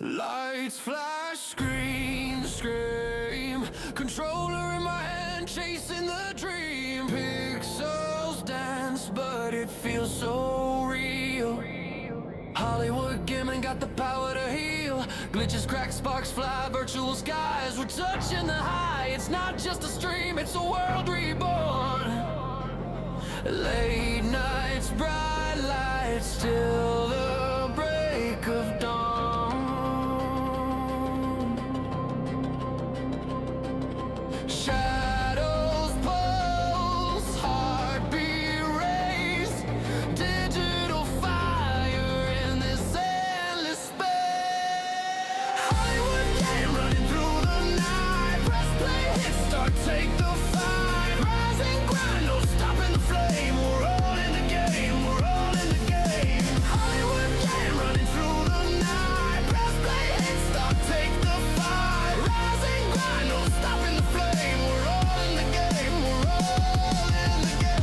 Lights flash, screams, scream. Controller in my hand, chasing the dream. Pixels dance, but it feels so real. Hollywood gaming got the power to heal. Glitches, crack, sparks fly, virtual skies. We're touching the high. It's not just a stream, it's a world reborn. Late nights, bright lights, till the break of dawn. Shadows pulse, heartbeat race, digital fire in this endless space. Hollywood game running through the night. Press play, hit start, take the fight. Rise and grind, no stopping the flame. We're all in the game, we're all in the game. Hollywood game running through the night. Press play, hit start, take the fight. Rise and grind, no stopping the flame. We're all in the game, we're all in the game.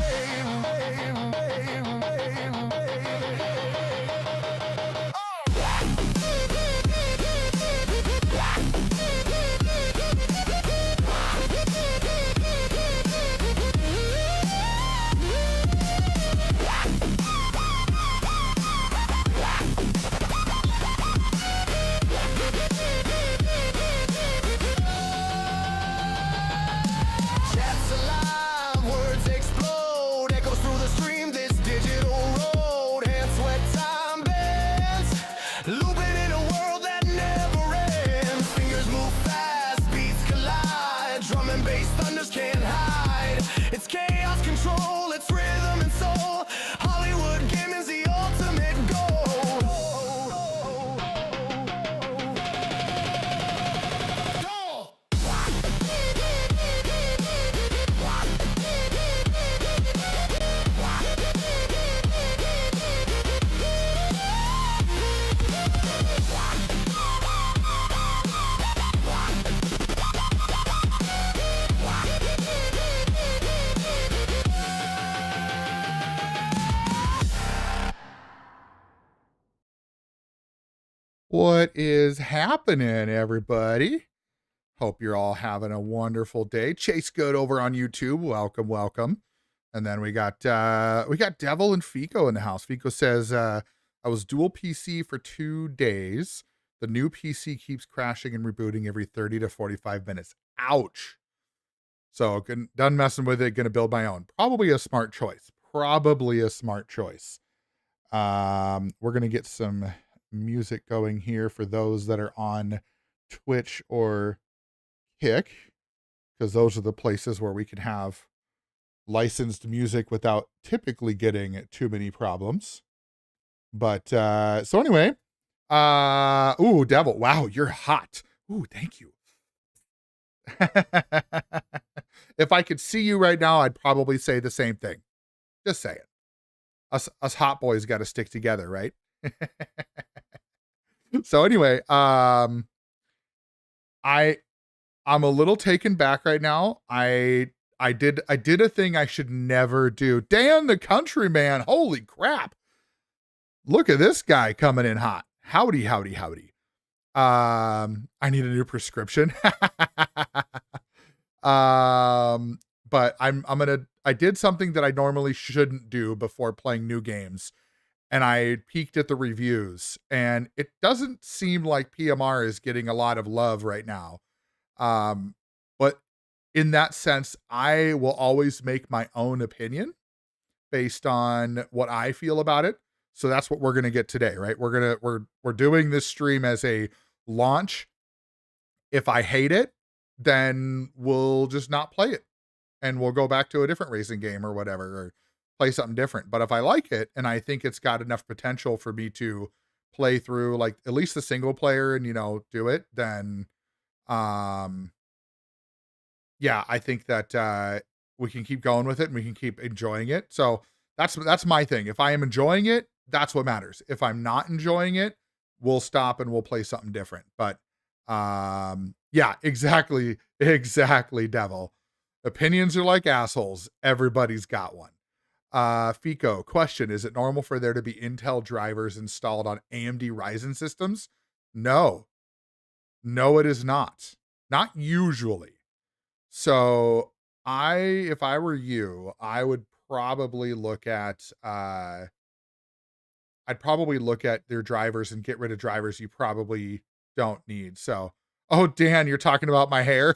Chats alive, words explode, echoes through the stream, this digital road. Hand sweat time bends, looping in a world that never ends. Fingers move fast, beats collide, drum and bass thunders can't hide. It's chaos control, it's rhythm and soul. Hollywood gaming's the ultimate goal. What is happening, everybody? Hope you're all having a wonderful day. Chase Good over on YouTube. Welcome, welcome. And then we got Devil and Fico in the house. Fico says, I was dual PC for 2 days. The new PC keeps crashing and rebooting every 30 to 45 minutes. Ouch. So done messing with it, gonna build my own. Probably a smart choice. Probably a smart choice. We're gonna get some music going here for those that are on Twitch or Kick, because those are the places where we can have licensed music without typically getting too many problems. But so anyway, ooh, Devil, wow, you're hot. Ooh, thank you. If I could see you right now, I'd probably say the same thing. Just say it. Us hot boys got to stick together, right? So anyway, I'm a little taken back right now. I did a thing I should never do. Dan the Countryman, holy crap. Look at this guy coming in hot. Howdy, howdy, howdy. I need a new prescription. But I did something that I normally shouldn't do before playing new games. And I peeked at the reviews, and it doesn't seem like PMR is getting a lot of love right now. But in that sense, I will always make my own opinion based on what I feel about it. So that's what we're going to get today, right? We're doing this stream as a launch. If I hate it, then we'll just not play it, and we'll go back to a different racing game or whatever, or play something different. But if I like it and I think it's got enough potential for me to play through, like, at least the single player and, do it, then, yeah, I think that, we can keep going with it and we can keep enjoying it. So that's my thing. If I am enjoying it, that's what matters. If I'm not enjoying it, we'll stop and we'll play something different. But, yeah, exactly, Devil. Opinions are like assholes. Everybody's got one. Fico, question, is it normal for there to be Intel drivers installed on AMD Ryzen systems? No, No, it is not. Not usually. So if I were you, I would probably look at I'd probably look at their drivers and get rid of drivers you probably don't need. So, oh, Dan, you're talking about my hair?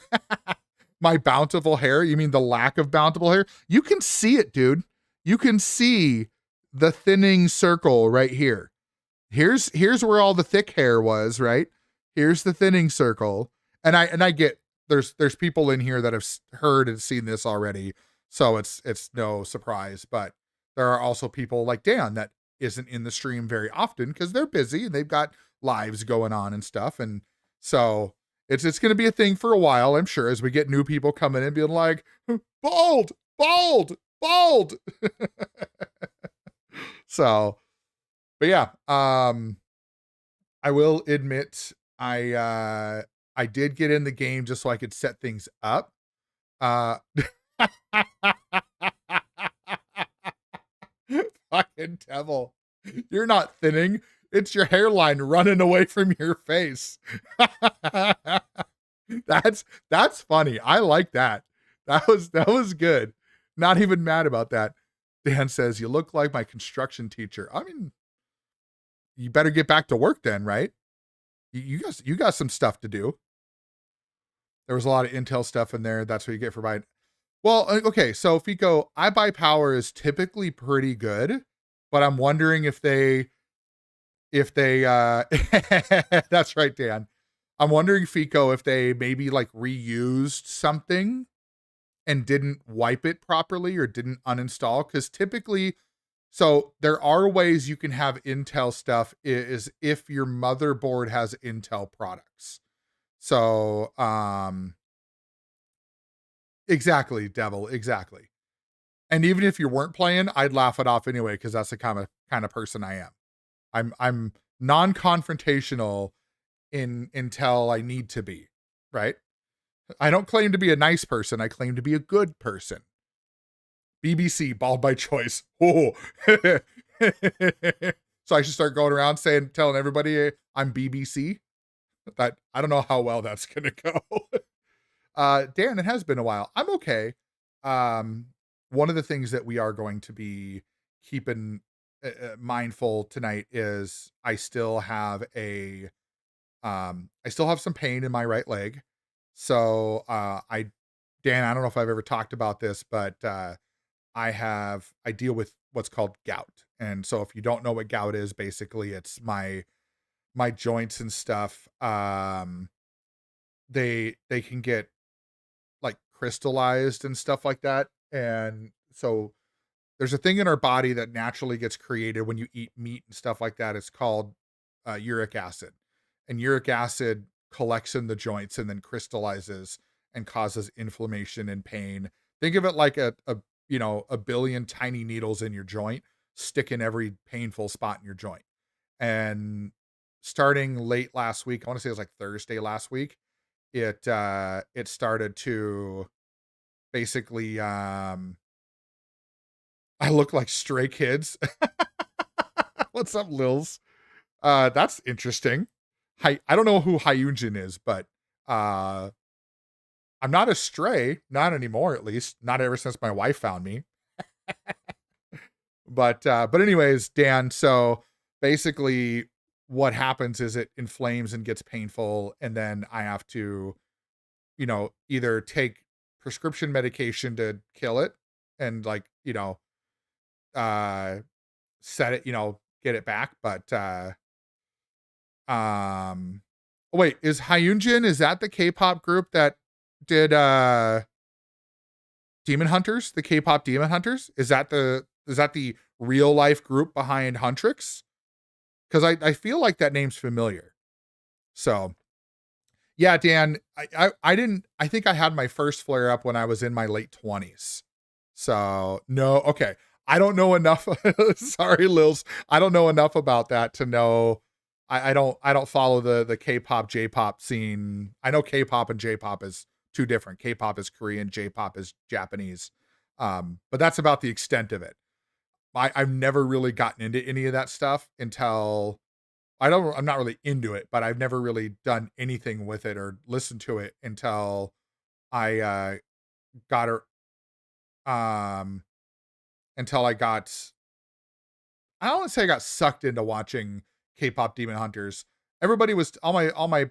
My bountiful hair? You mean the lack of bountiful hair? You can see it, dude. You can see the thinning circle right here. Here's where all the thick hair was, right? Here's the thinning circle. And I get there's people in here that have heard and seen this already, so it's no surprise, but there are also people like Dan that isn't in the stream very often because they're busy and they've got lives going on and stuff. And so it's going to be a thing for a while, I'm sure, as we get new people coming in being like, bald, bald, bald. So, but yeah, I will admit I did get in the game just so I could set things up. Fucking devil. You're not thinning. It's your hairline running away from your face. That's funny. I like that. That was good. Not even mad about that. Dan says, you look like my construction teacher. I mean, you better get back to work then, right? You got some stuff to do. There was a lot of Intel stuff in there. That's what you get for buying. Well, okay. So Fico, iBuyPower is typically pretty good, but I'm wondering if they, that's right, Dan. I'm wondering, Fico, if they maybe like reused something and didn't wipe it properly or didn't uninstall. Cause typically, so there are ways you can have Intel stuff is if your motherboard has Intel products. So, exactly, devil, exactly. And even if you weren't playing, I'd laugh it off anyway, because that's the kind of person I am. I'm non-confrontational until I need to be, right? I don't claim to be a nice person. I claim to be a good person. BBC, bald by choice. Oh. So I should start going around telling everybody I'm BBC. That I don't know how well that's gonna go. Dan, it has been a while. I'm okay. One of the things that we are going to be keeping mindful tonight is I still have some pain in my right leg. So Dan, I don't know if I've ever talked about this, but I deal with what's called gout. And so if you don't know what gout is, basically it's my joints and stuff. They can get like crystallized and stuff like that. And so there's a thing in our body that naturally gets created when you eat meat and stuff like that. It's called uric acid. And uric acid collects in the joints and then crystallizes and causes inflammation and pain. Think of it like a billion tiny needles in your joint, stick in every painful spot in your joint. And starting late last week, I want to say it was like Thursday last week, it started to basically I look like Stray Kids. What's up, Lils? That's interesting. I don't know who Hyunjin is, but I'm not a stray, not anymore, at least. Not ever since my wife found me. But anyways, Dan, so basically what happens is it inflames and gets painful, and then I have to, either take prescription medication to kill it and set it, get it back. But wait, is Hyunjin, is that the K-pop group that did Demon Hunters, the K-pop Demon Hunters? Is that the real life group behind Huntrix? Because I feel like that name's familiar. So yeah, Dan, I think I had my first flare up when I was in my late 20s. So no, okay. I don't know enough. Sorry, Lils. I don't know enough about that to know. I don't follow the K-pop, J-pop scene. I know K-pop and J-pop is two different. K-pop is Korean, J-pop is Japanese. But that's about the extent of it. I've never really gotten into any of that stuff until I'm not really into it, but I've never really done anything with it or listened to it until I got her um until I don't want to say I got sucked into watching K-pop Demon Hunters. Everybody was all my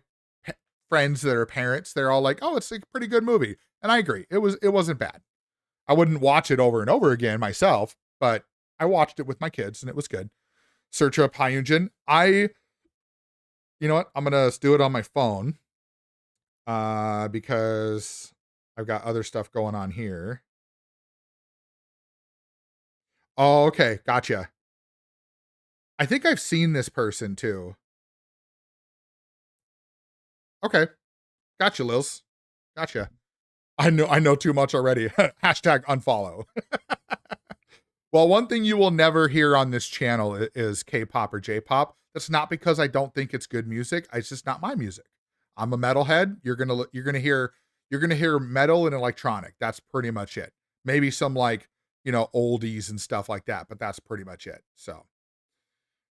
friends that are parents, they're all like, "Oh, it's a pretty good movie." And I agree. It wasn't bad. I wouldn't watch it over and over again myself, but I watched it with my kids and it was good. Search up Hyunjin. You know what? I'm going to do it on my phone because I've got other stuff going on here. Oh, okay. Gotcha. I think I've seen this person too. Okay. Gotcha, Lils. Gotcha. I know too much already. Hashtag unfollow. Well, one thing you will never hear on this channel is K-pop or J-pop. That's not because I don't think it's good music. It's just not my music. I'm a metalhead. You're gonna hear metal and electronic. That's pretty much it. Maybe some like oldies and stuff like that, but that's pretty much it. So,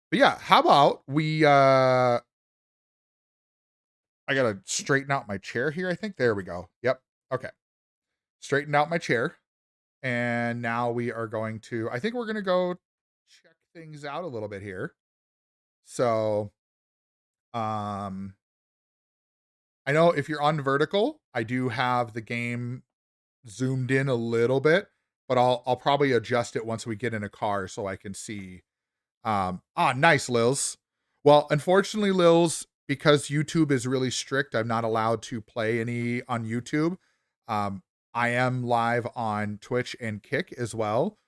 but yeah, how about we? I gotta straighten out my chair here. I think there we go. Yep. Okay. Straighten out my chair. And now we are going to, I think we're going to go check things out a little bit here. So, um, I know if you're on vertical, I do have the game zoomed in a little bit, but I'll probably adjust it once we get in a car so I can see. Nice, Lils. Well, unfortunately, Lils, because YouTube is really strict, I'm not allowed to play any on YouTube. I am live on Twitch and Kick as well.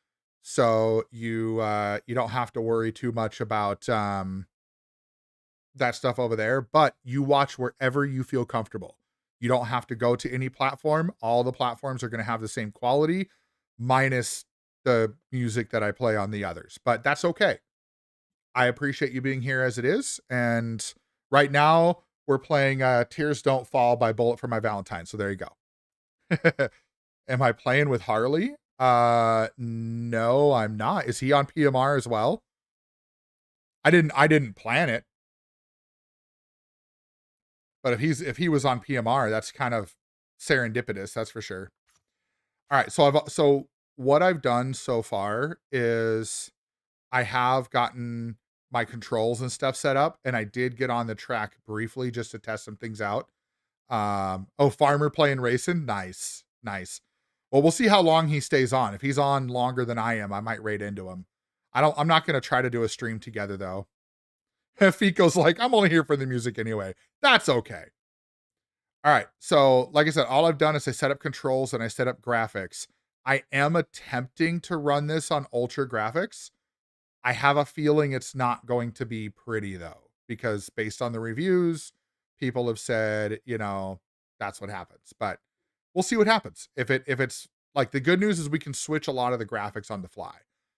So you don't have to worry too much about that stuff over there, but you watch wherever you feel comfortable. You don't have to go to any platform. All the platforms are going to have the same quality, minus the music that I play on the others. But that's okay. I appreciate you being here as it is. And right now we're playing Tears Don't Fall by Bullet for My Valentine. So there you go. Am I playing with Harley? No, I'm not. Is he on PMR as well? I didn't plan it. But if he was on PMR, that's kind of serendipitous, that's for sure. All right, so what I've done so far is I have gotten my controls and stuff set up, and I did get on the track briefly just to test some things out. Farmer playing racing, nice, nice. Well, we'll see how long he stays on. If he's on longer than I am, I might raid into him. I'm not gonna try to do a stream together though. Fico's like, I'm only here for the music anyway. That's okay. All right. So, like I said, all I've done is I set up controls and I set up graphics. I am attempting to run this on ultra graphics. I have a feeling it's not going to be pretty though, because based on the reviews, people have said, that's what happens. But we'll see what happens. If it's like, the good news is we can switch a lot of the graphics on the fly.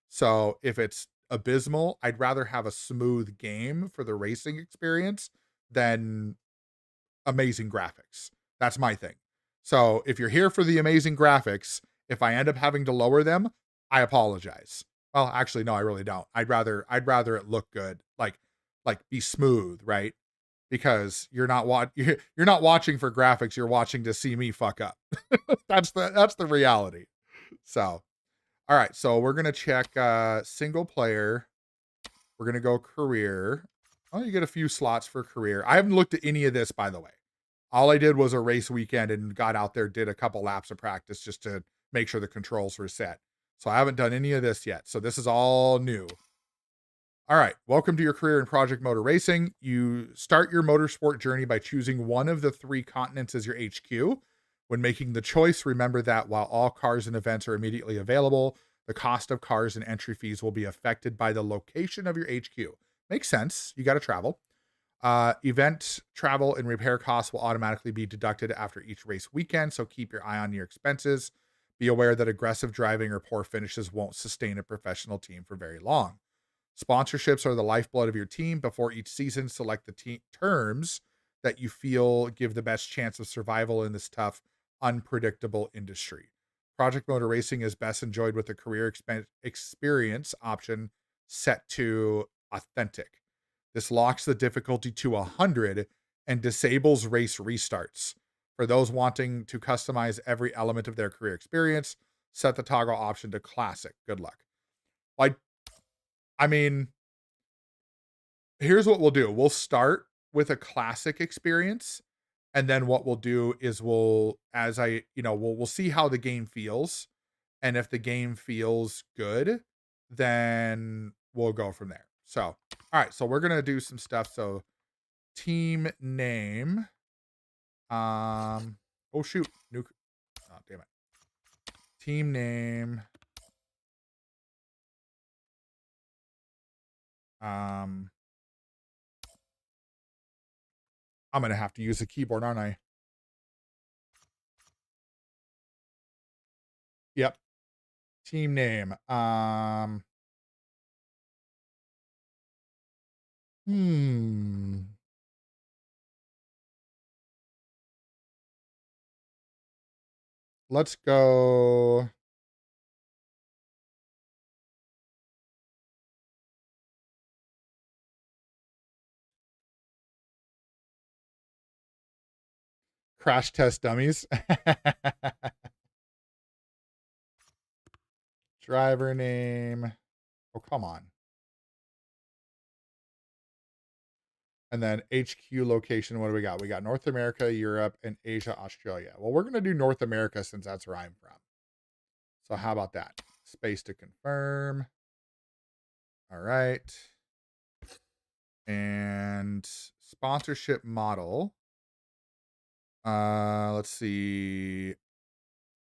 So if it's abysmal, I'd rather have a smooth game for the racing experience than amazing graphics. That's my thing. So if you're here for the amazing graphics, if I end up having to lower them, I apologize. Well, actually, no, I really don't. I'd rather it look good, like be smooth, right? Because you're not watching for graphics. You're watching to see me fuck up. That's the reality. So, all right. So we're gonna check single player. We're gonna go career. Oh, you get a few slots for career. I haven't looked at any of this, by the way. All I did was a race weekend and got out there, did a couple laps of practice just to make sure the controls were set. So I haven't done any of this yet. So this is all new. All right. Welcome to your career in Project Motor Racing. You start your motorsport journey by choosing one of the 3 continents as your HQ. When making the choice, remember that while all cars and events are immediately available, the cost of cars and entry fees will be affected by the location of your HQ. Makes sense. You got to travel. Event travel and repair costs will automatically be deducted after each race weekend, so keep your eye on your expenses. Be aware that aggressive driving or poor finishes won't sustain a professional team for very long. Sponsorships are the lifeblood of your team. Before each season, select the terms that you feel give the best chance of survival in this tough, unpredictable industry. Project Motor Racing is best enjoyed with a career experience option set to authentic. This locks the difficulty to 100 and disables race restarts. For those wanting to customize every element of their career experience, set the toggle option to classic. Good luck. Like, I mean, here's what we'll do. We'll start with a classic experience, and then what we'll do is we'll see how the game feels, and if the game feels good, then we'll go from there. So, all right, so we're going to do some stuff. So, team name, oh shoot, oh damn it. Team name, I'm going to have to use a keyboard, aren't I? Yep. Team name. Let's go. Crash test dummies. Driver name. Oh, come on. And then HQ location. What do we got? We got North America, Europe, and Asia, Australia. Well, we're going to do North America since that's where I'm from. So how about that? Space to confirm. All right. And sponsorship model. Let's see.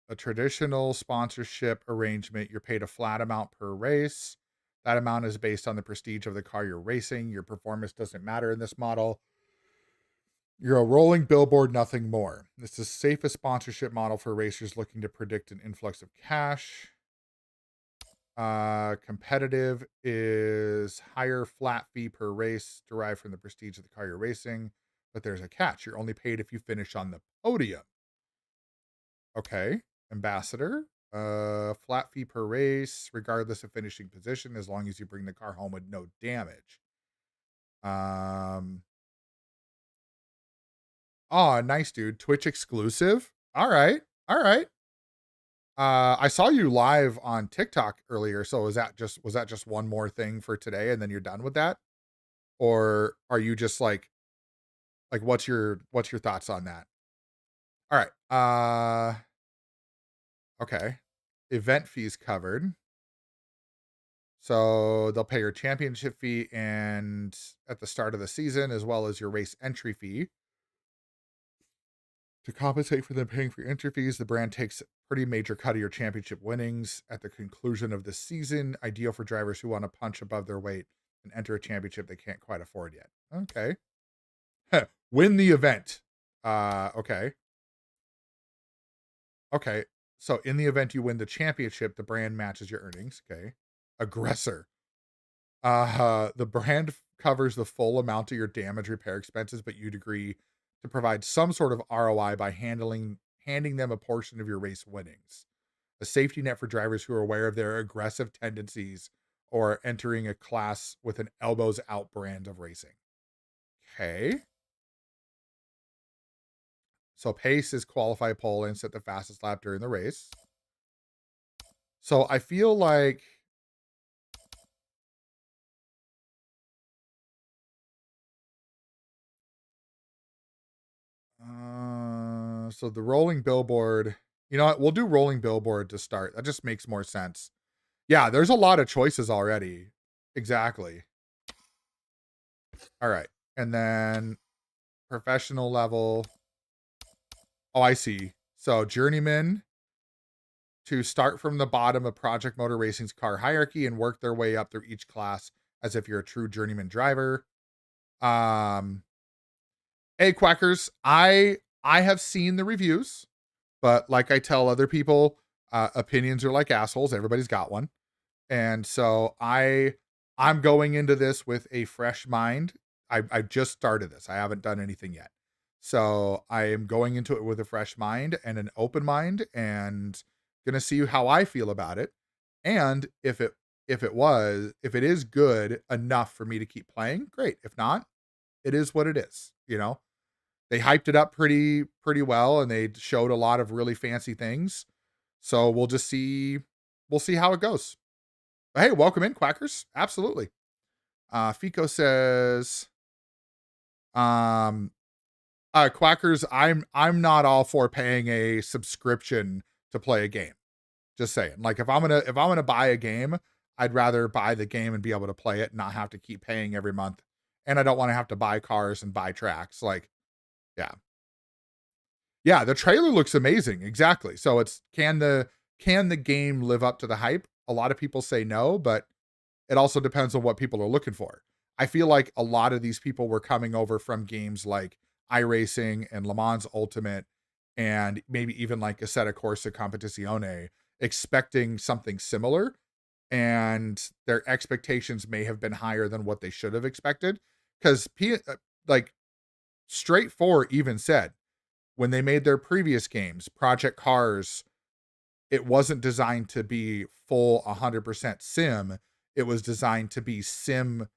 A traditional sponsorship arrangement, you're paid a flat amount per race. That amount is based on the prestige of the car you're racing. Your performance doesn't matter in this model. You're a rolling billboard, nothing more. This is the safest sponsorship model for racers looking to predict an influx of cash. Competitive is higher flat fee per race derived from the prestige of the car you're racing. But there's a catch. You're only paid if you finish on the podium. Okay. Ambassador. Flat fee per race, regardless of finishing position, as long as you bring the car home with no damage. Oh, nice, dude. Twitch exclusive. All right. All right. I saw you live on TikTok earlier. So was that just one more thing for today and then you're done with that? Or are you just like what's your thoughts on that? All right. Okay. Event fees covered. So they'll pay your championship fee and at the start of the season, as well as your race entry fee. To compensate for them paying for your entry fees, the brand takes a pretty major cut of your championship winnings at the conclusion of the season, ideal for drivers who want to punch above their weight and enter a championship they can't quite afford yet. Okay. Win the event. Okay. Okay. So in the event you win the championship, the brand matches your earnings. Okay. Aggressor. The brand covers the full amount of your damage repair expenses, but you'd agree to provide some sort of ROI by handing them a portion of your race winnings. A safety net for drivers who are aware of their aggressive tendencies or entering a class with an elbows out brand of racing. Okay. So pace is qualify pole and set the fastest lap during the race. So I feel like so the rolling billboard, you know what? We'll do rolling billboard to start. That just makes more sense. Yeah, there's a lot of choices already. Exactly. All right. And then professional level. Oh, I see. So journeyman to start from the bottom of Project Motor Racing's car hierarchy and work their way up through each class as if you're a true journeyman driver. Hey Quackers, I have seen the reviews, but like I tell other people, opinions are like assholes. Everybody's got one. And so I'm going into this with a fresh mind. I just started this. I haven't done anything yet. So I am going into it with a fresh mind and an open mind and gonna see how I feel about it. And if it if it is good enough for me to keep playing, great. If not, it is what it is, you know? They hyped it up pretty well, and they showed a lot of really fancy things. So we'll see how it goes. But hey, welcome in, Quackers. Absolutely. Fico says, um, Quackers, I'm not all for paying a subscription to play a game. Just saying. Like if I'm gonna buy a game, I'd rather buy the game and be able to play it and not have to keep paying every month. And I don't want to have to buy cars and buy tracks. Like, yeah. Yeah, the trailer looks amazing. Exactly. So it's can the game live up to the hype? A lot of people say no, but it also depends on what people are looking for. I feel like a lot of these people were coming over from games like iRacing and Le Mans Ultimate and maybe even like Assetto Corsa Competizione expecting something similar, and their expectations may have been higher than what they should have expected because like Straight 4 even said when they made their previous games, Project Cars, it wasn't designed to be full 100% sim. It was designed to be sim,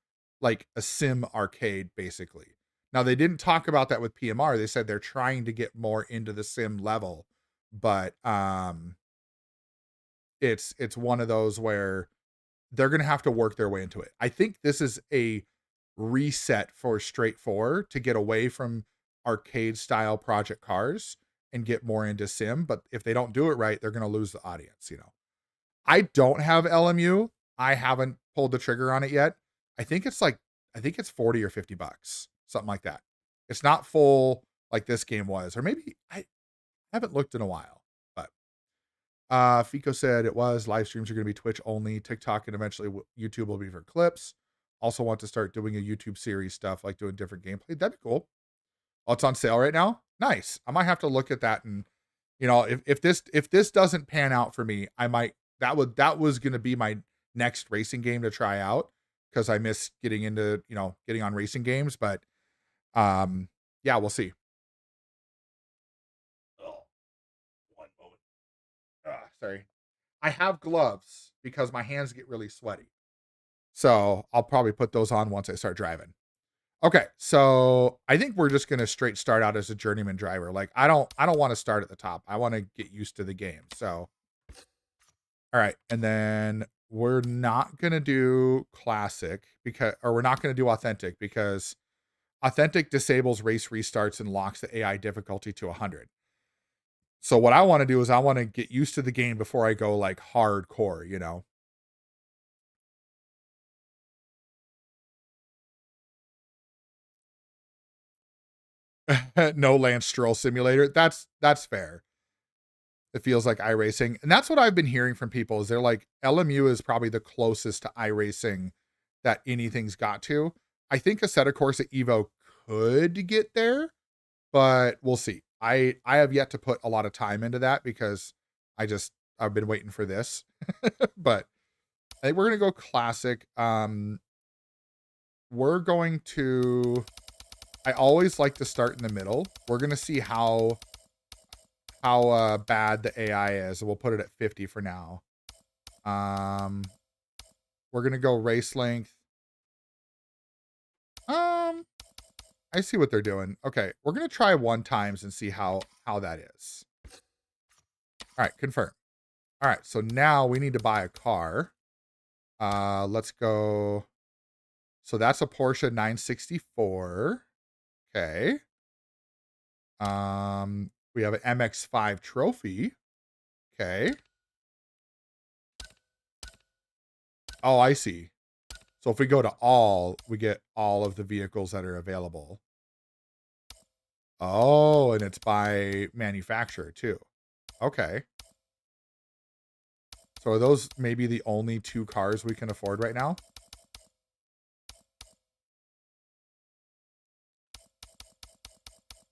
like a sim arcade, basically. Now, they didn't talk about that with PMR. They said they're trying to get more into the sim level, but it's one of those where they're going to have to work their way into it. I think this is a reset for Straight 4 to get away from arcade style Project Cars and get more into sim. But if they don't do it right, they're going to lose the audience. You know, I don't have LMU. I haven't pulled the trigger on it yet. I think it's 40 or $50, something like that. It's not full like this game was, or maybe I haven't looked in a while. But Fico said it was live streams are going to be Twitch only, TikTok, and eventually YouTube will be for clips. Also want to start doing a YouTube series stuff, like doing different gameplay. That'd be cool. Oh, it's on sale right now. Nice. I might have to look at that, and you know, if this doesn't pan out for me, I might that was going to be my next racing game to try out because I miss getting into getting on racing games. But yeah, we'll see. Oh, one moment. Sorry. I have gloves because my hands get really sweaty. So I'll probably put those on once I start driving. Okay, so I think we're just gonna straight start out as a journeyman driver. Like I don't want to start at the top. I want to get used to the game. So all right, and then we're not gonna do classic we're not gonna do authentic because authentic disables race restarts and locks the AI difficulty to 100. So what I want to do is I want to get used to the game before I go like hardcore, you know. No Lance Stroll simulator. That's fair. It feels like iRacing. And that's what I've been hearing from people is they're like LMU is probably the closest to iRacing that anything's got to. I think Assetto Corsa Evo could get there, but we'll see. I have yet to put a lot of time into that because I've been waiting for this. But I think we're going to go classic. We're going to I always like to start in the middle. We're going to see how bad the AI is. We'll put it at 50 for now. We're going to go race length. I see what they're doing. Okay, we're going to try 1 times and see how that is. All right, confirm. All right, so now we need to buy a car. Let's go. So that's a Porsche 964. Okay. We have an MX-5 trophy. Okay. Oh, I see. So if we go to all, we get all of the vehicles that are available. Oh, and it's by manufacturer too. Okay. So are those maybe the only 2 cars we can afford right now?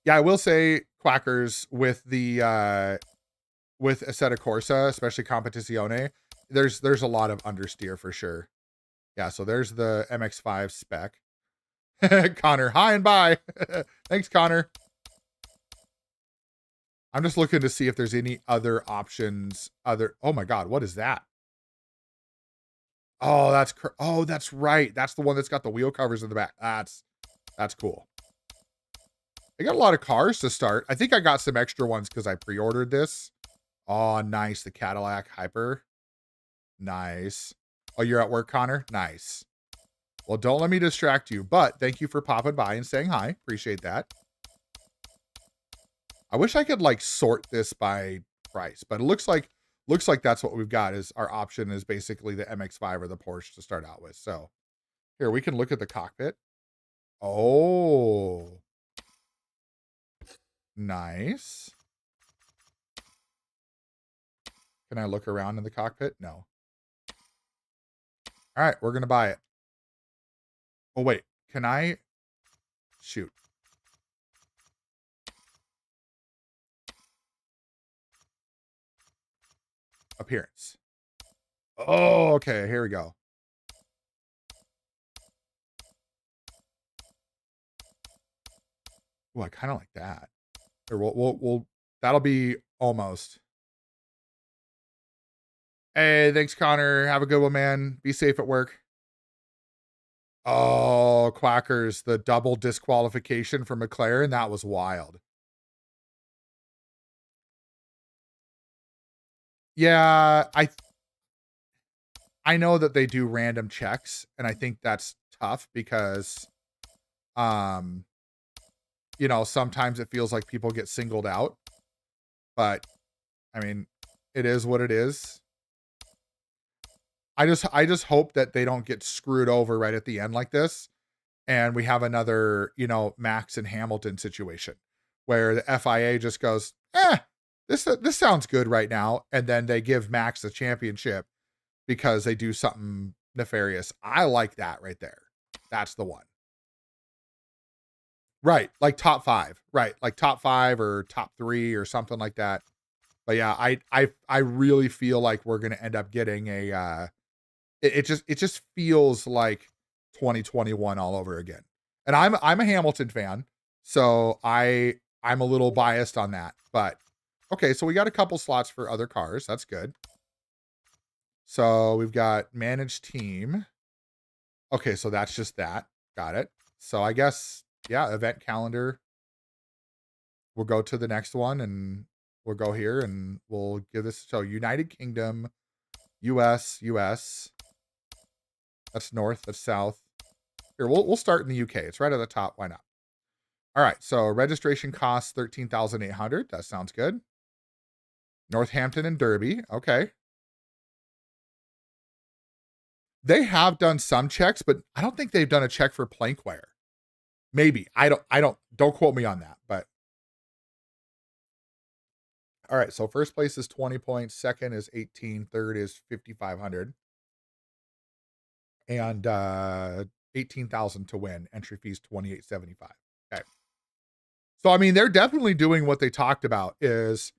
Yeah, I will say, Quackers, with the with Assetto Corsa, especially Competizione, there's a lot of understeer for sure. Yeah, so there's the MX-5 spec. Connor, hi and bye. Thanks, Connor. I'm just looking to see if there's any other options. Oh my God, what is that? Oh, oh, that's right. That's the one that's got the wheel covers in the back. That's cool. I got a lot of cars to start. I think I got some extra ones because I pre-ordered this. Oh, nice. The Cadillac Hyper. Nice. Oh, you're at work, Connor? Nice. Well, don't let me distract you, but thank you for popping by and saying hi. Appreciate that. I wish I could like sort this by price, but it looks like that's what we've got is our option is basically the MX-5 or the Porsche to start out with. So here we can look at the cockpit. Oh, nice. Can I look around in the cockpit? No. All right, we're going to buy it. Oh, wait. Can I? Shoot. Appearance. Oh, okay. Here we go. Oh, I kind of like that. Or we'll that'll be almost. Hey, thanks, Connor. Have a good one, man. Be safe at work. Oh, Quackers, the double disqualification for McLaren. That was wild. Yeah, I know that they do random checks, and I think that's tough because, you know, sometimes it feels like people get singled out. But, I mean, it is what it is. I just hope that they don't get screwed over right at the end like this, and we have another, you know, Max and Hamilton situation where the FIA just goes, this sounds good right now, and then they give Max the championship because they do something nefarious. I like that right there. That's the one. Right, like top 5. Right, like top 5 or top 3 or something like that. But yeah, I really feel like we're gonna end up getting a it just feels like 2021 all over again. And I'm a Hamilton fan, so I'm a little biased on that. But okay, so we got a couple slots for other cars. That's good. So we've got managed team. Okay, so that's just that. Got it. So I guess, yeah, event calendar. We'll go to the next one and we'll go here and we'll give this. So United Kingdom, US. That's north, that's south. Here, we'll start in the UK. It's right at the top. Why not? All right, so registration costs $13,800. That sounds good. Northampton and Derby. Okay. They have done some checks, but I don't think they've done a check for plankware. Maybe. Don't quote me on that, but. All right, so first place is 20 points, second is 18, third is 5,500. And 18,000 to win. Entry fees $28.75. Okay. So I mean, they're definitely doing what they talked about is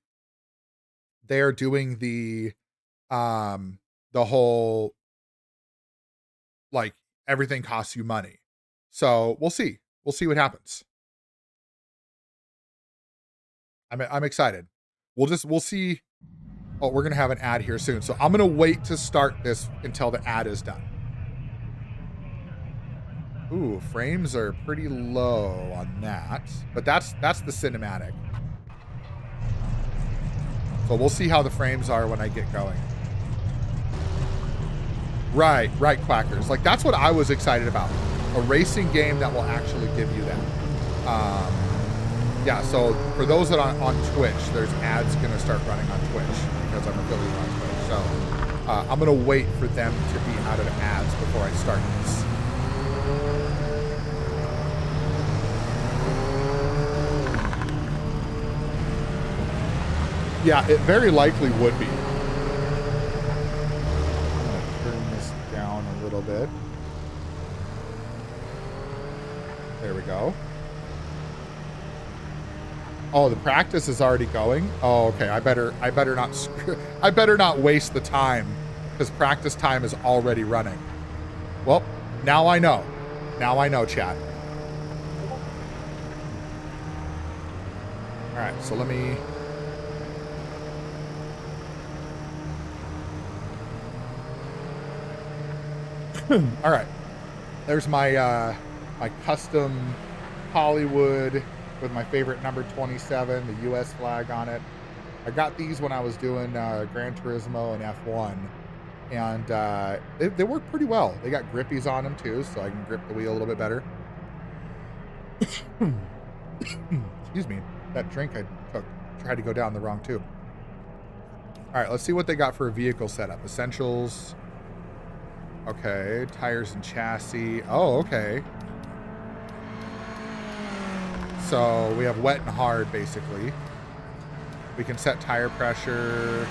they're doing the whole like everything costs you money. So we'll see. We'll see what happens. I'm excited. We'll see. Oh, we're gonna have an ad here soon. So I'm gonna wait to start this until the ad is done. Ooh, frames are pretty low on that, but that's the cinematic. So we'll see how the frames are when I get going. Right, Quackers. Like that's what I was excited about. A racing game that will actually give you that. Yeah, so for those that are on Twitch, there's ads going to start running on Twitch because I'm affiliated on Twitch. So I'm going to wait for them to be out of ads before I start this. Yeah, it very likely would be. I'm going to turn this down a little bit. There we go. Oh, the practice is already going. Oh, okay. I better not waste the time because practice time is already running. Well, now I know. Now I know, chat. All right, so let me. All right. There's my my custom Hollywood with my favorite number 27, the U.S. flag on it. I got these when I was doing Gran Turismo and F1, and they work pretty well. They got grippies on them too, so I can grip the wheel a little bit better. Excuse me. That drink I took tried to go down the wrong tube. All right, let's see what they got for a vehicle setup. Essentials. Okay, tires and chassis. Oh, okay. So we have wet and hard, basically. We can set tire pressure.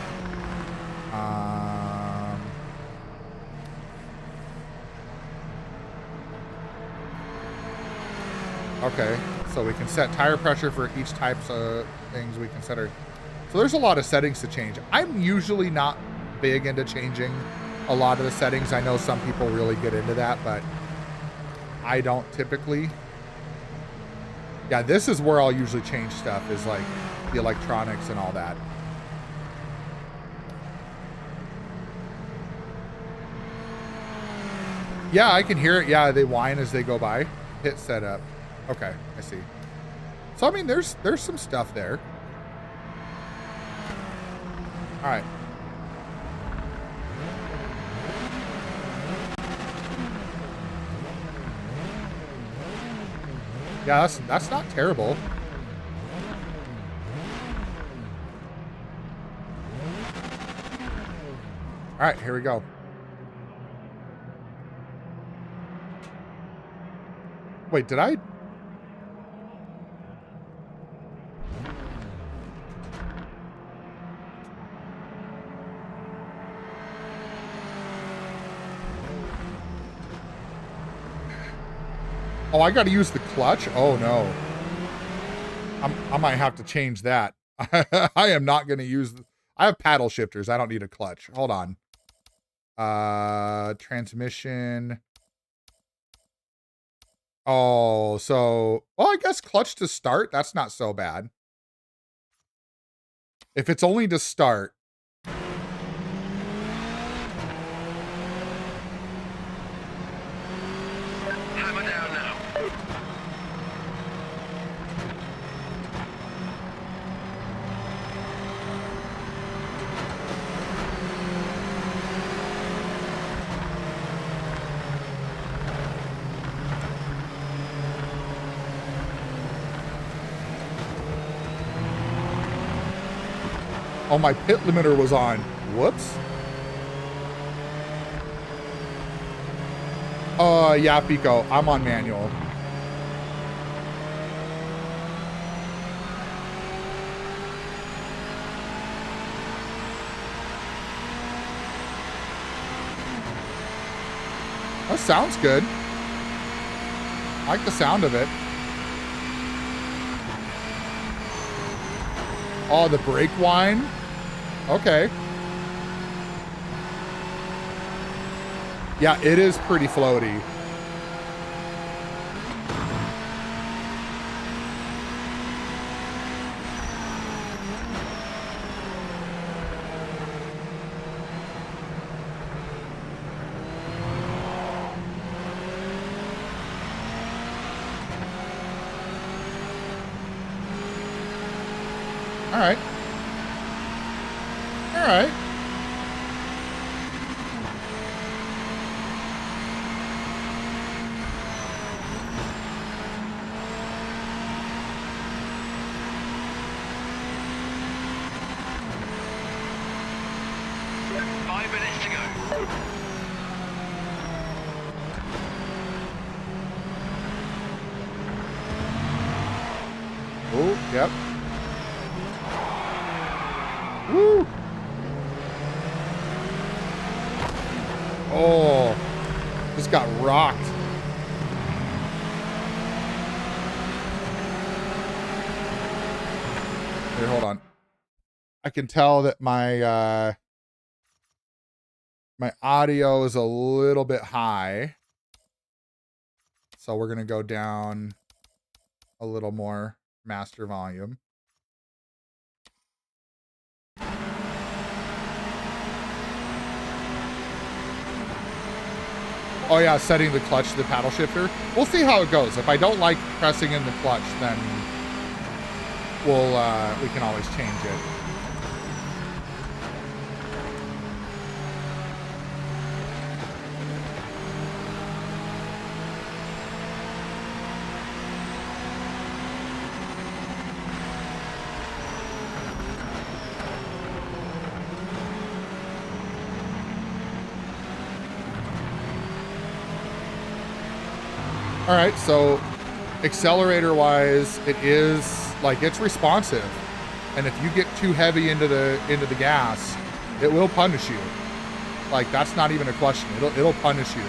Okay, so we can set tire pressure for each types of things we can set our... So there's a lot of settings to change. I'm usually not big into changing a lot of the settings. I know some people really get into that, but I don't typically. Yeah, this is where I'll usually change stuff, is like the electronics and all that. Yeah, I can hear it. Yeah, they whine as they go by. Hit setup. Okay, I see. So I mean, there's some stuff there. All right. Yeah, that's not terrible. All right, here we go. Wait, did I? Oh, I got to use the clutch? Oh, no. I might have to change that. I am not going to use... I have paddle shifters. I don't need a clutch. Hold on. Transmission. Oh, so... Well, I guess clutch to start. That's not so bad. If it's only to start... Oh, my pit limiter was on. Whoops. Yeah, Pico. I'm on manual. That sounds good. I like the sound of it. Oh, the brake whine? Okay. Yeah, it is pretty floaty. All right. All right. Oh, yep. Woo! Oh, just got rocked. Here, hold on. I can tell that my my audio is a little bit high. So we're going to go down a little more, master volume. Oh yeah, setting the clutch to the paddle shifter. We'll see how it goes. If I don't like pressing in the clutch, then we can always change it. All right, so accelerator wise, it is like it's responsive, and if you get too heavy into the gas, it will punish you. Like that's not even a question. It'll punish you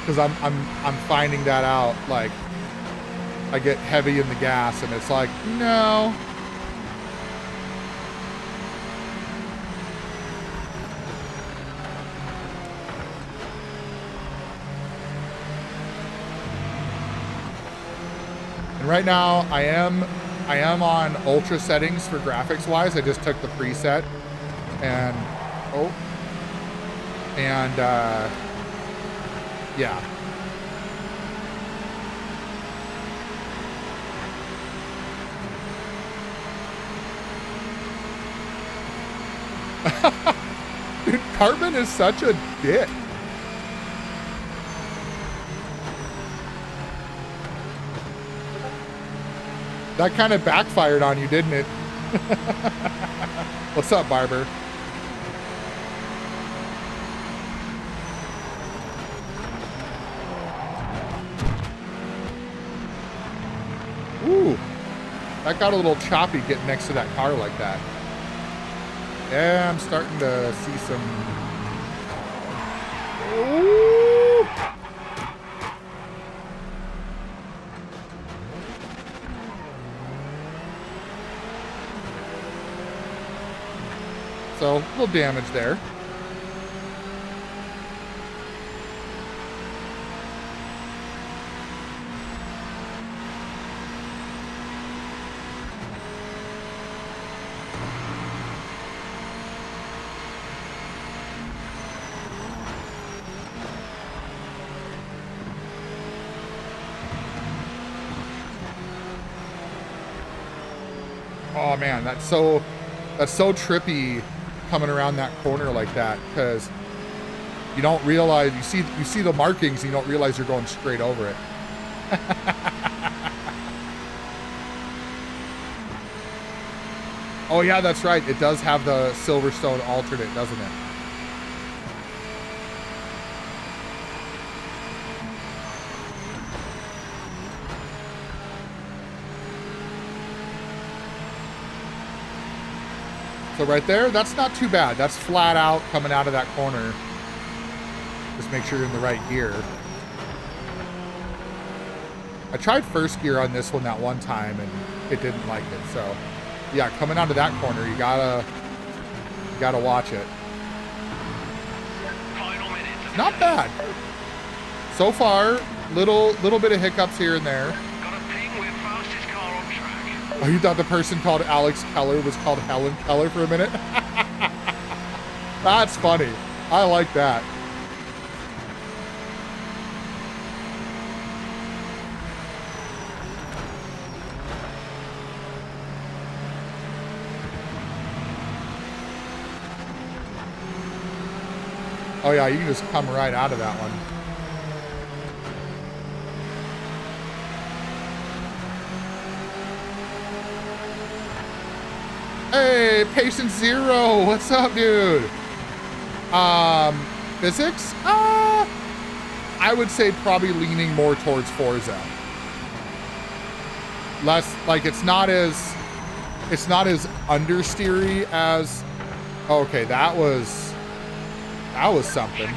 because I'm finding that out. Like I get heavy in the gas, and it's like no. Right now, I am on ultra settings for graphics wise. I just took the preset, and yeah. Dude, Cartman is such a dick. That kind of backfired on you, didn't it? What's up, Barber? Ooh, that got a little choppy getting next to that car like that. Yeah, I'm starting to see some... Ooh. So, a little damage there. Oh man, that's so trippy coming around that corner like that, because you don't realize you see the markings and you don't realize you're going straight over it. Oh yeah, that's right. It does have the Silverstone alternate, doesn't it? So right there, that's not too bad. That's flat out coming out of that corner. Just make sure you're in the right gear. I tried first gear on this one that one time and it didn't like it. So yeah, coming out of that corner, you gotta watch it. Not bad. So far, little bit of hiccups here and there. Oh, you thought the person called Alex Keller was called Helen Keller for a minute? That's funny. I like that. Oh yeah, you can just come right out of that one. Hey, Patient Zero, what's up, dude? Physics? I would say probably leaning more towards Forza. Less, like it's not as understeery as, okay, that was something.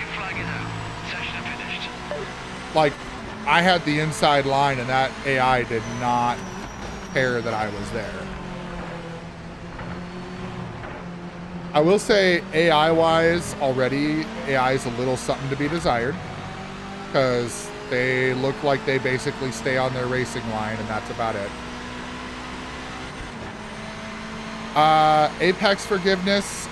Like, I had the inside line and that AI did not care that I was there. I will say AI-wise, already, AI is a little something to be desired, because they look like they basically stay on their racing line, and that's about it. Apex forgiveness,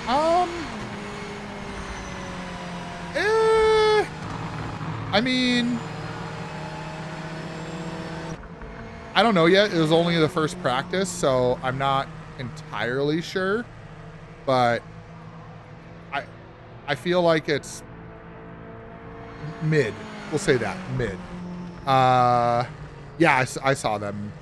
I mean, I don't know yet. It was only the first practice, so I'm not entirely sure. But I feel like it's mid. We'll say that, mid. Yeah, I saw them.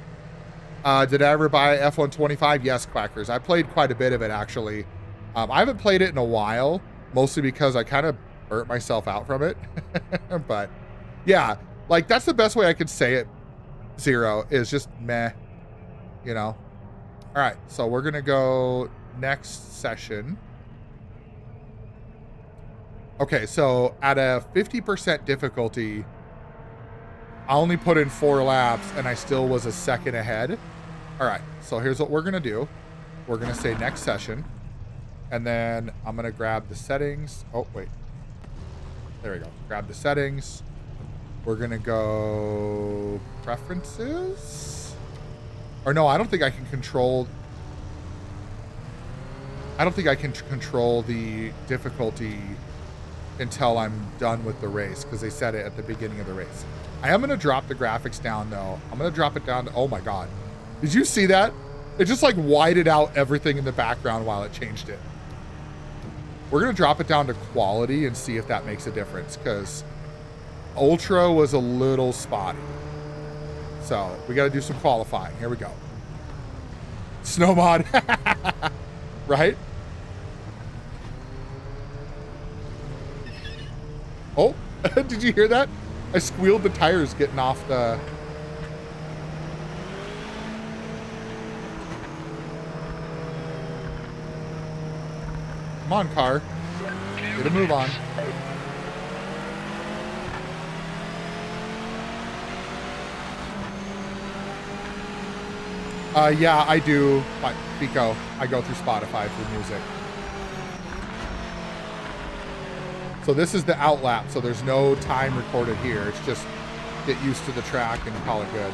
Did I ever buy F-125? Yes, Quackers. I played quite a bit of it, actually. I haven't played it in a while, mostly because I kind of burnt myself out from it. But, yeah, like, that's the best way I could say it, Zero, is just meh, you know? All right, so we're going to go next session. Okay, so at a 50% difficulty, I only put in 4 laps, and I still was a second ahead. All right, so here's what we're going to do. We're going to say next session, and then I'm going to grab the settings. Oh, wait. There we go. Grab the settings. We're going to go preferences. Or no, I don't think I can control... I don't think I can control the difficulty until I'm done with the race, because they said it at the beginning of the race. I am going to drop the graphics down, though. I'm going to drop it down to... Oh, my God. Did you see that? It just, like, whited out everything in the background while it changed it. We're going to drop it down to quality and see if that makes a difference, because Ultra was a little spotty. So, we got to do some qualifying. Here we go. Snow mod. Right? Oh, did you hear that? I squealed the tires getting off the... Come on, car. Get a move on. Yeah, I do. Pico, I go through Spotify for music. So this is the outlap, so there's no time recorded here. It's just get used to the track and call it good.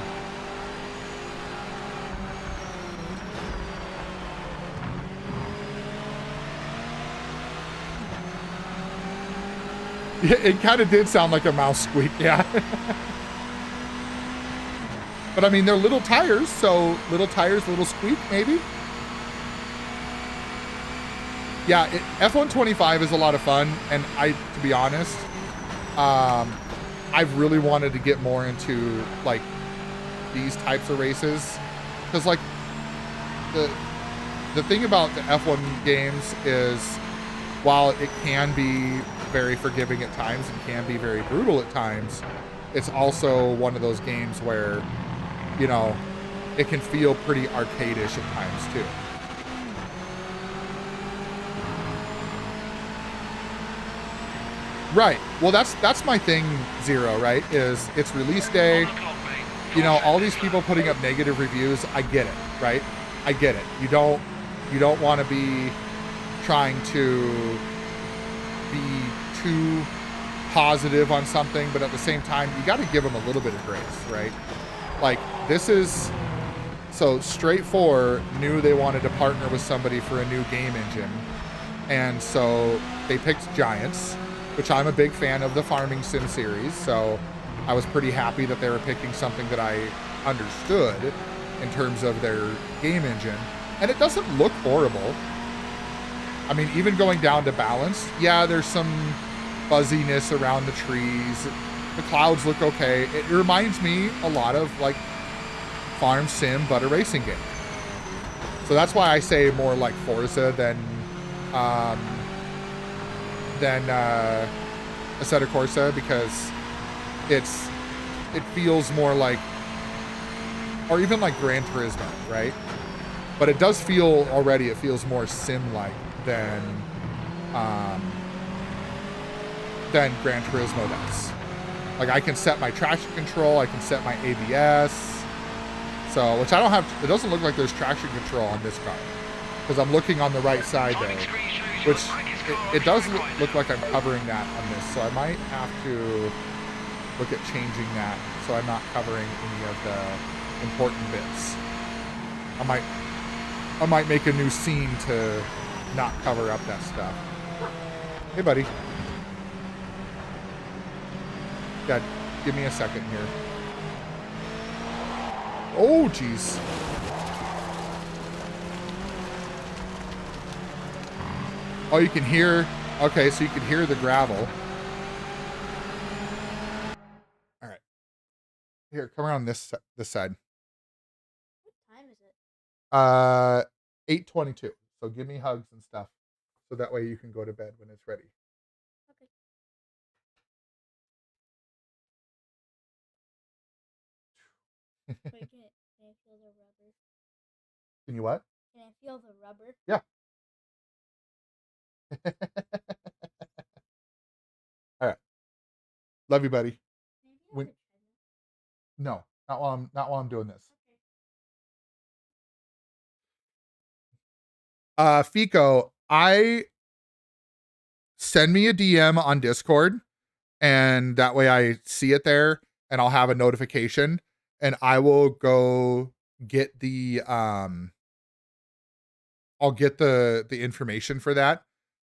Yeah, it kind of did sound like a mouse squeak, yeah. But I mean, they're little tires, so little tires, little squeak, maybe? Yeah, F-125 is a lot of fun, and to be honest, I've really wanted to get more into, like, these types of races. Because, like, the thing about the F1 games is, while it can be very forgiving at times and can be very brutal at times, it's also one of those games where, you know, it can feel pretty arcade-ish at times too. Right. Well, that's my thing, Zero, right? Is it's release day. You know, all these people putting up negative reviews, I get it, right? I get it. You don't want to be trying to be too positive on something, but at the same time, you got to give them a little bit of grace, right? Like, this is... So, Straight 4 knew they wanted to partner with somebody for a new game engine. And so, they picked Giants, which I'm a big fan of the Farming Sim series, so I was pretty happy that they were picking something that I understood in terms of their game engine. And it doesn't look horrible. I mean, even going down to balance, yeah, there's some fuzziness around the trees. The clouds look okay. It reminds me a lot of, like, Farm Sim, but a racing game. So that's why I say more like Forza than Assetto Corsa, because it feels more like, or even like Gran Turismo, right? But it does feel already, it feels more sim-like than Gran Turismo does. Like, I can set my traction control, I can set my ABS, so, which I don't have, it doesn't look like there's traction control on this car, because I'm looking on the right side though, which it does look like I'm covering that on this, so I might have to look at changing that so I'm not covering any of the important bits. I might make a new scene to not cover up that stuff. Hey, buddy. Yeah, give me a second here. Oh, jeez. Oh, you can hear. Okay, so you can hear the gravel. All right. Here, come around this side. What time is it? 8:22. So give me hugs and stuff, so that way you can go to bed when it's ready. Okay. Wait, can I feel the rubber? Can you what? Can I feel the rubber? Yeah. All right. Love you, buddy. When, no, not while I'm doing this. Fico, send me a DM on Discord, and that way I see it there, and I'll have a notification, and I will go get the I'll get the information for that.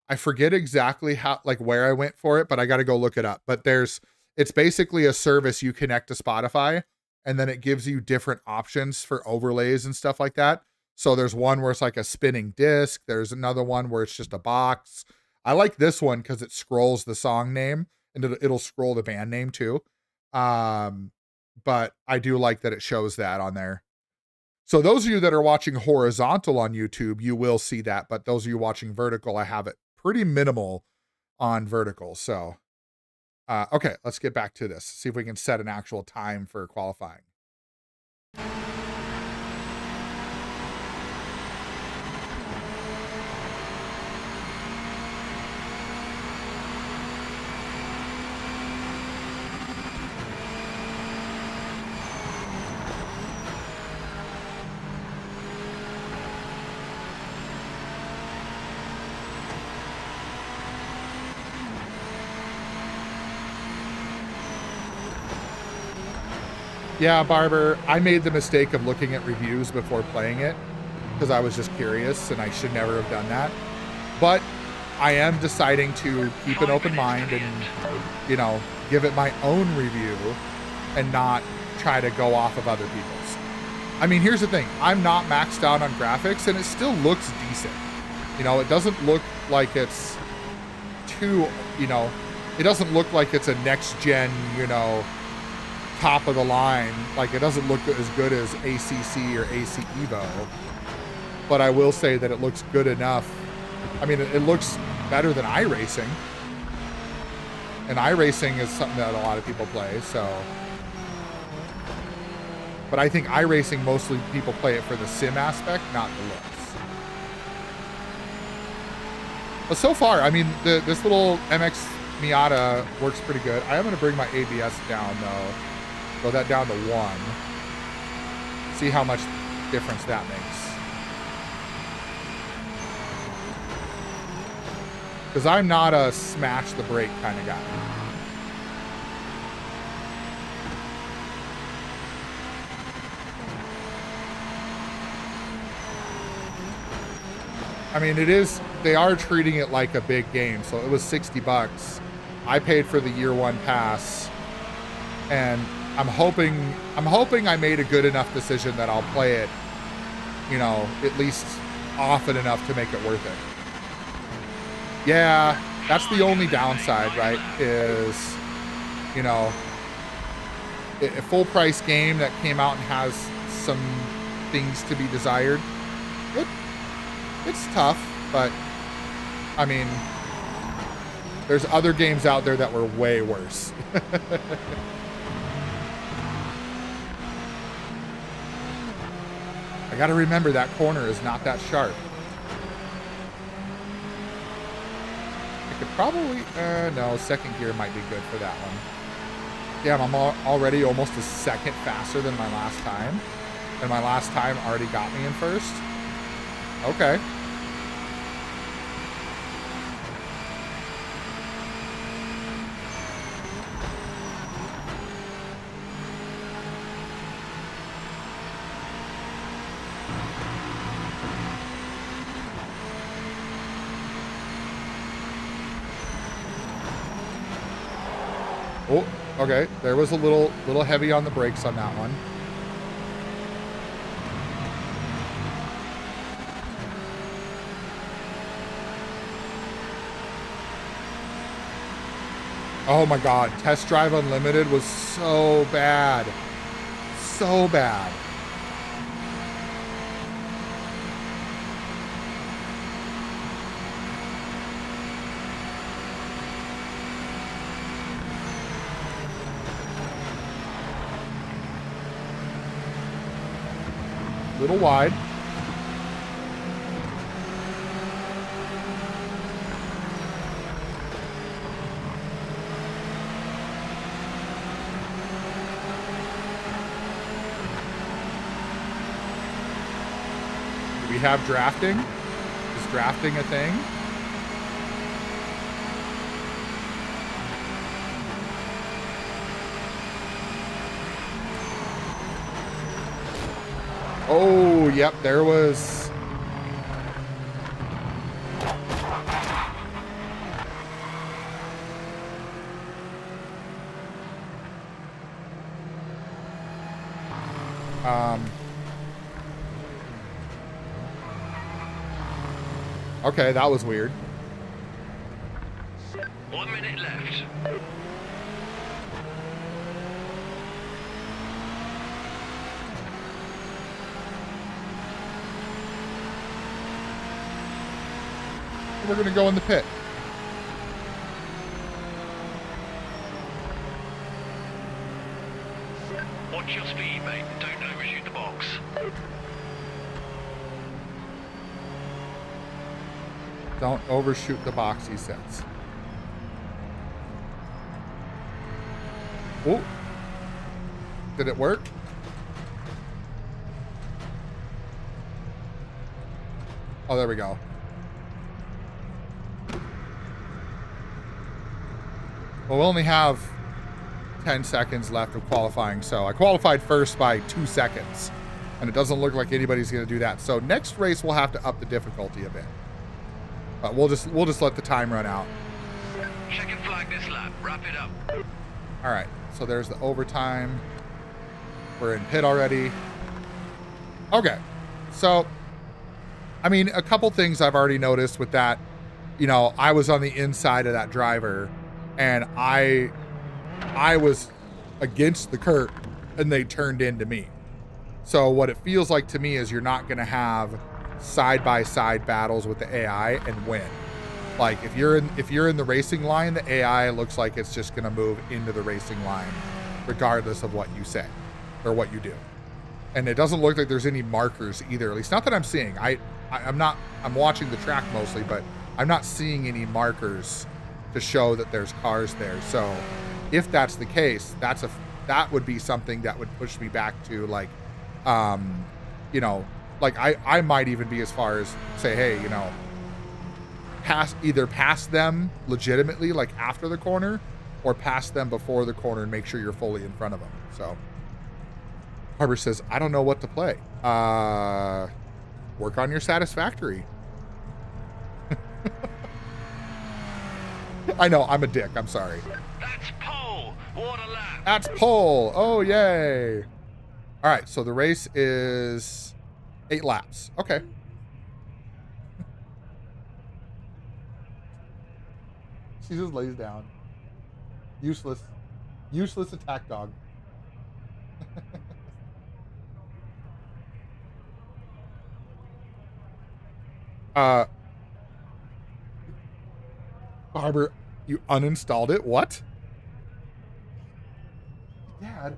I forget exactly how, like, where I went for it, but I got to go look it up. But it's basically a service you connect to Spotify, and then it gives you different options for overlays and stuff like that. So there's one where it's like a spinning disc. There's another one where it's just a box. I like this one because it scrolls the song name, and it'll scroll the band name too. But I do like that it shows that on there. So those of you that are watching horizontal on YouTube, you will see that. But those of you watching vertical, I have it pretty minimal on vertical. So, okay, let's get back to this. See if we can set an actual time for qualifying. Yeah, Barber, I made the mistake of looking at reviews before playing it because I was just curious, and I should never have done that. But I am deciding to keep an open mind and, give it my own review and not try to go off of other people's. I mean, here's the thing. I'm not maxed out on graphics, and it still looks decent. It doesn't look like it's too, it doesn't look like it's a next-gen, top of the line. Like, it doesn't look as good as ACC or AC Evo, but I will say that it looks good enough. I mean, it looks better than iRacing, and iRacing is something that a lot of people play. So, but I think iRacing, mostly people play it for the sim aspect, not the looks. But so far, I mean, this little MX Miata works pretty good. I am going to bring my ABS down though. Go that down to 1. See how much difference that makes. Because I'm not a smash the brake kind of guy. I mean, they are treating it like a big game. So it was $60. I paid for the year 1 pass, and I'm hoping I made a good enough decision that I'll play it, at least often enough to make it worth it. Yeah, that's the only downside, right? Is, a full price game that came out and has some things to be desired. It's tough, but I mean, there's other games out there that were way worse. I gotta remember that corner is not that sharp. I could probably, no, second gear might be good for that one. Damn, I'm already almost a second faster than my last time. And my last time already got me in first. Okay. Oh, Okay, there was a little heavy on the brakes on that one. Oh my God, Test Drive Unlimited was so bad. So bad. Little wide. Do we have drafting? Is drafting a thing? Oh, yep, there was. Okay, that was weird. 1 minute left. We're gonna go in the pit. Watch your speed, mate. Don't overshoot the box. Don't overshoot the box, he says. Oh. Did it work? Oh, there we go. Well, we'll only have 10 seconds left of qualifying, so I qualified first by 2 seconds, and it doesn't look like anybody's going to do that. So next race we'll have to up the difficulty a bit, but we'll just let the time run out. Checking flag this lap. Wrap it up. All right, so there's the overtime. We're in pit already. Okay, so I mean, a couple things I've already noticed with that. You know, I was on the inside of that driver, and I was against the curb, and they turned into me. So what it feels like to me is you're not going to have side-by-side battles with the AI and win. Like if you're in the racing line, the AI looks like it's just going to move into the racing line regardless of what you say or what you do. And it doesn't look like there's any markers either, at least not that I'm seeing. I'm watching the track mostly, but I'm not seeing any markers to show that there's cars there. So if that's the case, that would be something that would push me back to like, you know, like I might even be as far as say, hey, you know, pass them legitimately, like after the corner, or pass them before the corner and make sure you're fully in front of them. So Harbor says, I don't know what to play. Work on your satisfactory. I know, I'm a dick. I'm sorry. That's pole. What a lap. That's pole. Oh, yay. All right, so the race is 8 laps. Okay. She just lays down. Useless. Useless attack dog. Barber, you uninstalled it? What? Dad.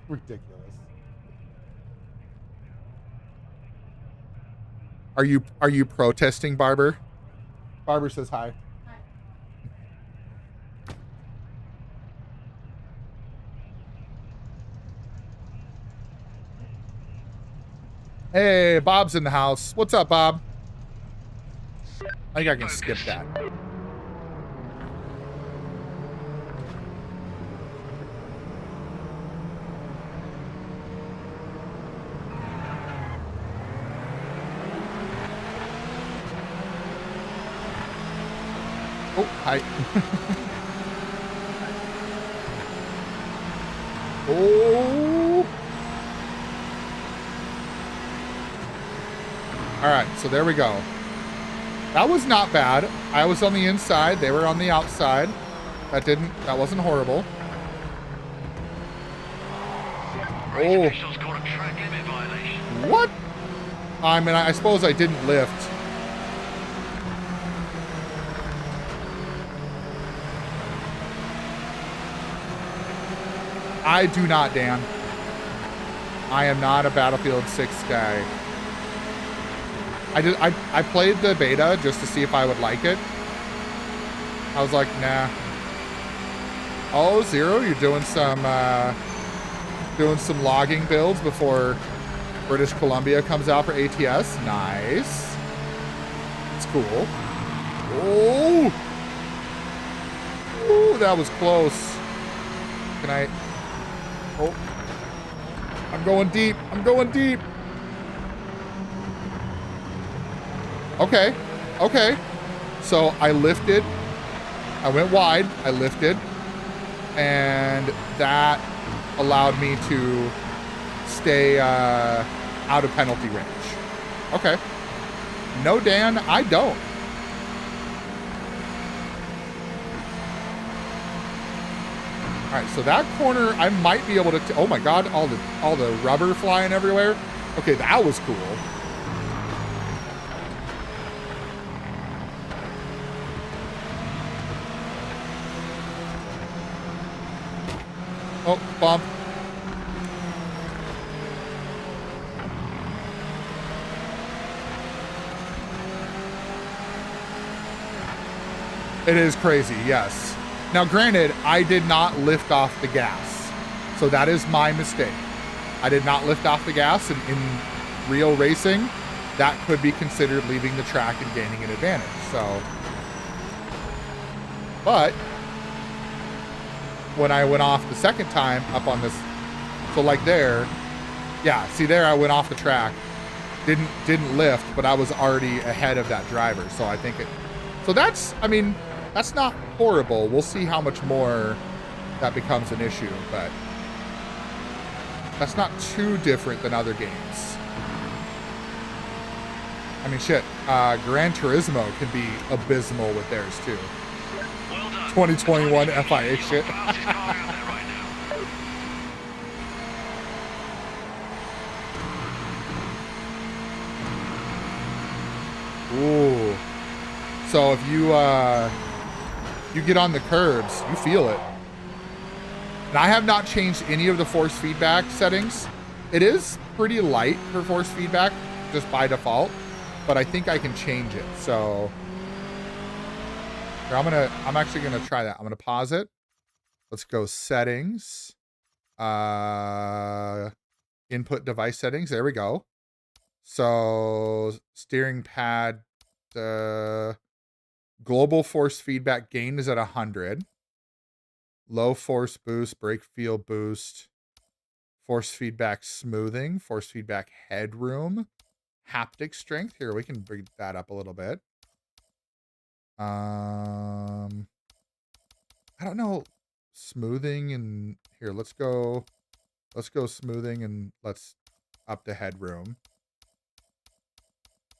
Ridiculous. Are you protesting, Barber? Barber says hi. Hi. Hey, Bob's in the house. What's up, Bob? I think I can skip that. Oh, hi. Oh. All right, so there we go. That was not bad. I was on the inside. They were on the outside. That wasn't horrible. Race Oh. officials caught a track limit violation. What? I mean, I suppose I didn't lift. I do not, Dan. I am not a Battlefield 6 guy. I played the beta just to see if I would like it. I was like, nah. Oh, Zero, you're doing some logging builds before British Columbia comes out for ATS. Nice. It's cool. Oh. Ooh, that was close. Can I? Oh. I'm going deep. I'm going deep. Okay. Okay. So I lifted. I went wide. I lifted. And that allowed me to stay out of penalty range. Okay. No, Dan, I don't. All right, so that corner, I might be able to. Oh my God, all the rubber flying everywhere. Okay, that was cool. Oh, bump. It is crazy, yes. Now, granted, I did not lift off the gas. So that is my mistake. I did not lift off the gas, and in real racing, that could be considered leaving the track and gaining an advantage. So, but when I went off the second time up on this, so like there, yeah, see there I went off the track, didn't lift, but I was already ahead of that driver. So I think it, so that's, I mean, that's not horrible. We'll see how much more that becomes an issue, but that's not too different than other games. I mean, shit, Gran Turismo can be abysmal with theirs too. Well done. 2021 FIA shit. Fastest car out there right now. Ooh. So if you get on the curbs, you feel it. And I have not changed any of the force feedback settings. It is pretty light for force feedback, just by default, but I think I can change it. So here, I'm actually gonna try that. I'm gonna pause it. Let's go settings. Input device settings. There we go. So steering pad, global force feedback gain is at 100. Low force boost, brake feel boost, force feedback smoothing, force feedback headroom, haptic strength. Here, we can bring that up a little bit. I don't know, smoothing, and here, let's go smoothing, and let's up the headroom.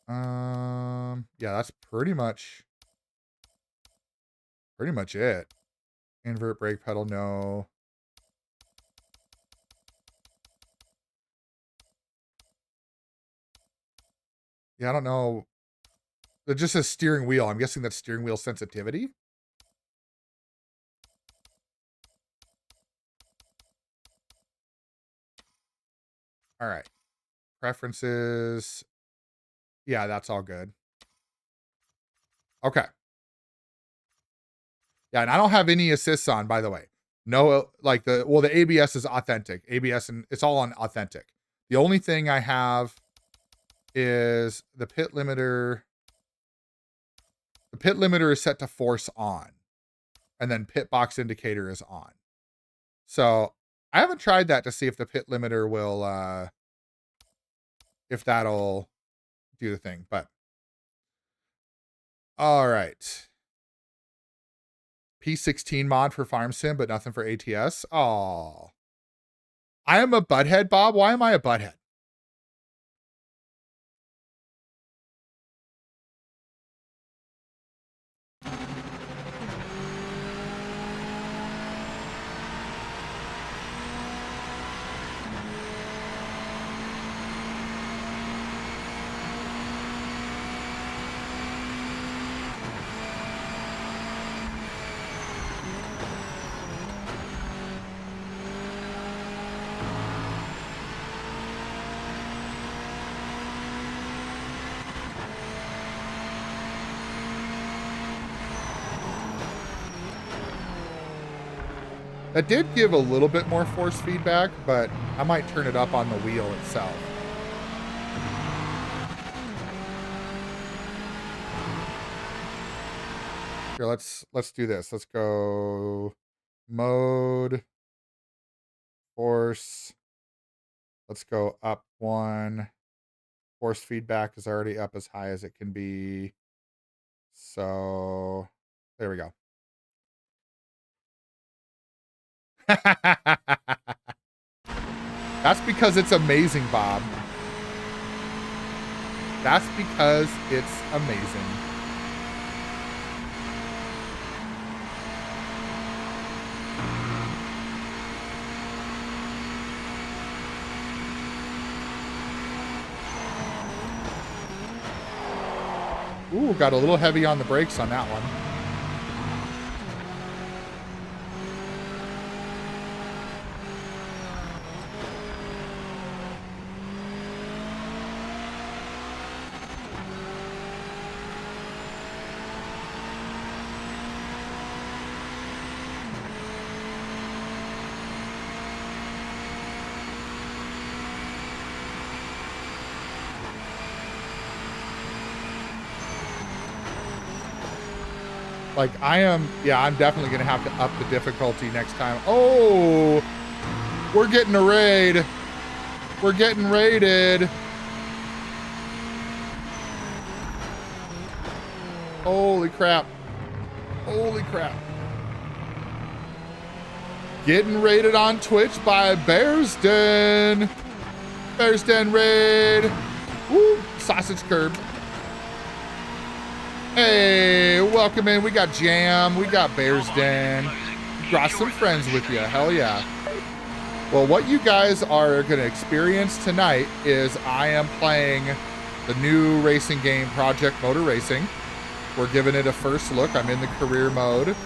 Yeah, that's pretty much it. Invert brake pedal, no. Yeah, I don't know. It just says steering wheel. I'm guessing that's steering wheel sensitivity. All right. Preferences. Yeah, that's all good. Okay. Yeah, and I don't have any assists on, by the way. No, like the ABS is authentic. ABS, and it's all on authentic. The only thing I have is the pit limiter. The pit limiter is set to force on, and then pit box indicator is on. So I haven't tried that to see if the pit limiter will, if that'll do the thing, but all right. P16 mod for Farm Sim, but nothing for ATS. Oh, I am a butthead, Bob. Why am I a butthead? That did give a little bit more force feedback, but I might turn it up on the wheel itself. Here, let's do this. Let's go mode, force. Let's go up 1. Force feedback is already up as high as it can be. So there we go. That's because it's amazing, Bob. That's because it's amazing. Ooh, got a little heavy on the brakes on that one. Like, I'm definitely going to have to up the difficulty next time. Oh, we're getting a raid. We're getting raided. Holy crap. Holy crap. Getting raided on Twitch by Bear's Den. Bear's Den raid. Woo, sausage curb. Hey, welcome in. We got Jam. We got Bear's Den. Brought some friends with you. Hell yeah. Well, what you guys are going to experience tonight is I am playing the new racing game, Project Motor Racing. We're giving it a first look. I'm in the career mode.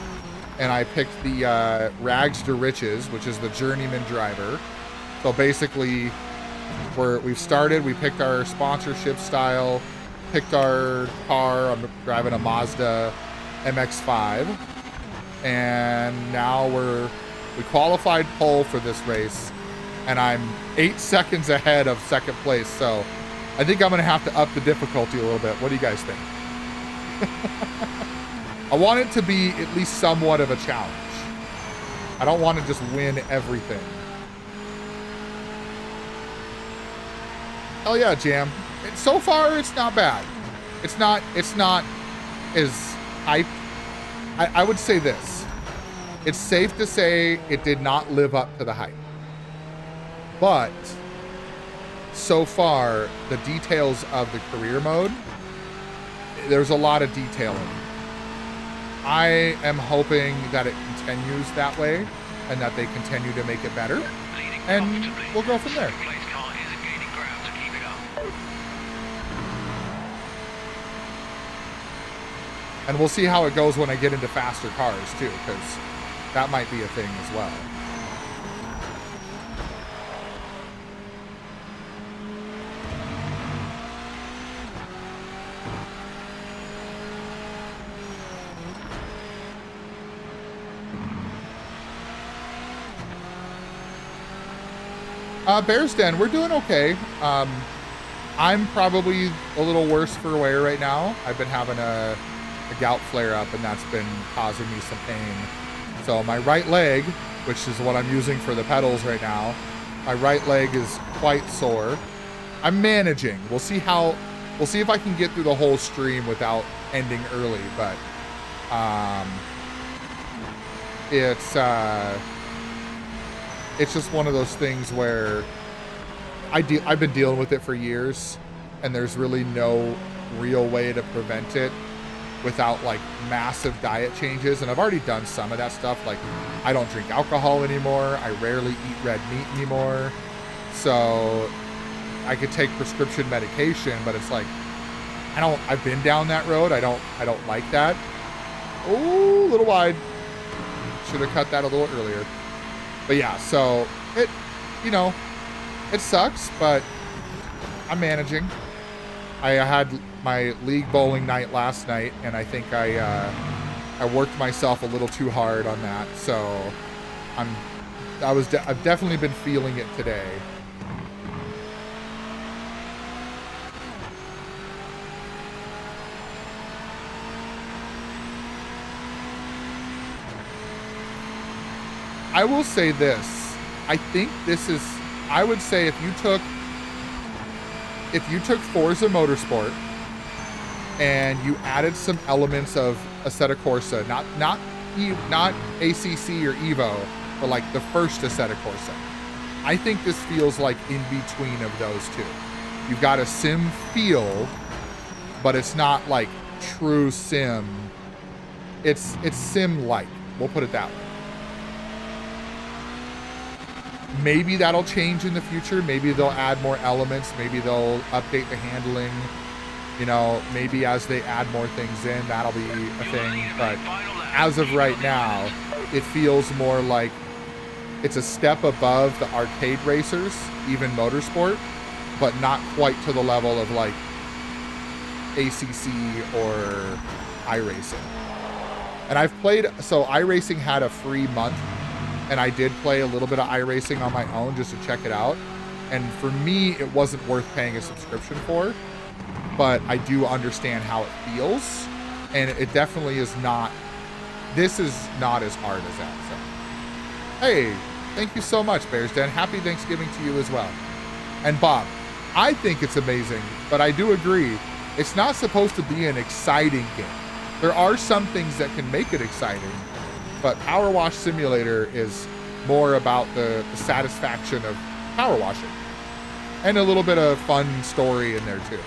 And I picked the Rags to Riches, which is the journeyman driver. So basically, we've started. We picked our sponsorship style. Picked our car. I'm driving a Mazda MX-5, and now we qualified pole for this race, and I'm 8 seconds ahead of second place. So I think I'm gonna have to up the difficulty a little bit. What do you guys think? I want it to be at least somewhat of a challenge. I don't want to just win everything. Hell yeah, Jam. So far, it's not bad. It's not as hype. I would say this. It's safe to say it did not live up to the hype. But so far, the details of the career mode, there's a lot of detailing. I am hoping that it continues that way and that they continue to make it better. And we'll go from there. And we'll see how it goes when I get into faster cars, too, because that might be a thing as well. Bear's Den, we're doing okay. I'm probably a little worse for wear right now. I've been having a gout flare up, and that's been causing me some pain. So my right leg, which is what I'm using for the pedals right now, my right leg is quite sore. I'm managing. We'll see if I can get through the whole stream without ending early, but it's just one of those things where I've been dealing with it for years, and there's really no real way to prevent it without like massive diet changes. And I've already done some of that stuff. Like I don't drink alcohol anymore. I rarely eat red meat anymore. So I could take prescription medication, but it's like, I've been down that road. I don't like that. Oh, a little wide. Should have cut that a little earlier. But yeah, so it, it sucks, but I'm managing. I had my league bowling night last night, and I think I worked myself a little too hard on that. So I've definitely been feeling it today. I will say this. I think this is, I would say if you took Forza Motorsport and you added some elements of Assetto Corsa, not ACC or Evo, but like the first Assetto Corsa, I think this feels like in between of those two. You've got a sim feel, but it's not like true sim. It's sim-like. We'll put it that way. Maybe that'll change in the future. Maybe they'll add more elements. Maybe they'll update the handling. Maybe as they add more things in, that'll be a thing. But as of right now, it feels more like it's a step above the arcade racers, even Motorsport, but not quite to the level of like ACC or iRacing. And I've played, so iRacing had a free month, and I did play a little bit of iRacing on my own just to check it out. And for me, it wasn't worth paying a subscription for, but I do understand how it feels. And it definitely is not, this is not as hard as that. So, hey, thank you so much, Bears Den. Happy Thanksgiving to you as well. And Bob, I think it's amazing, but I do agree, it's not supposed to be an exciting game. There are some things that can make it exciting, but Power Wash Simulator is more about the satisfaction of power washing. And a little bit of fun story in there too.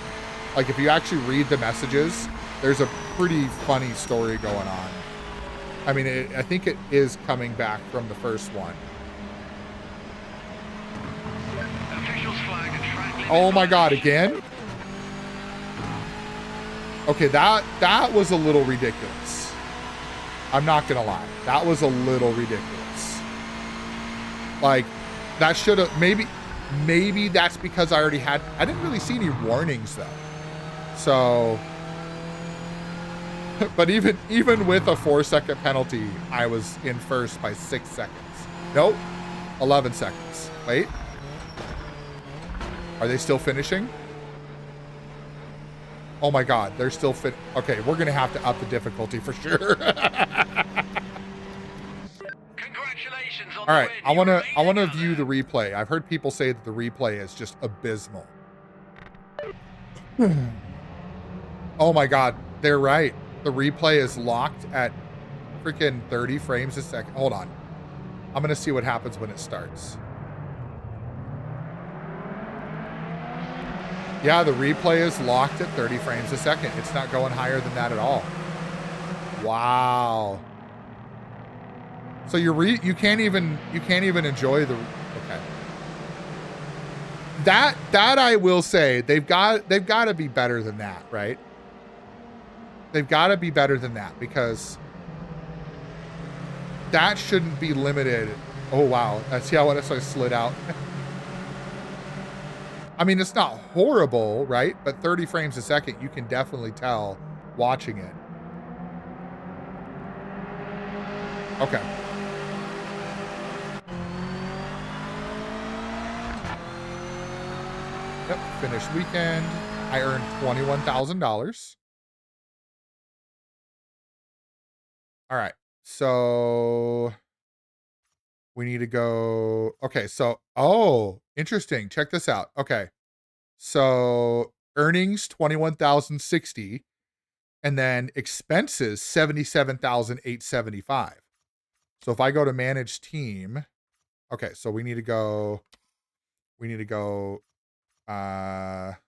Like if you actually read the messages, there's a pretty funny story going on. I mean, I think it is coming back from the first one. Oh my God, again? Okay, that was a little ridiculous. I'm not gonna lie. That was a little ridiculous. Like, that should have, maybe that's because I didn't really see any warnings though. So, but even with a 4-second penalty, I was in first by 6 seconds. Nope, 11 seconds. Wait. Are they still finishing? Oh my God, they're still okay, we're gonna have to up the difficulty for sure. Congratulations on All right, the win. I wanna view the replay. I've heard people say that the replay is just abysmal. Oh my God, they're right. The replay is locked at freaking 30 frames a second. Hold on. I'm gonna see what happens when it starts. Yeah, the replay is locked at 30 frames a second. It's not going higher than that at all. Wow. So you can't even enjoy the, okay. That I will say, they've got to be better than that, right? They've got to be better than that, because that shouldn't be limited. Oh wow, see how I slid out. I mean, it's not horrible, right? But 30 frames a second, you can definitely tell watching it. Okay. Yep, finished weekend. I earned $21,000. All right, so we need to go. Okay, so, oh, interesting. Check this out. Okay, so earnings 21,060, and then expenses 77,875. So if I go to manage team, okay, so we need to go, can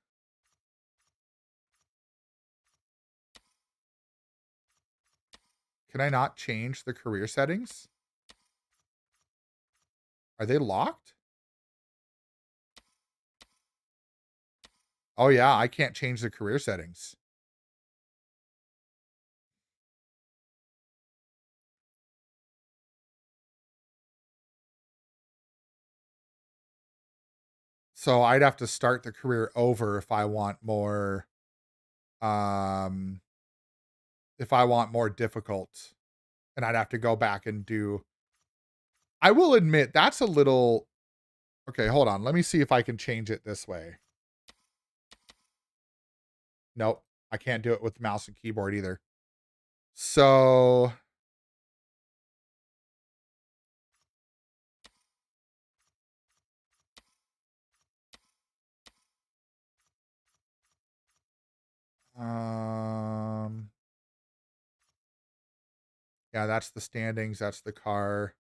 I not change the career settings? Are they locked? Oh yeah, I can't change the career settings. So I'd have to start the career over if I want more, if I want more difficult, and I'd have to go back and do. I will admit that's a little. Okay, hold on. Let me see if I can change it this way. Nope, I can't do it with mouse and keyboard either. So yeah, that's the standings, that's the car.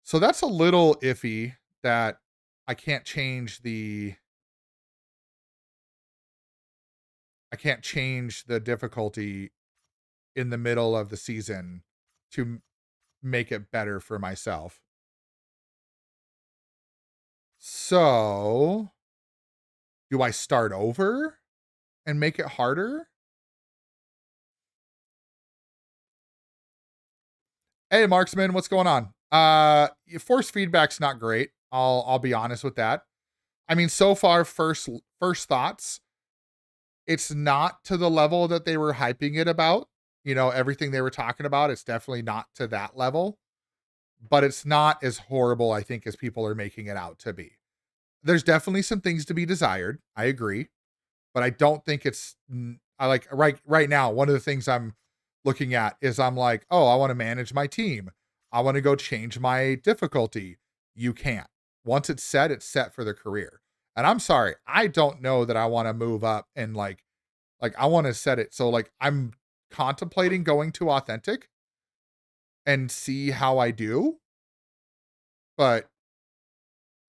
So that's a little iffy that I can't change the difficulty in the middle of the season to make it better for myself. So, do I start over and make it harder? Hey, Marksman, what's going on? Force feedback's not great. I'll be honest with that. I mean, so far, first thoughts, it's not to the level that they were hyping it about. You know, everything they were talking about, it's definitely not to that level, but it's not as horrible, I think, as people are making it out to be. There's definitely some things to be desired. I agree, but I don't think it's. I like right now. One of the things I'm looking at is I'm like, oh, I want to manage my team. I want to go change my difficulty. You can't. Once it's set for the career. And I'm sorry, I don't know that I want to move up and like I want to set it so like I'm contemplating going to authentic and see how I do, but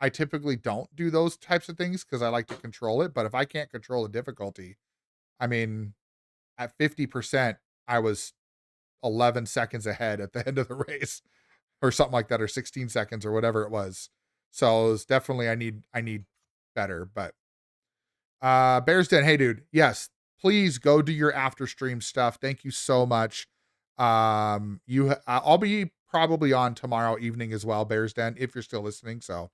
I typically don't do those types of things because I like to control it. But if I can't control the difficulty, I mean, at 50%, I was 11 seconds ahead at the end of the race or something like that, or 16 seconds or whatever it was. So it's definitely, I need better, but, Bears Den, hey dude. Yes, please go do your after stream stuff. Thank you so much. I'll be probably on tomorrow evening as well, Bears Den, if you're still listening. So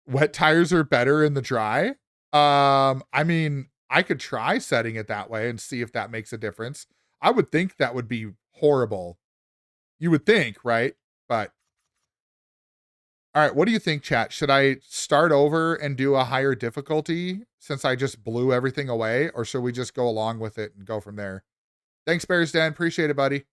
wet tires are better in the dry. I mean, I could try setting it that way and see if that makes a difference. I would think that would be horrible. You would think, right? But all right, what do you think, chat? Should I start over and do a higher difficulty since I just blew everything away, or should we just go along with it and go from there? Thanks, Bears Dan. Appreciate it, buddy.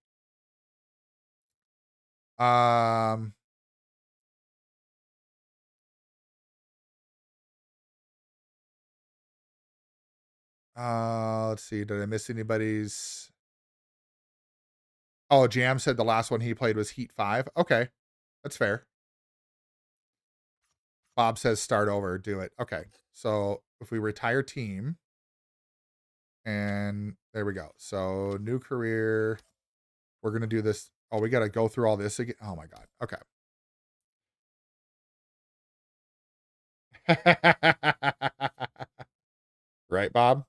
Let's see. Did I miss anybody's? Oh, Jam said the last one he played was Heat 5. Okay, that's fair. Bob says start over, do it. Okay, so if we retire team, and there we go. So new career, we're gonna do this. Oh, we gotta go through all this again. Oh my god. Okay. Right, Bob?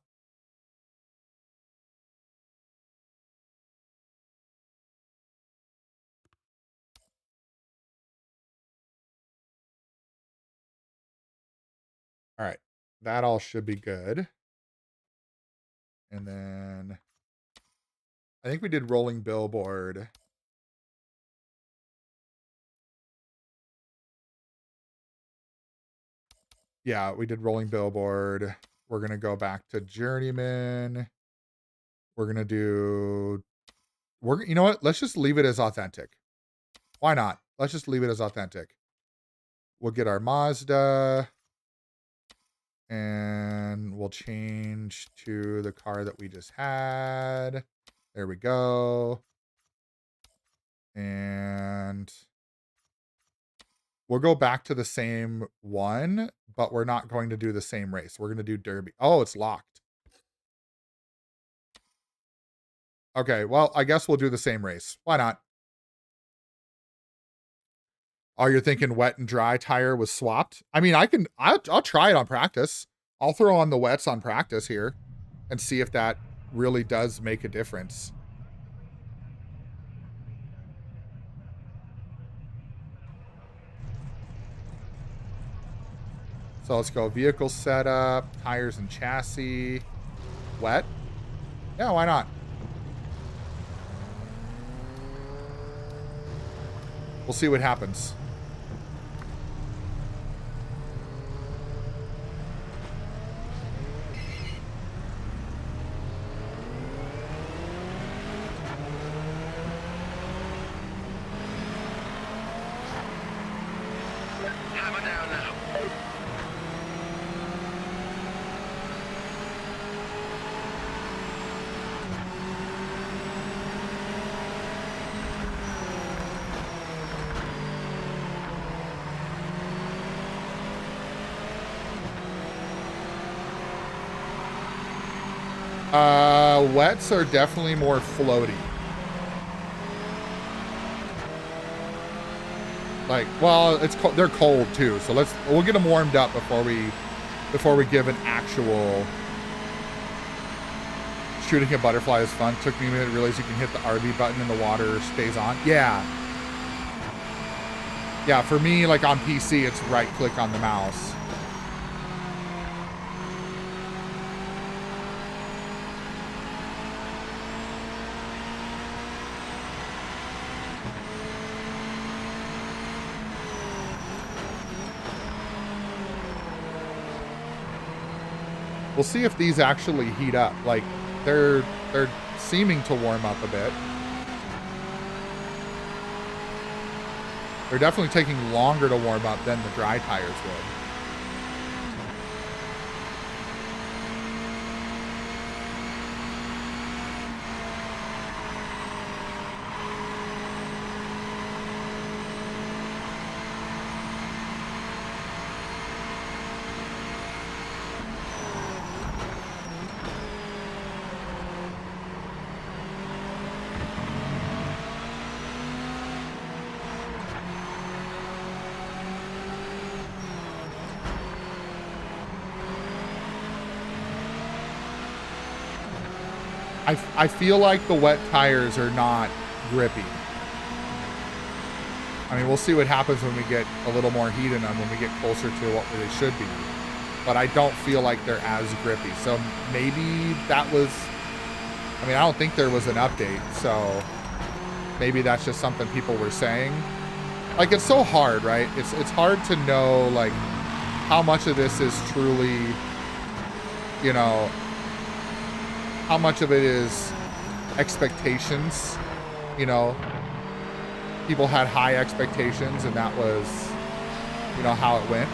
All right. That all should be good. And then I think we did rolling billboard. Yeah, we did rolling billboard. We're going to go back to journeyman. We're going to do you know what? Let's just leave it as authentic. Why not? Let's just leave it as authentic. We'll get our Mazda. And we'll change to the car that we just had. There we go. And we'll go back to the same one, but we're not going to do the same race. We're going to do Derby. Oh, it's locked. Okay, well, I guess we'll do the same race. Why not? Oh, you're thinking wet and dry tire was swapped? I mean, I'll try it on practice. I'll throw on the wets on practice here and see if that really does make a difference. So let's go vehicle setup, tires and chassis, wet. Yeah, why not? We'll see what happens. Hammer down now. Wets are definitely more floaty. Like, well, it's cold. They're cold too. So we'll get them warmed up before we give an actual. Shooting a butterfly is fun. Took me a minute to realize you can hit the RB button and the water stays on. Yeah. Yeah, for me, like on PC, it's right click on the mouse. We'll see if these actually heat up. Like, they're seeming to warm up a bit. They're definitely taking longer to warm up than the dry tires would. I feel like the wet tires are not grippy. I mean, we'll see what happens when we get a little more heat in them, when we get closer to what they should be. But I don't feel like they're as grippy. So maybe that was, I mean, I don't think there was an update. So maybe that's just something people were saying. Like, it's so hard, right? It's hard to know, like, how much of this is truly, you know, how much of it is expectations, you know, people had high expectations and that was, you know, how it went.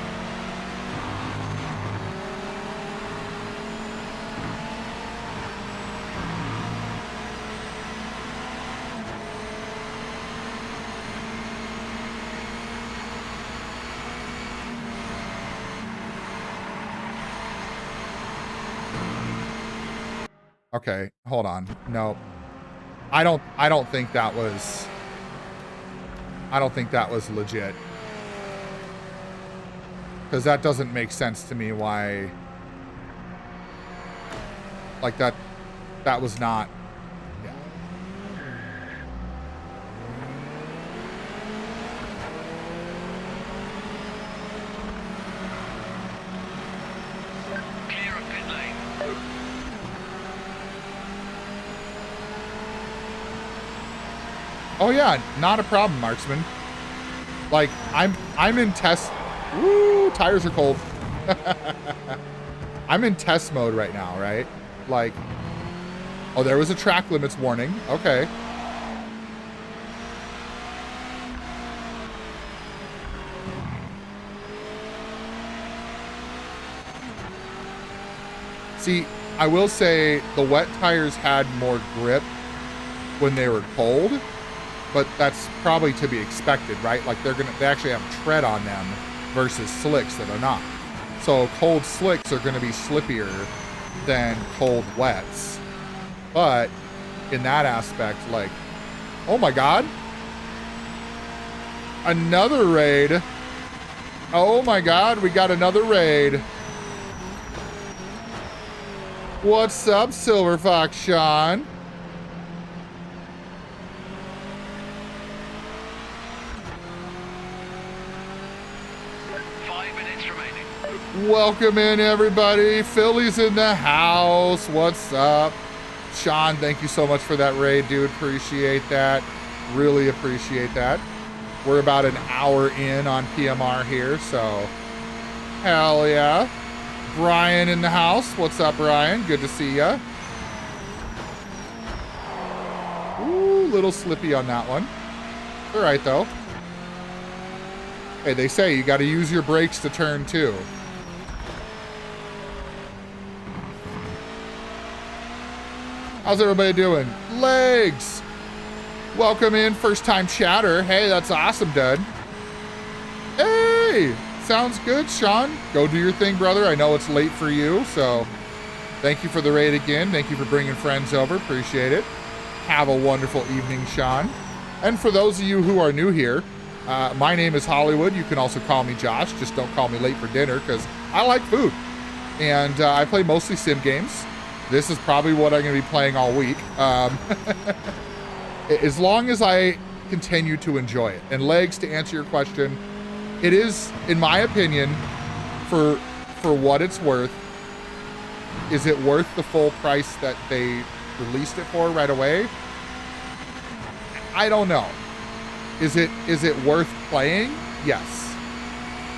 Okay, hold on. No. I don't think that was legit. Cuz that doesn't make sense to me why, like, that was not. Yeah. Clear of pit lane. Oh yeah, not a problem, Marksman. Like, I'm in test. Woo, tires are cold. I'm in test mode right now, right? Like, oh, there was a track limits warning. Okay. See, I will say the wet tires had more grip when they were cold, but that's probably to be expected, right? Like they actually have tread on them versus slicks that are not. So cold slicks are going to be slippier than cold wets. But in that aspect, like, oh my God, another raid. Oh my God, we got another raid. What's up, Silver Fox Sean? Welcome in, everybody. Philly's in the house. What's up? Sean, thank you so much for that raid, dude. Appreciate that. Really appreciate that. We're about an hour in on PMR here, so hell yeah. Brian in the house. What's up, Brian? Good to see ya. Ooh, little slippy on that one. All right, though. Hey, they say you got to use your brakes to turn, too. How's everybody doing? Legs! Welcome in, first time chatter. Hey, that's awesome, dude. Hey! Sounds good, Sean. Go do your thing, brother. I know it's late for you, so thank you for the raid again. Thank you for bringing friends over. Appreciate it. Have a wonderful evening, Sean. And for those of you who are new here, my name is Hollywood. You can also call me Josh. Just don't call me late for dinner because I like food. And I play mostly sim games. This is probably what I'm going to be playing all week. As long as I continue to enjoy it. And Legs, to answer your question, it is, in my opinion, for what it's worth, is it worth the full price that they released it for right away? I don't know. Is it worth playing? Yes.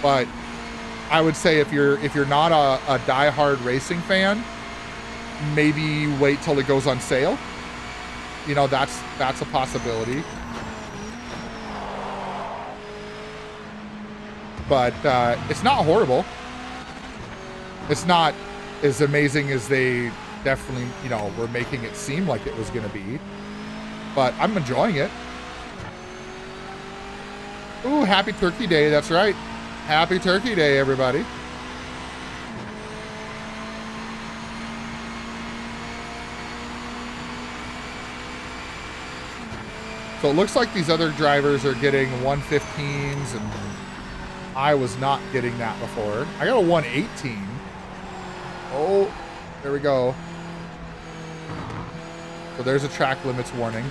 But I would say if you're not a diehard racing fan, maybe wait till it goes on sale. You know, that's a possibility. But it's not horrible. It's not as amazing as they definitely, you know, were making it seem like it was going to be. But I'm enjoying it. Ooh, happy Turkey Day. That's right. Happy Turkey Day, everybody. So it looks like these other drivers are getting 115s, and I was not getting that before. I got a 118. Oh, there we go. So there's a track limits warning.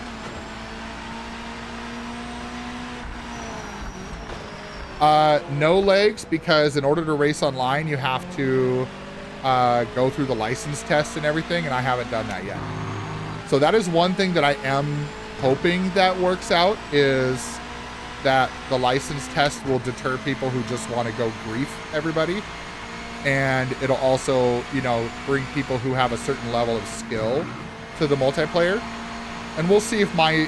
No Legs, because in order to race online, you have to go through the license test and everything, and I haven't done that yet. So that is one thing that I am hoping that works out, is that the license test will deter people who just want to go grief everybody. And it'll also, you know, bring people who have a certain level of skill to the multiplayer. And we'll see if I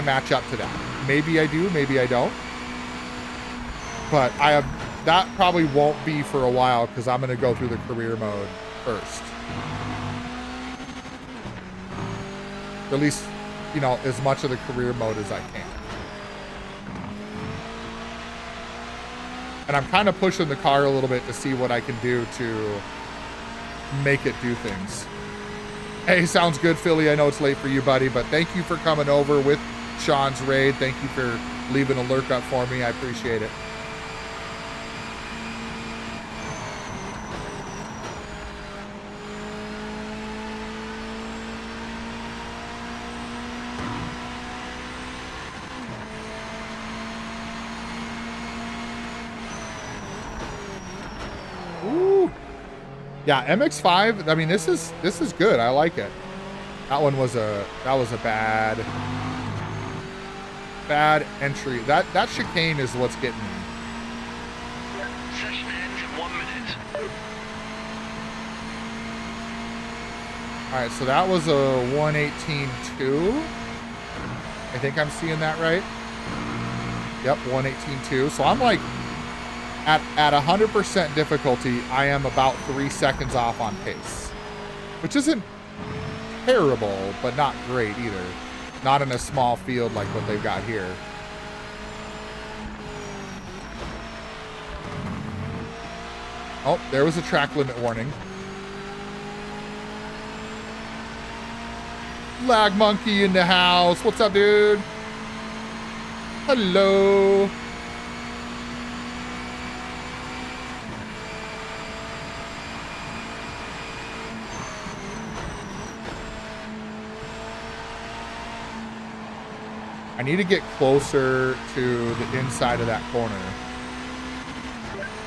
match up to that. Maybe I do, maybe I don't. But that probably won't be for a while, because I'm going to go through the career mode first. At least, you know, as much of the career mode as I can. And I'm kind of pushing the car a little bit to see what I can do to make it do things. Hey, sounds good, Philly. I know it's late for you, buddy, but thank you for coming over with Sean's raid. Thank you for leaving a lurk up for me. I appreciate it. Yeah, MX-5. I mean, this is good. I like it. That was a bad entry. That chicane is what's getting me. Session ends in 1 minute. All right, so that was a 118.2. I think I'm seeing that right. Yep, 118.2. So I'm like, at 100% difficulty, I am about 3 seconds off on pace. which isn't terrible, but not great either. Not in a small field like what they've got here. Oh, there was a track limit warning. Lag Monkey in the house. What's up, dude? Hello. I need to get closer to the inside of that corner.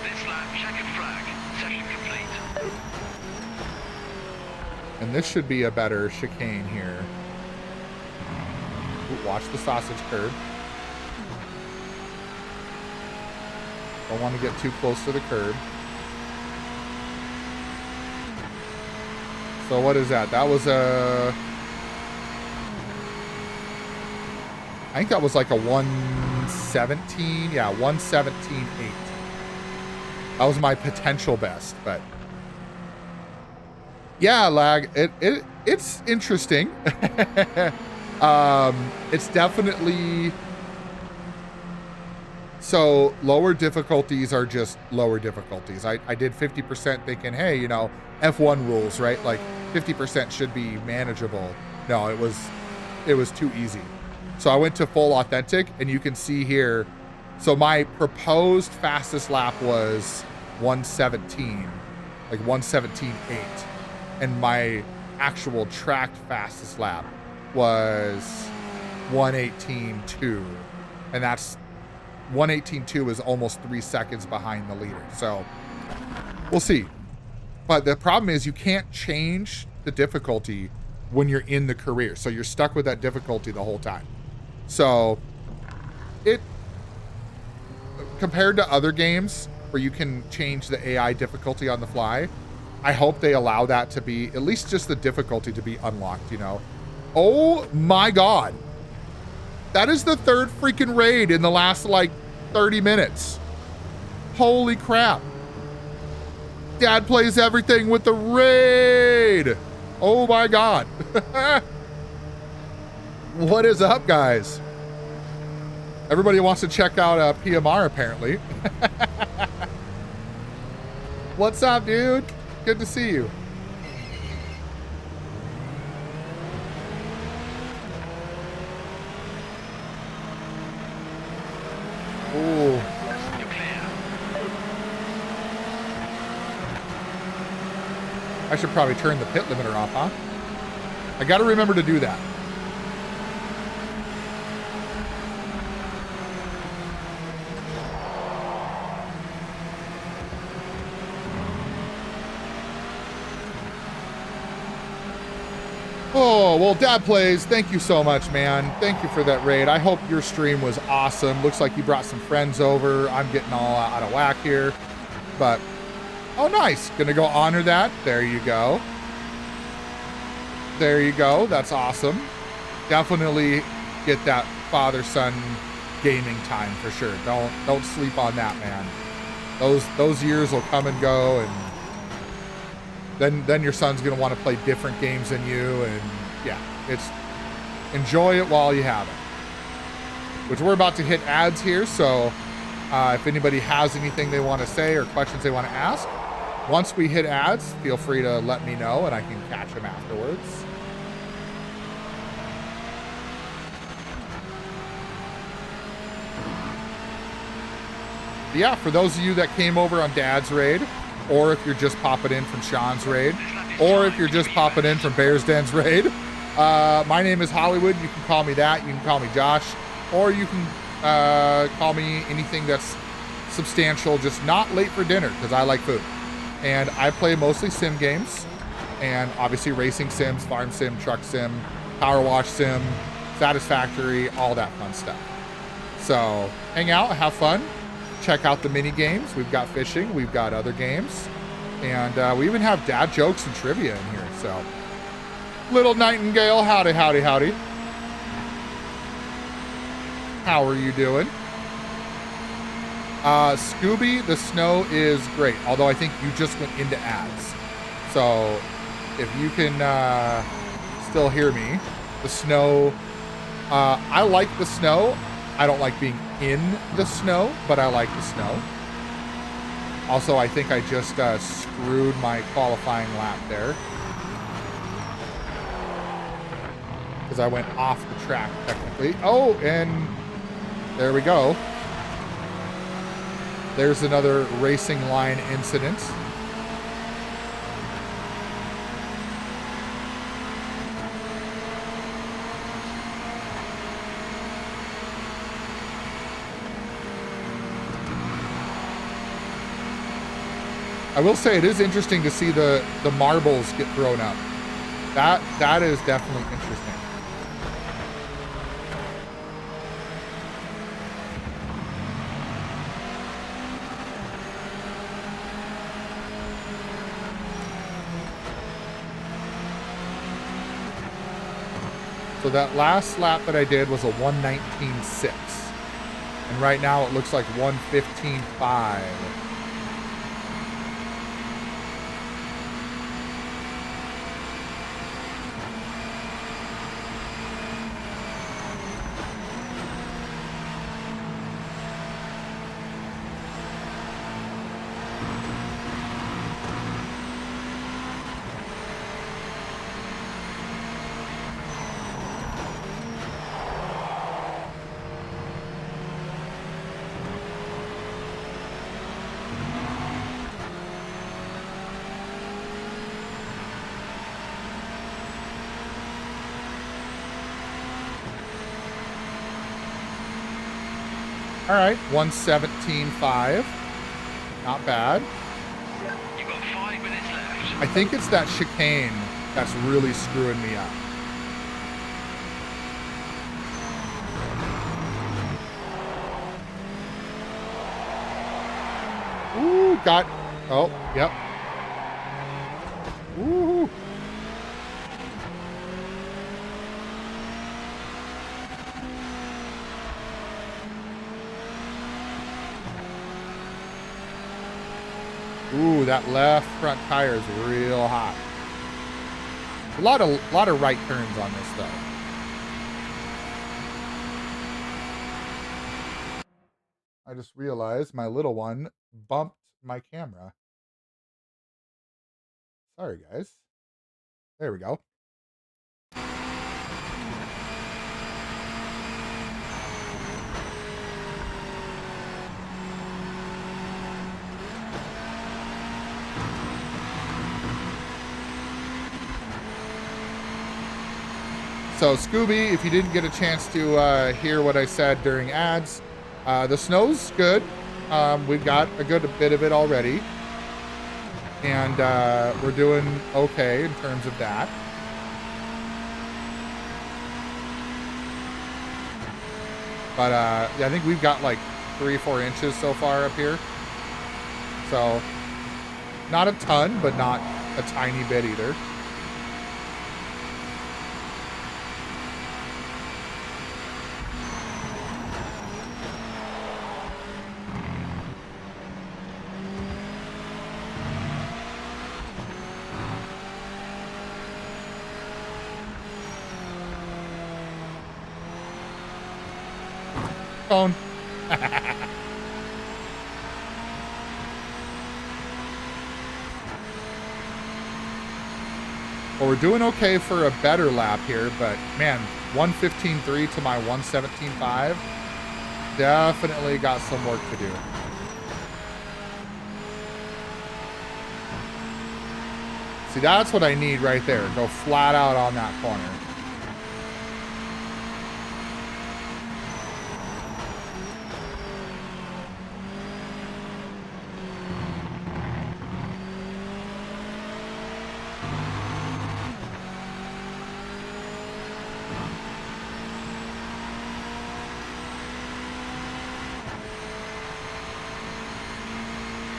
This lap, checkered flag. Session complete. And this should be a better chicane here. Ooh, watch the sausage curb. Don't want to get too close to the curb. So what is that? That was a... I think that was like a 117. Yeah, 117.8. That was my potential best, but... Yeah, lag. It's interesting. It's definitely... So lower difficulties are just lower difficulties. I did 50% thinking, hey, you know, F1 rules, right? Like 50% should be manageable. No, it was too easy. So I went to full authentic, and you can see here. So my proposed fastest lap was 117, like 117.8. And my actual tracked fastest lap was 118.2. And that's 118.2 is almost 3 seconds behind the leader. So we'll see. But the problem is you can't change the difficulty when you're in the career. So you're stuck with that difficulty the whole time. So it, compared to other games where you can change the AI difficulty on the fly, I hope they allow that to be, at least just the difficulty to be unlocked, you know? Oh my God. That is the third freaking raid in the last like 30 minutes. Holy crap. Dad plays everything with the raid. Oh my God. What is up, guys? Everybody wants to check out PMR, apparently. What's up, dude? Good to see you. Ooh. You're clear. I should probably turn the pit limiter off, huh? I got to remember to do that. Oh, well, Dad Plays, thank you so much, man. Thank you for that raid. I hope your stream was awesome. Looks like you brought some friends over. I'm getting all out of whack here. But, oh, nice. Gonna go honor that. There you go. There you go. That's awesome. Definitely get that father-son gaming time for sure. Don't sleep on that, man. Those years will come and go, and then your son's gonna want to play different games than you, and yeah, it's enjoy it while you have it. Which we're about to hit ads here, so if anybody has anything they want to say or questions they want to ask, once we hit ads, feel free to let me know and I can catch them afterwards. But yeah, for those of you that came over on Dad's raid, or if you're just popping in from Sean's raid, or if you're just popping in from Bear's Den's raid, my name is Hollywood. You can call me that. You can call me Josh, or you can call me anything that's substantial, just not late for dinner, because I like food. And I play mostly sim games, and obviously racing sims, farm sim, truck sim, power wash sim, Satisfactory, all that fun stuff. So hang out, have fun. Check out the mini games. We've got fishing. We've got other games. And we even have dad jokes and trivia in here. So, Little Nightingale, howdy, howdy, howdy. How are you doing? Scooby, the snow is great. Although I think you just went into ads. So, if you can still hear me. The snow, I like the snow. I don't like being in the snow, but I like the snow. Also, I think I just screwed my qualifying lap there, because I went off the track technically. Oh, and there we go. There's another racing line incident. I will say it is interesting to see the marbles get thrown up. That is definitely interesting. So that last lap that I did was a 1:19.6. And right now it looks like 1:15.5. All right, 1:17.5. Not bad. You've got 5 minutes left. I think it's that chicane that's really screwing me up. Ooh, got. Oh, yep. Ooh. Ooh, that left front tire is real hot. A lot of right turns on this though. I just realized my little one bumped my camera. Sorry, guys. There we go. So, Scooby, if you didn't get a chance to hear what I said during ads, the snow's good. We've got a good bit of it already. And we're doing okay in terms of that. But yeah, I think we've got like 3 or 4 inches so far up here. So, not a ton, but not a tiny bit either. Phone. Well, we're doing okay for a better lap here, but man, 1:15.3 to my 1:17.5, definitely got some work to do. See, that's what I need right there. Go flat out on that corner.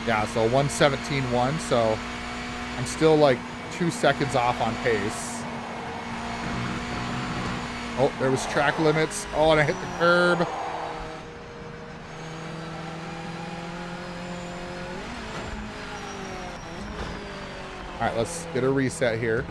Yeah, so 1:17.1, so I'm still like 2 seconds off on pace. Oh, there was track limits. Oh, and I hit the curb. All right, let's get a reset here.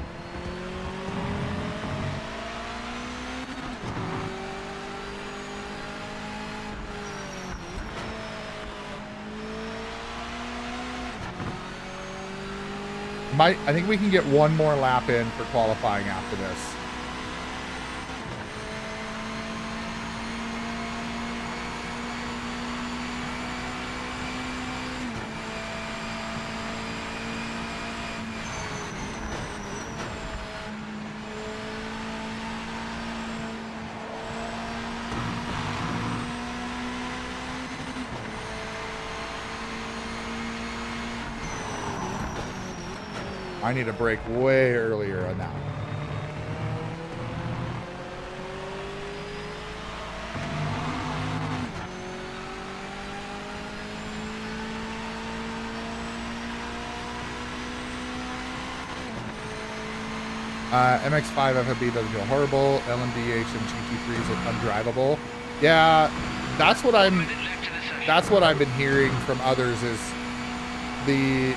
I think we can get one more lap in for qualifying after this. I need to brake way earlier on that. MX5 FFB doesn't feel horrible. LMDH and GT3s are undrivable. Yeah, that's what I've been hearing from others is the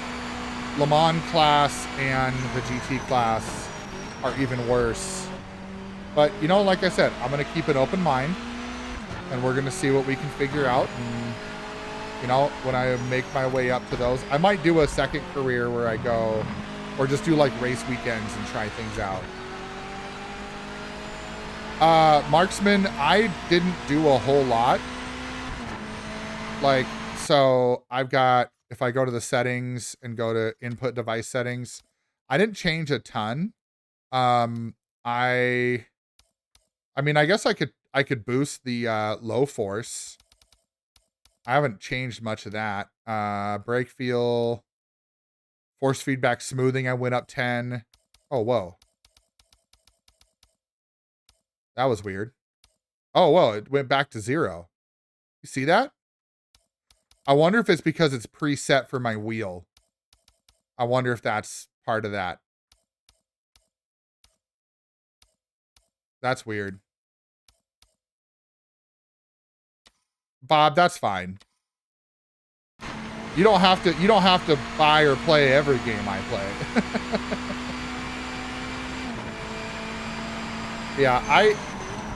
Le Mans class and the GT class are even worse. But, you know, like I said, I'm going to keep an open mind and we're going to see what we can figure out. And, you know, when I make my way up to those, I might do a second career where I go, or just do like race weekends and try things out. Marksman, I didn't do a whole lot. Like, so I've got, if I go to the settings and go to input device settings, I didn't change a ton. I mean, I guess I could boost the low force. I haven't changed much of that. Brake feel, force feedback smoothing, I went up 10. Oh, whoa. That was weird. Oh, whoa, it went back to 0. You see that? I wonder if it's because it's preset for my wheel. I wonder if that's part of that. That's weird. Bob, that's fine. You don't have to buy or play every game I play. Yeah,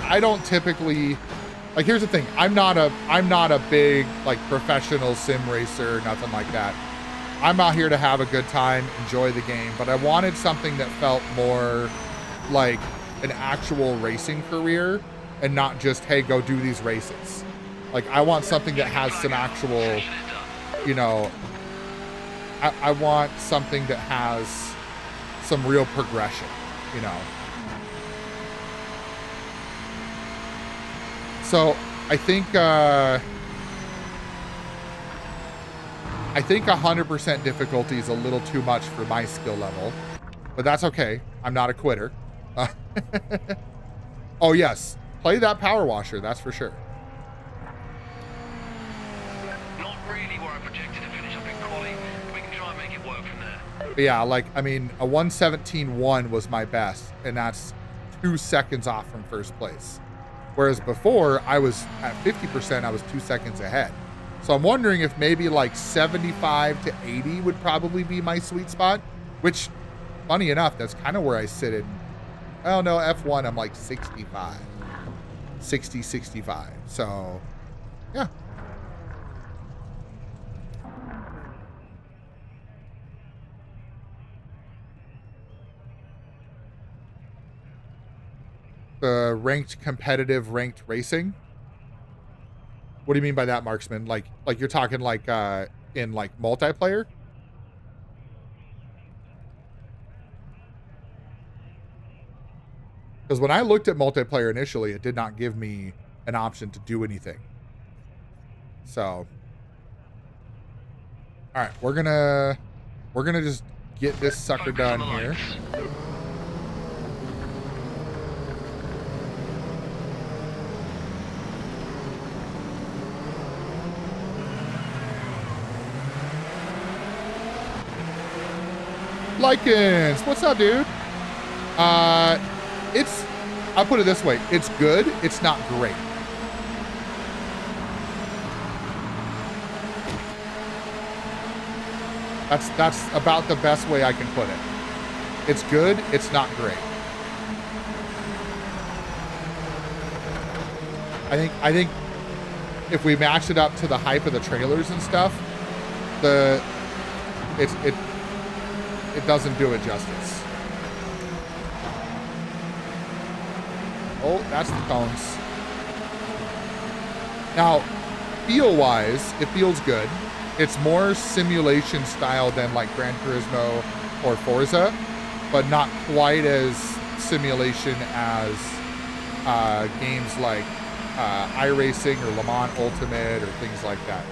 I don't typically, like, here's the thing. I'm not a big like professional sim racer, nothing like that. I'm out here to have a good time, enjoy the game, but I wanted something that felt more like an actual racing career and not just, hey, go do these races. Like, I want something that has some actual, you know, I want something that has some real progression, you know. So I think 100% difficulty is a little too much for my skill level, but that's okay. I'm not a quitter. Oh yes, play that power washer, that's for sure. Not really where I projected to finish up in quali. We can try and make it work from there. But yeah, like, I mean, a 1:17.1 was my best, and that's 2 seconds off from first place. Whereas before, I was at 50%, I was 2 seconds ahead. So I'm wondering if maybe like 75 to 80 would probably be my sweet spot, which, funny enough, that's kind of where I sit in. I don't know, F1, I'm like 65. 60, 65. So, yeah. Ranked competitive ranked racing. What do you mean by that, Marksman? Like you're talking like in like multiplayer? Because when I looked at multiplayer initially, it did not give me an option to do anything. So, all right, we're gonna just get this sucker done here. Likens, what's up, dude? I'll put it this way. It's good. It's not great. That's about the best way I can put it. It's good, it's not great. I think if we match it up to the hype of the trailers and stuff, it doesn't do it justice. Oh, that's the cones. Now, feel-wise, it feels good. It's more simulation style than like Gran Turismo or Forza, but not quite as simulation as games like iRacing or Le Mans Ultimate or things like that.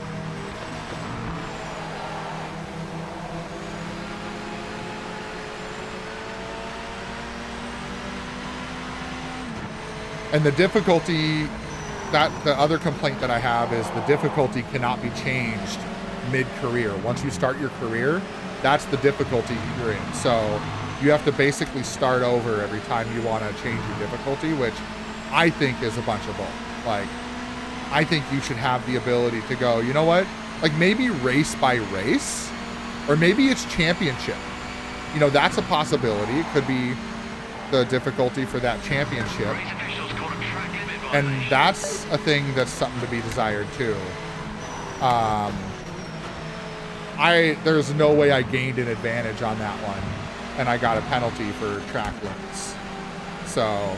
And the difficulty, the other complaint that I have is the difficulty cannot be changed mid-career. Once you start your career, that's the difficulty you're in. So you have to basically start over every time you want to change your difficulty, which I think is a bunch of bull. Like, I think you should have the ability to go, you know what? Like maybe race by race, or maybe it's championship. You know, that's a possibility. It could be the difficulty for that championship. And that's a thing that's something to be desired too. There's no way I gained an advantage on that one, and I got a penalty for track limits. So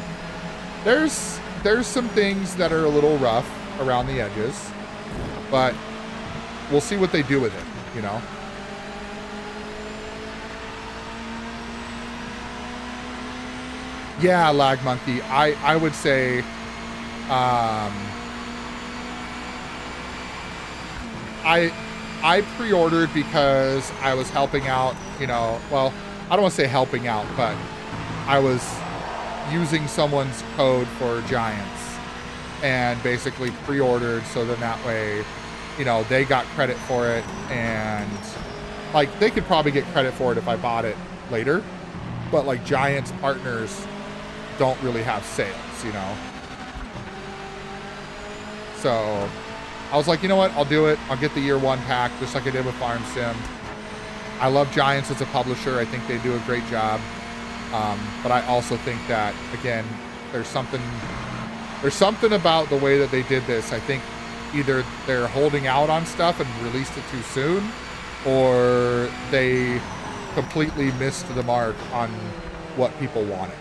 there's some things that are a little rough around the edges, but we'll see what they do with it, you know? Yeah, Lag Monkey, I would say I pre-ordered because I was helping out, you know, well, I don't want to say helping out, but I was using someone's code for Giants and basically pre-ordered, so then that way, you know, they got credit for it, and like they could probably get credit for it if I bought it later, but like Giants partners don't really have sales, you know. So I was like, you know what? I'll do it. I'll get the year one pack, just like I did with Farm Sim. I love Giants as a publisher. I think they do a great job. But I also think that, again, there's something about the way that they did this. I think either they're holding out on stuff and released it too soon, or they completely missed the mark on what people wanted.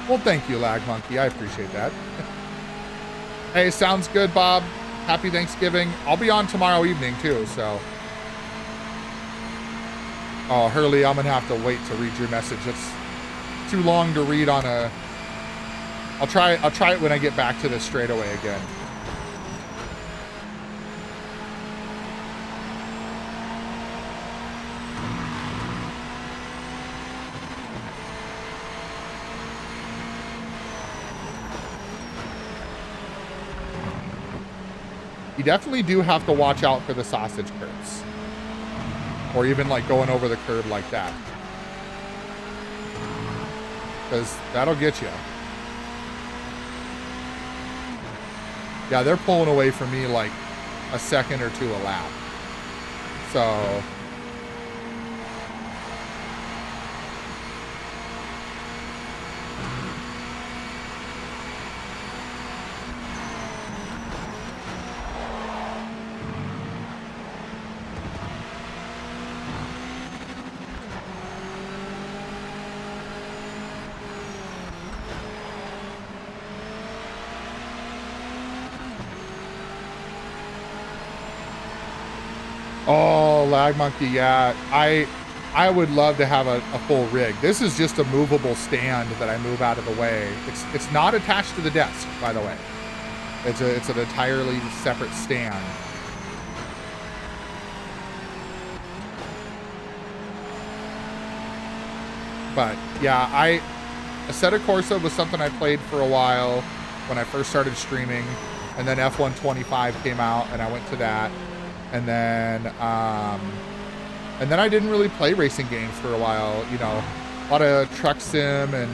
Well, thank you, Lag Monkey. I appreciate that. Hey, sounds good, Bob. Happy Thanksgiving. I'll be on tomorrow evening, too, so. Oh, Hurley, I'm going to have to wait to read your message. It's too long to read on a... I'll try it when I get back to this straight away again. You definitely do have to watch out for the sausage curbs. Or even like going over the curb like that. Because that'll get you. Yeah, they're pulling away from me like a second or two a lap. So... Oh, Lag Monkey, yeah. I would love to have a full rig. This is just a movable stand that I move out of the way. It's not attached to the desk, by the way. It's an entirely separate stand. But yeah, Assetto Corsa was something I played for a while when I first started streaming, and then F125 came out and I went to that. And then I didn't really play racing games for a while. You know, lot of truck sim and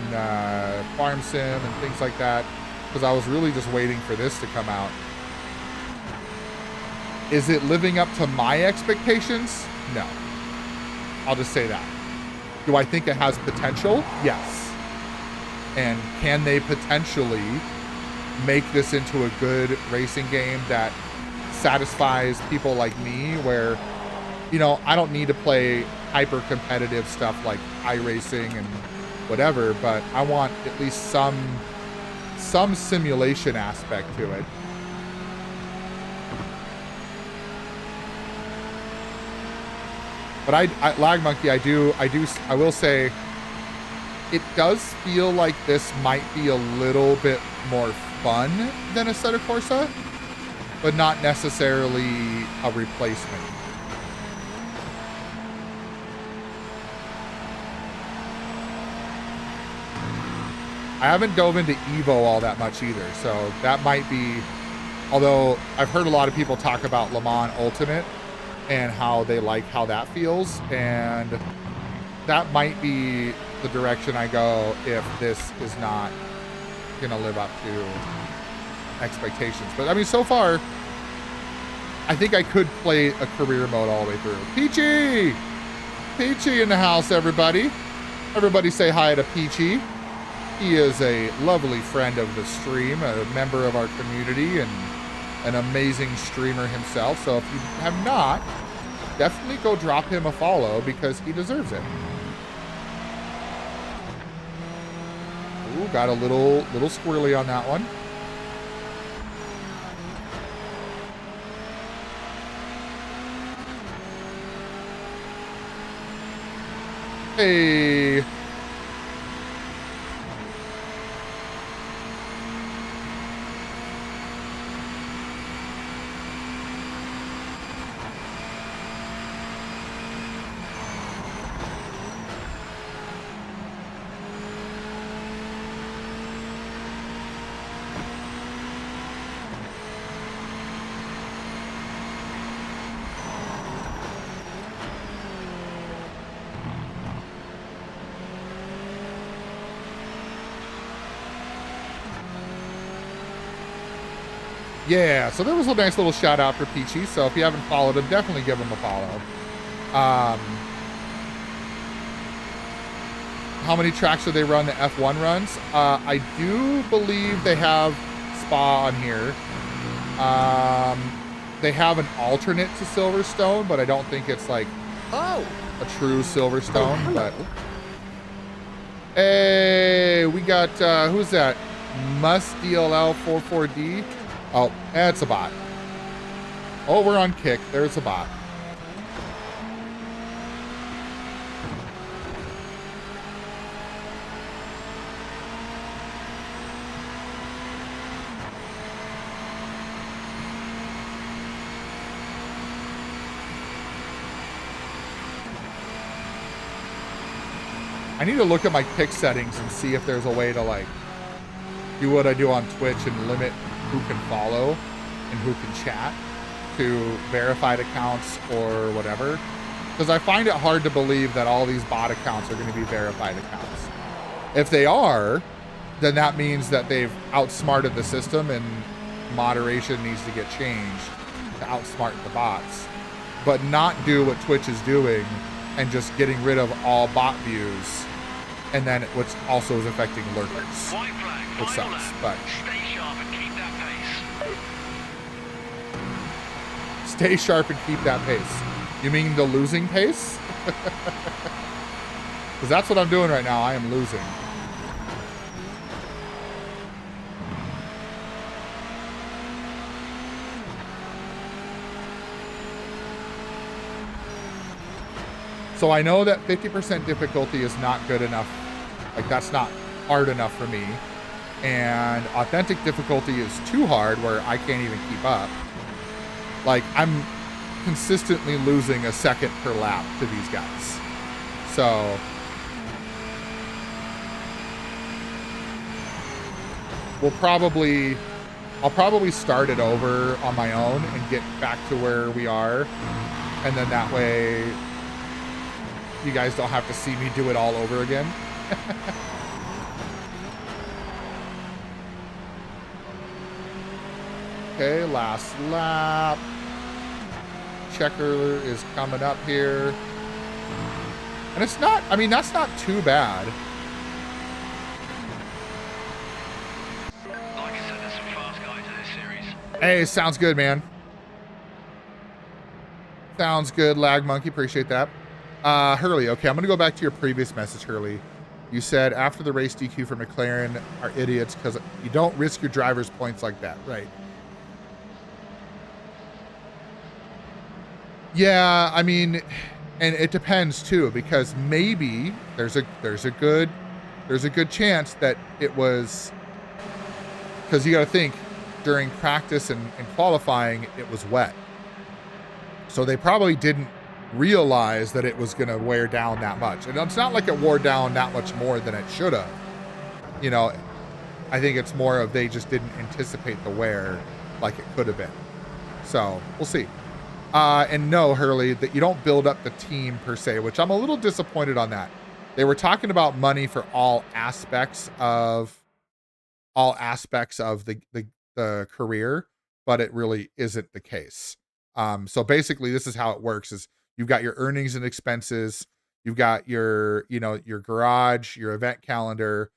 farm sim and things like that, because I was really just waiting for this to come out. Is it living up to my expectations? No. I'll just say that. Do I think it has potential? Yes. And can they potentially make this into a good racing game that satisfies people like me, where, you know, I don't need to play hyper competitive stuff like iRacing and whatever, but I want at least some simulation aspect to it. But I Lag Monkey, I will say it does feel like this might be a little bit more fun than Assetto Corsa, but not necessarily a replacement. I haven't dove into Evo all that much either, so that might be, although I've heard a lot of people talk about Le Mans Ultimate and how they like how that feels, and that might be the direction I go if this is not gonna live up to expectations. But I mean, so far, I think I could play a career mode all the way through. Peachy! Peachy in the house, everybody. Everybody say hi to Peachy. He is a lovely friend of the stream, a member of our community, and an amazing streamer himself. So if you have not, definitely go drop him a follow because he deserves it. Ooh, got a little squirrely on that one. Hey. Yeah, so there was a nice little shout out for Peachy. So if you haven't followed him, definitely give him a follow. How many tracks do they run the F1 runs? I do believe they have Spa on here. They have an alternate to Silverstone, but I don't think it's like a true Silverstone. But hey, we got who's that? Must DLL 44D. Oh, it's a bot. Oh, we're on kick. There's a bot. I need to look at my kick settings and see if there's a way to like do what I do on Twitch and limit who can follow and who can chat to verified accounts or whatever. Because I find it hard to believe that all these bot accounts are going to be verified accounts. If they are, then that means that they've outsmarted the system and moderation needs to get changed to outsmart the bots. But not do what Twitch is doing and just getting rid of all bot views, and then which also is affecting lurkers, which sucks. But stay sharp and keep that pace. You mean the losing pace? Because that's what I'm doing right now. I am losing. So I know that 50% difficulty is not good enough. Like, that's not hard enough for me. And authentic difficulty is too hard where I can't even keep up. Like, I'm consistently losing a second per lap to these guys. So I'll probably start it over on my own and get back to where we are. And then that way you guys don't have to see me do it all over again. Okay, last lap. Checker is coming up here. And it's not, I mean, that's not too bad. Like I said, there's some fast guys in this series. Hey, sounds good, man. Sounds good, Lag Monkey. Appreciate that. Hurley, okay, I'm going to go back to your previous message, Hurley. You said after the race DQ for McLaren are idiots because you don't risk your driver's points like that. Right. Yeah, I mean, and it depends too, because maybe there's a good chance that it was, because you got to think during practice and qualifying it was wet, so they probably didn't realize that it was going to wear down that much, and it's not like it wore down that much more than it should have. You know, I think it's more of they just didn't anticipate the wear like it could have been. So we'll see. And no, Hurley, that you don't build up the team per se, which I'm a little disappointed on that. They were talking about money for all aspects of the career, but it really isn't the case. So basically this is how it works: is you've got your earnings and expenses, you've got your, you know, your garage, your event calendar,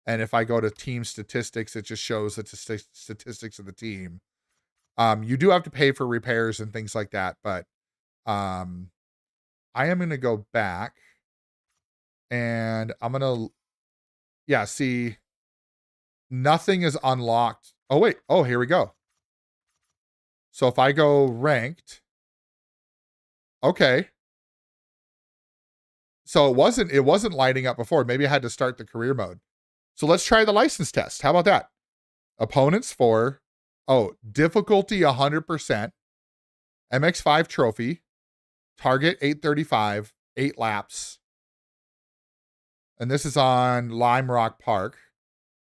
and if I go to team statistics, it just shows the statistics of the team. You do have to pay for repairs and things like that, but I am going to go back and I'm going to, see, nothing is unlocked. Oh, wait. Oh, here we go. So if I go ranked, okay. So it wasn't lighting up before. Maybe I had to start the career mode. So let's try the license test. How about that? Opponents for, difficulty 100%, MX5 trophy, target 835, 8 laps. And this is on Lime Rock Park.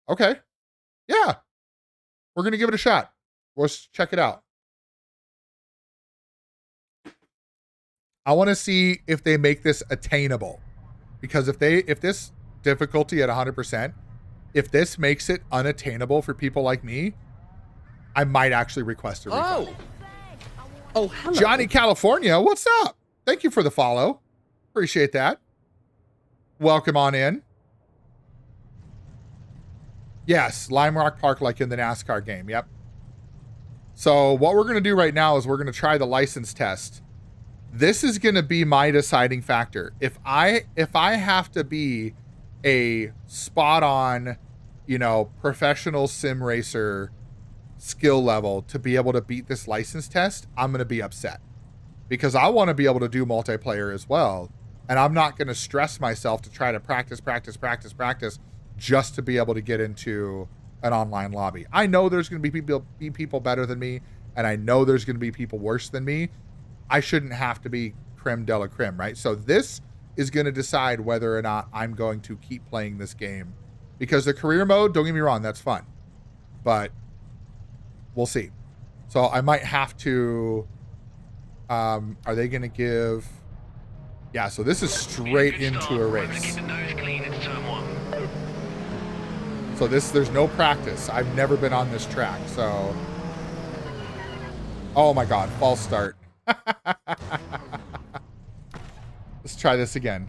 Okay. Yeah. We're going to give it a shot. Let's check it out. I want to see if they make this attainable, because if this difficulty at 100%, if this makes it unattainable for people like me, I might actually request a refund. Oh, hello. Johnny California, what's up? Thank you for the follow. Appreciate that. Welcome on in. Yes, Lime Rock Park, like in the NASCAR game. Yep. So what we're going to do right now is we're going to try the license test. This is going to be my deciding factor. If I have to be a spot on, professional sim racer skill level to be able to beat this license test, I'm going to be upset, because I want to be able to do multiplayer as well. And I'm not going to stress myself to try to practice just to be able to get into an online lobby. I know there's going to be people better than me, and I know there's going to be people worse than me. I shouldn't have to be creme de la creme, right? So this is going to decide whether or not I'm going to keep playing this game, because the career mode, don't get me wrong, that's fun, but we'll see. So I might have to, are they going to give, yeah, so this is straight into a race. So there's no practice. I've never been on this track, so. Oh my God, false start. Let's try this again.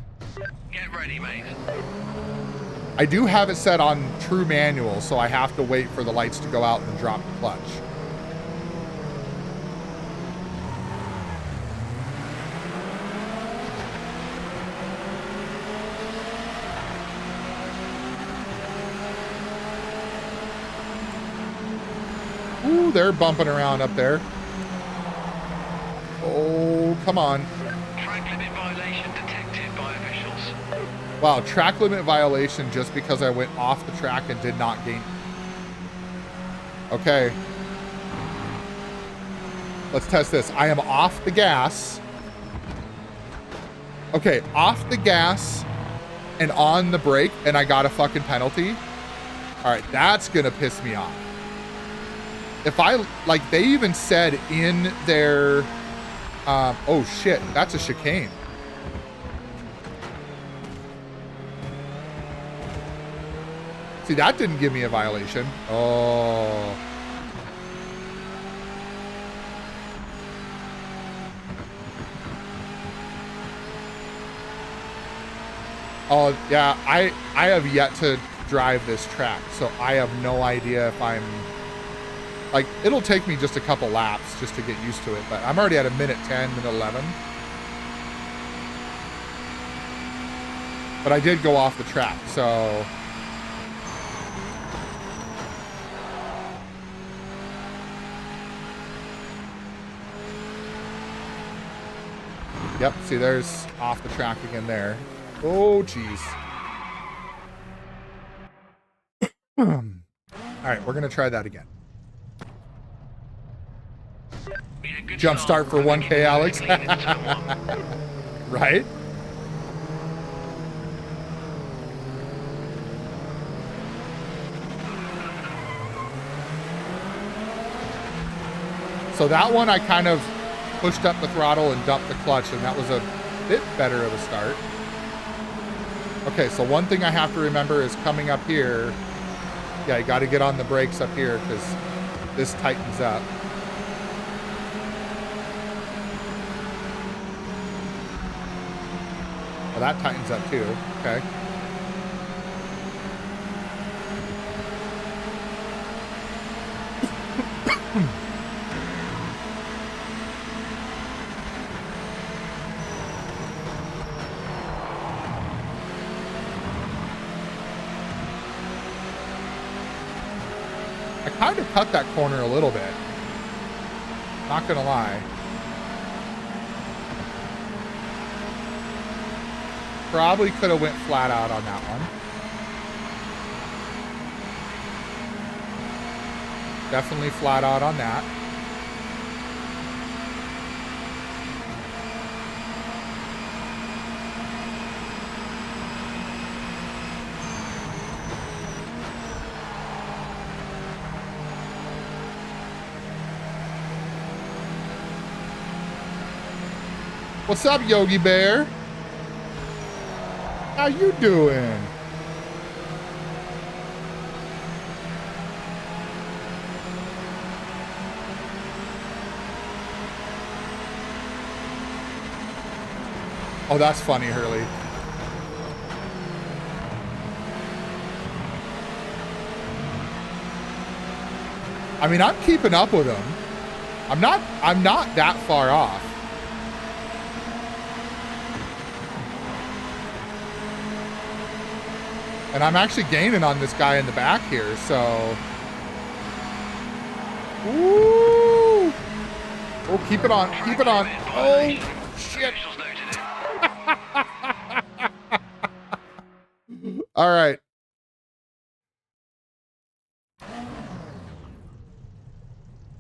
Get ready, mate. I do have it set on true manual, so I have to wait for the lights to go out and drop the clutch. Ooh, they're bumping around up there. Oh, come on. Track limit violation detected by officials. Wow, track limit violation just because I went off the track and did not gain. Okay. Let's test this. I am off the gas. Okay, off the gas and on the brake, and I got a fucking penalty. All right, that's gonna piss me off. If I, like, they even said in their, oh shit, that's a chicane. See, that didn't give me a violation. Oh. Oh, yeah, I have yet to drive this track, so I have no idea if I'm... Like, it'll take me just a couple laps just to get used to it, but I'm already at a minute 10, minute 11. But I did go off the track, so... Yep, see, there's off the track again there. Oh, jeez. All right, we're going to try that again. Jump start for 1K, Alex. Right? So that one I kind of pushed up the throttle and dumped the clutch, and that was a bit better of a start. Okay, so one thing I have to remember is coming up here. Yeah, you got to get on the brakes up here because this tightens up. Well, that tightens up too. Okay. I kind of cut that corner a little bit. Not gonna lie. Probably could have went flat out on that one. Definitely flat out on that. What's up, Yogi Bear? How you doing? Oh, that's funny, Hurley. I mean, I'm keeping up with him. I'm not that far off. And I'm actually gaining on this guy in the back here, so... Ooh! Oh, keep it on, keep it on. Oh, shit. All right.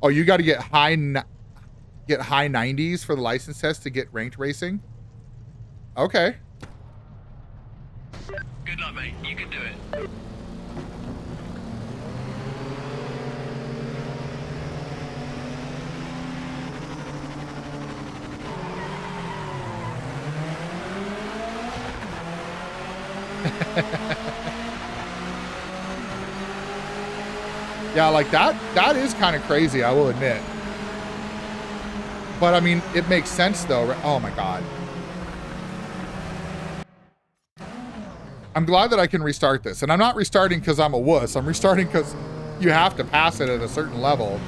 Oh, you got to get high 90s for the license test to get ranked racing? Okay. Good luck, mate. You can do it. Yeah, like that is kind of crazy, I will admit. But I mean, it makes sense though. Right? Oh my God. I'm glad that I can restart this. And I'm not restarting because I'm a wuss. I'm restarting because you have to pass it at a certain level.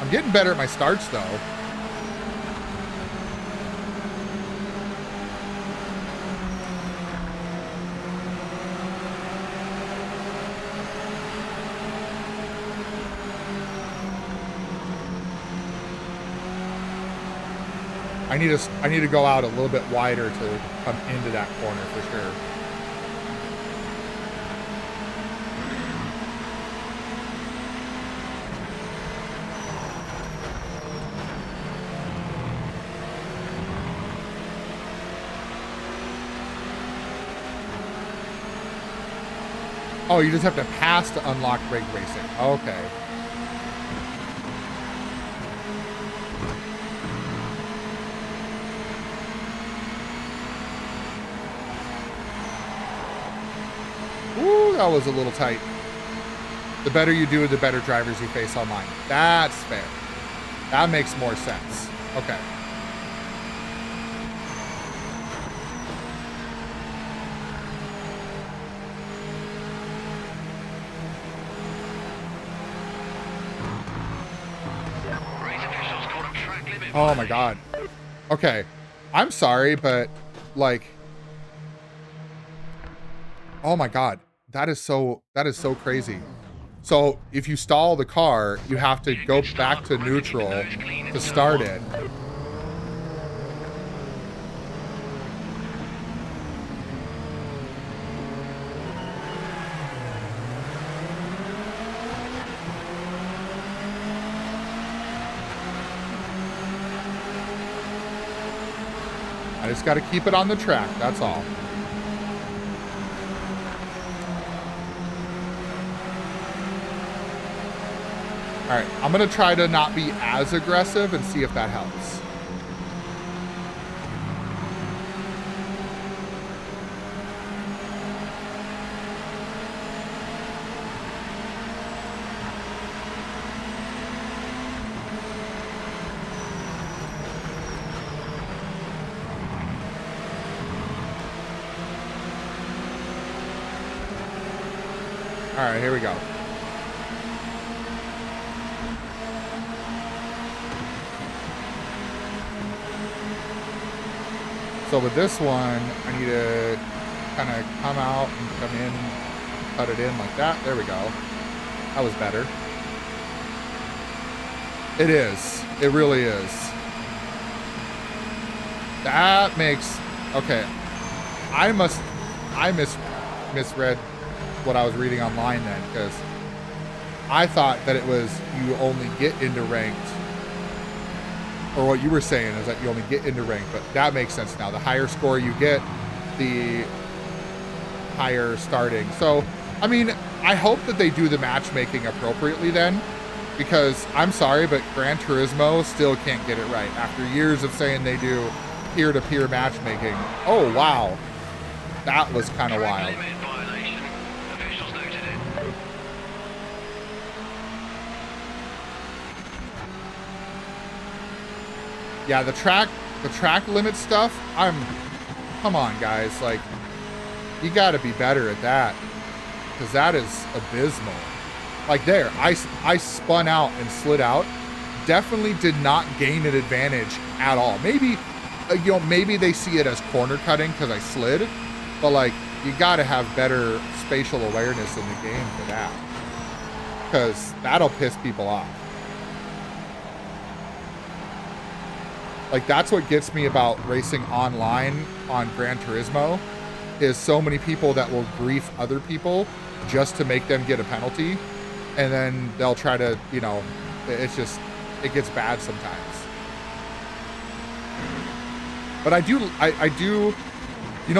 I'm getting better at my starts though. I need to go out a little bit wider to come into that corner for sure. Oh, you just have to pass to unlock rig racing. Okay. Ooh, that was a little tight. The better you do, the better drivers you face online. That's fair. That makes more sense. Okay. Race officials caught a track limit Oh my God. Okay. I'm sorry, but like, oh my God. That is so crazy. So if you stall the car, you have to go back to neutral to start it. I just got to keep it on the track. That's all. All right, I'm going to try to not be as aggressive and see if that helps. All right, here we go. So with this one, I need to kind of come out and come in, cut it in like that. There we go. That was better. It is. It really is. That makes, okay. I misread what I was reading online then, because I thought that it was you only get into ranked, or what you were saying is that you only get into ranked, but that makes sense now. The higher score you get, the higher starting. So, I mean, I hope that they do the matchmaking appropriately then, because I'm sorry, but Gran Turismo still can't get it right after years of saying they do peer-to-peer matchmaking. Oh, wow. That was kind of wild. limit violation. Officials noted it. Yeah, the track limit stuff, come on guys, like, you gotta be better at that, because that is abysmal. Like there, I spun out and slid out, definitely did not gain an advantage at all. Maybe, maybe they see it as corner cutting because I slid, but like, you gotta have better spatial awareness in the game for that, because that'll piss people off. Like, that's what gets me about racing online on Gran Turismo, is so many people that will grief other people just to make them get a penalty. And then they'll try to, it's just, it gets bad sometimes. But I do,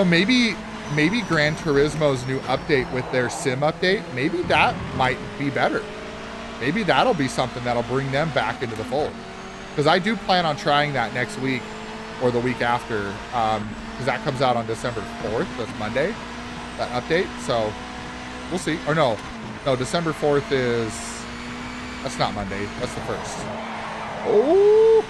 maybe Gran Turismo's new update with their sim update, maybe that might be better. Maybe that'll be something that'll bring them back into the fold. Because I do plan on trying that next week or the week after, because that comes out on December 4th. That's Monday, that update. So we'll see. Or no, December 4th that's not Monday. That's the 1st. Oh!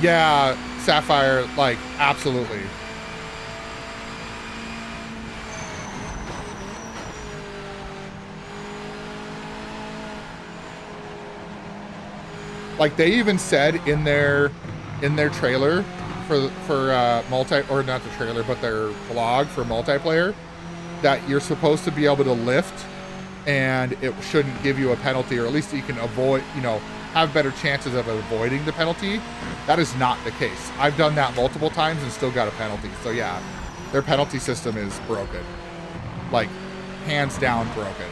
Yeah, Sapphire, like, absolutely. Like, they even said in their trailer for or not the trailer, but their vlog for multiplayer, that you're supposed to be able to lift and it shouldn't give you a penalty, or at least you can avoid, have better chances of avoiding the penalty. That is not the case. I've done that multiple times and still got a penalty. So yeah, their penalty system is broken. Like, hands down broken.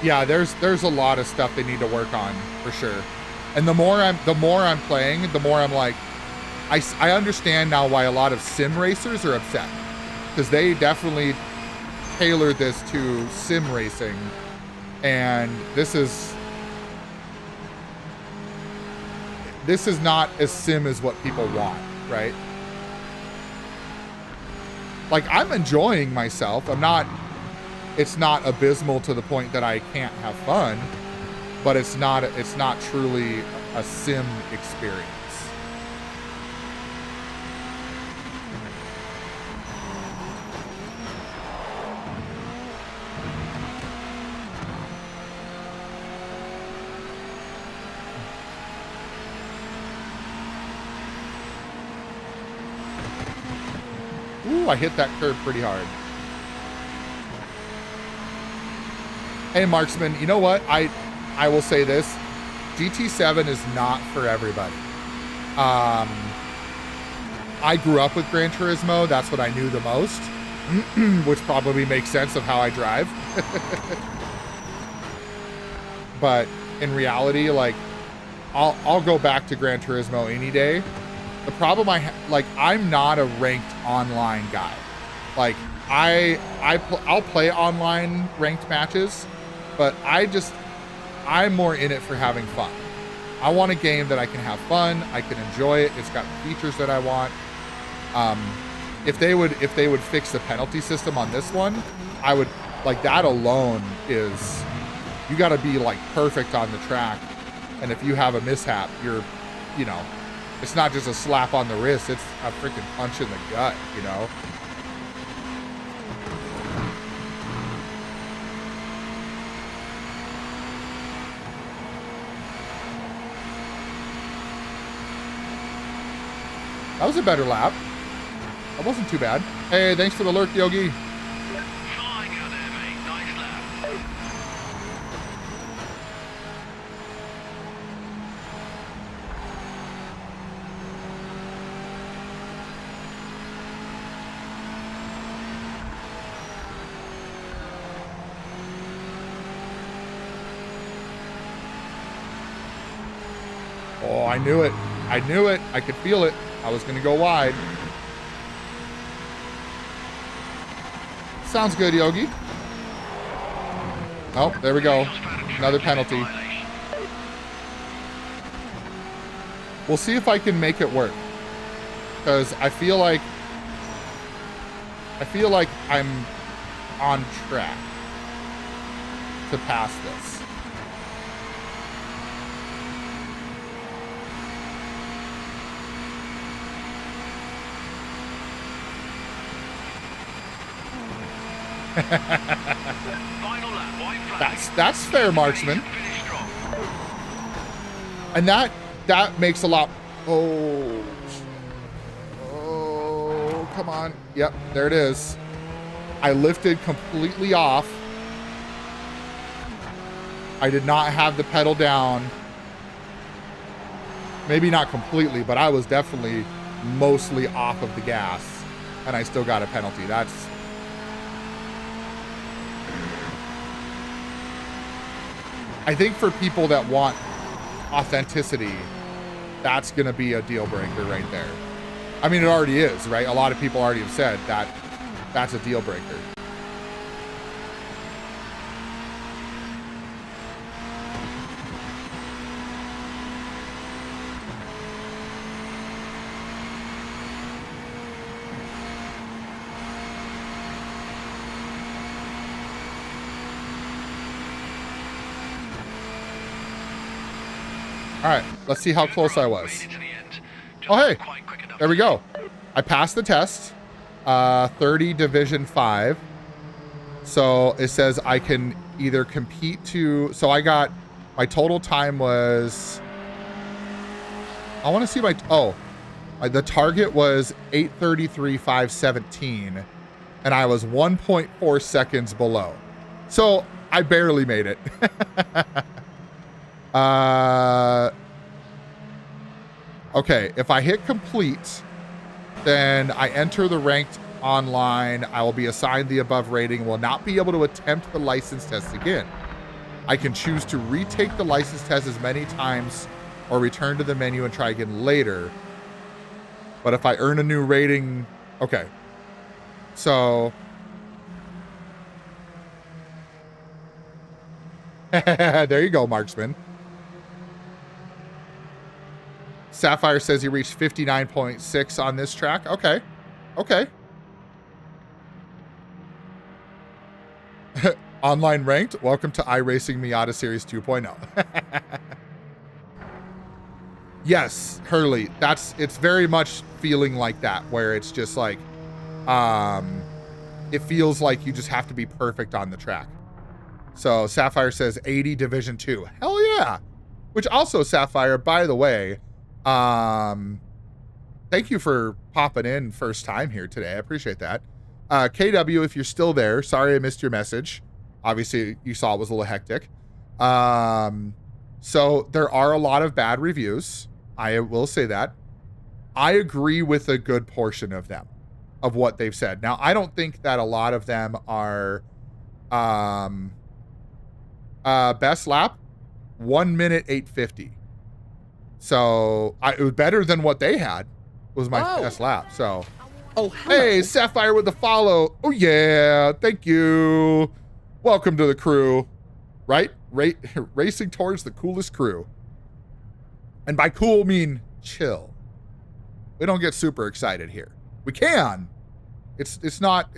Yeah, there's a lot of stuff they need to work on for sure. And the more I'm playing, the more I'm like, I understand now why a lot of sim racers are upset, because they definitely tailored this to sim racing, and this is not as sim as what people want, right? Like, I'm enjoying myself. It's not abysmal to the point that I can't have fun, but it's not truly a sim experience. Ooh, I hit that curb pretty hard. Hey, Marksman, you know what? I will say this. GT7 is not for everybody. I grew up with Gran Turismo. That's what I knew the most, which probably makes sense of how I drive. But in reality, like, I'll go back to Gran Turismo any day. The problem I'm not a ranked online guy. Like, I'll play online ranked matches, but I'm more in it for having fun. I want a game that I can have fun, I can enjoy it. It's got features that I want. If they would fix the penalty system on this one, I would, like, that alone is, you got to be like perfect on the track, and if you have a mishap, you're, you know, it's not just a slap on the wrist, it's a freaking punch in the gut, you know? That was a better lap. That wasn't too bad. Hey, thanks for the lurk, Yogi. Flying out there, mate. Nice lap. Oh, I knew it. I knew it. I could feel it. I was going to go wide. Sounds good, Yogi. Oh, there we go. Another penalty. We'll see if I can make it work, because I feel like I'm on track to pass this. Final lap, white flag. That's fair, Marksman. Finish strong. And that makes a lot. Oh, come on. Yep, there it is. I lifted completely off. I did not have the pedal down. Maybe not completely, but I was definitely mostly off of the gas, and I still got a penalty. I think for people that want authenticity, that's going to be a deal breaker right there. I mean, it already is, right? A lot of people already have said that that's a deal breaker. All right, let's see how close I was. Oh, hey, there we go. I passed the test, 30 Division 5. So it says I can either compete to, so I got, my total time was, I want to see the target was 8:33.517, and I was 1.4 seconds below. So I barely made it. Okay, if I hit complete, then I enter the ranked online. I will be assigned the above rating, will not be able to attempt the license test again. I can choose to retake the license test as many times or return to the menu and try again later. But if I earn a new rating, okay. So there you go, Marksman. Sapphire says he reached 59.6 on this track. Okay. Okay. Online ranked. Welcome to iRacing Miata Series 2.0. Yes, Hurley. It's very much feeling like that, where it's just like, it feels like you just have to be perfect on the track. So Sapphire says 80 Division 2. Hell yeah. Which also, Sapphire, by the way, thank you for popping in first time here today. I appreciate that. KW, if you're still there, sorry I missed your message. Obviously, you saw it was a little hectic. So there are a lot of bad reviews. I will say that. I agree with a good portion of them, of what they've said. Now, I don't think that a lot of them are best lap, 1 minute 8:50. So it was better than what they had, was my best lap. So, Oh, hello. hey, Sapphire with the follow. Oh, yeah. Thank you. Welcome to the crew. Right? Racing towards the coolest crew. And by cool, mean chill. We don't get super excited here. We can. It's not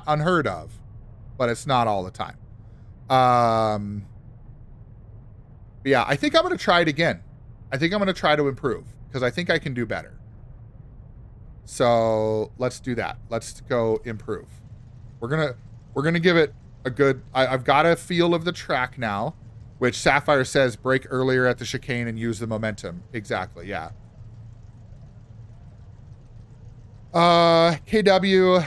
unheard of, but it's not all the time. But yeah, I think I'm going to try it again. I think I'm going to try to improve because I think I can do better. So let's do that. Let's go improve. We're going to give it a good, I've got a feel of the track now, which Sapphire says brake earlier at the chicane and use the momentum. Exactly. Yeah. KW,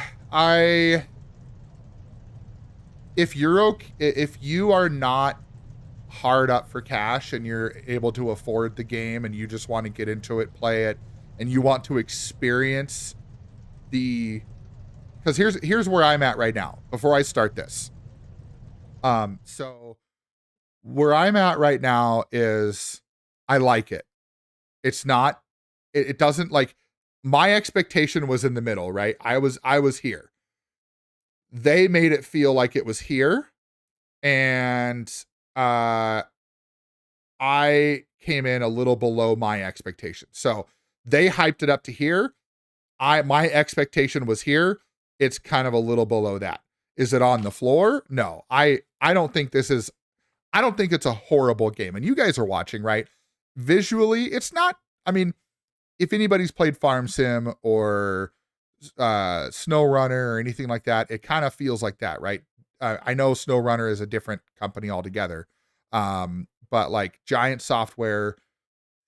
if you are not hard up for cash and you're able to afford the game and you just want to get into it, play it, and you want to experience because here's where I'm at right now before I start this. So where I'm at right now is I like it. It's not, it doesn't, like, my expectation was in the middle, right? I was here. They made it feel like it was here. And I came in a little below my expectation. So they hyped it up to here. My expectation was here. It's kind of a little below that. Is it on the floor? No, I don't think this is, I don't think it's a horrible game. And you guys are watching, right? Visually, it's not, I mean, if anybody's played Farm Sim or Snow Runner or anything like that, it kind of feels like that, right? I know Snow Runner is a different company altogether. But like Giant Software,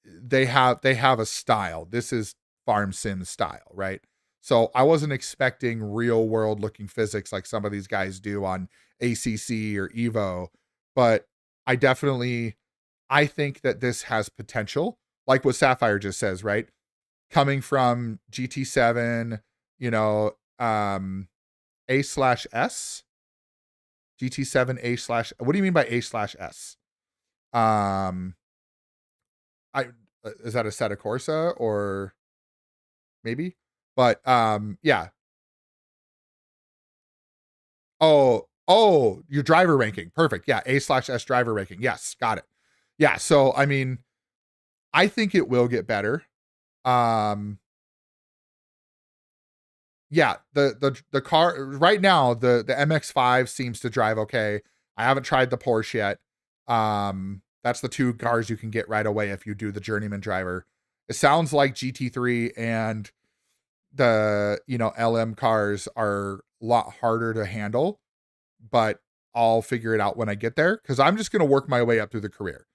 they have a style. This is Farm Sim style, right? So I wasn't expecting real world looking physics like some of these guys do on ACC or Evo, but I think that this has potential, like what Sapphire just says, right? Coming from GT7, A/S, GT7 A/S. What do you mean by A/S? Is that a Assetto Corsa or maybe? But yeah. Oh, your driver ranking. Perfect. Yeah, A/S driver ranking. Yes, got it. Yeah, so I mean, I think it will get better. Yeah, the car right now, the MX-5 seems to drive okay. I haven't tried the Porsche yet. That's the two cars you can get right away if you do the journeyman driver. It sounds like GT3 and the LM cars are a lot harder to handle, but I'll figure it out when I get there because I'm just gonna work my way up through the career.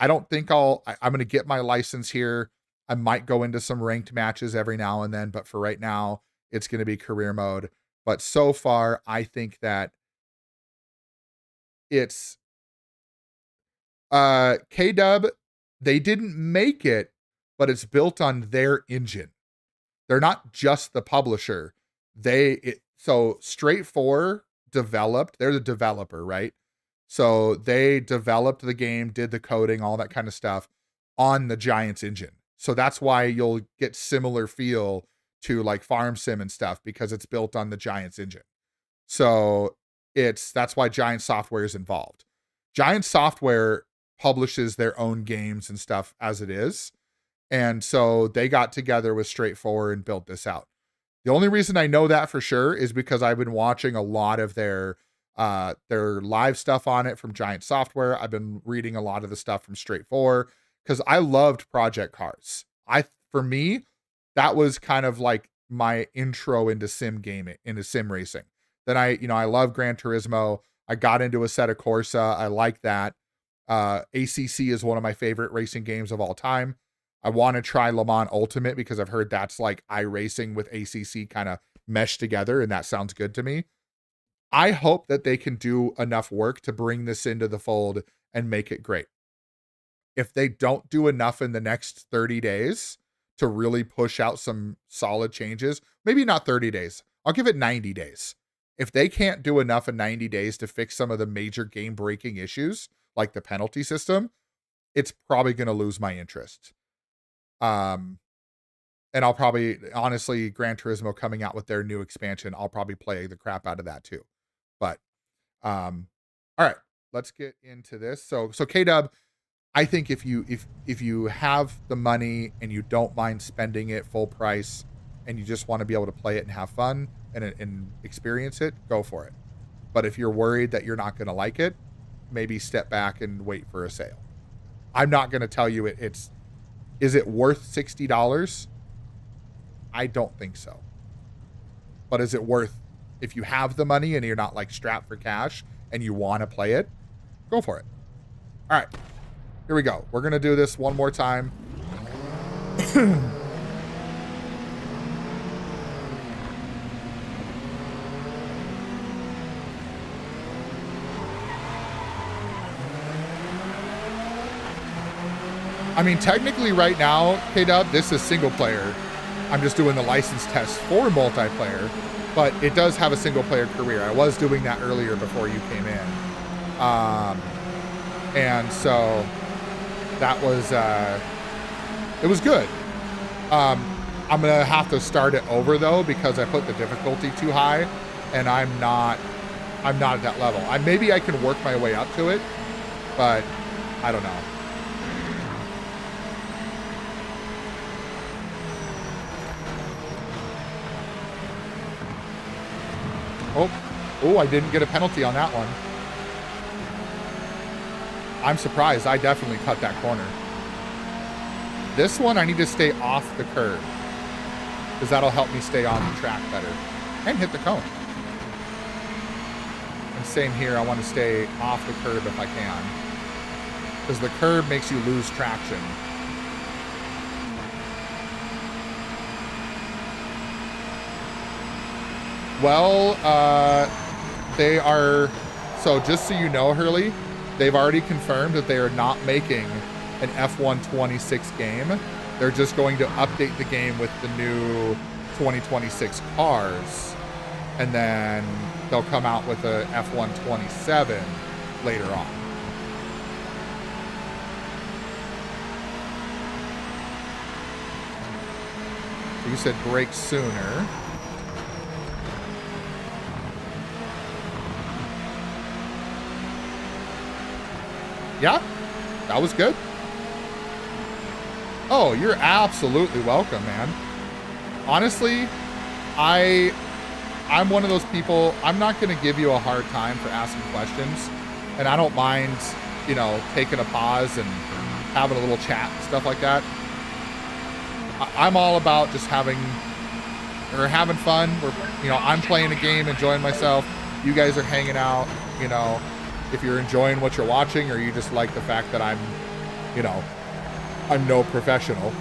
I don't think I'm gonna get my license here. I might go into some ranked matches every now and then, but for right now, it's gonna be career mode. But so far, I think that it's K-Dub, they didn't make it, but it's built on their engine. They're not just the publisher. So Straight 4 developed, they're the developer, right? So they developed the game, did the coding, all that kind of stuff on the Giants engine. So that's why you'll get similar feel to like Farm Sim and stuff, because it's built on the Giants engine. So that's why Giant Software is involved. Giant Software publishes their own games and stuff as it is. And so they got together with Straightforward and built this out. The only reason I know that for sure is because I've been watching a lot of their live stuff on it from Giant Software. I've been reading a lot of the stuff from Straightforward because I loved Project Cars. For me, that was kind of like my intro into sim gaming, into sim racing. Then I love Gran Turismo. I got into Assetto Corsa. I like that. ACC is one of my favorite racing games of all time. I want to try Le Mans Ultimate because I've heard that's like iRacing with ACC kind of meshed together, and that sounds good to me. I hope that they can do enough work to bring this into the fold and make it great. If they don't do enough in the next 30 days to really push out some solid changes, maybe not 30 days, I'll give it 90 days. If they can't do enough in 90 days to fix some of the major game-breaking issues, like the penalty system, it's probably going to lose my interest. And I'll probably, honestly, Gran Turismo coming out with their new expansion, I'll probably play the crap out of that too. But, all right, let's get into this. So K-Dub, I think if you have the money and you don't mind spending it full price and you just want to be able to play it and have fun and experience it, go for it. But if you're worried that you're not going to like it, maybe step back and wait for a sale. I'm not going to tell you is it worth $60? I don't think so. But is it worth, if you have the money and you're not like strapped for cash and you want to play it, go for it. All right, here we go. We're going to do this one more time. I mean, technically right now, K-Dub, this is single player. I'm just doing the license test for multiplayer, but it does have a single player career. I was doing that earlier before you came in. And so that was, it was good. I'm going to have to start it over though, because I put the difficulty too high and I'm not at that level. Maybe I can work my way up to it, but I don't know. Oh, I didn't get a penalty on that one. I'm surprised. I definitely cut that corner. This one, I need to stay off the curb, because that'll help me stay on the track better. And hit the cone. And same here, I want to stay off the curb if I can, because the curb makes you lose traction. Well, they are, so just so you know, Hurley, they've already confirmed that they are not making an F1 26 game. They're just going to update the game with the new 2026 cars, and then they'll come out with a F1 27 later on. You said break sooner. Yeah, that was good. Oh, you're absolutely welcome, man. Honestly, I'm one of those people, I'm not going to give you a hard time for asking questions. And I don't mind, taking a pause and having a little chat and stuff like that. I'm all about just having fun. I'm playing a game, enjoying myself. You guys are hanging out, if you're enjoying what you're watching, or you just like the fact that I'm no professional.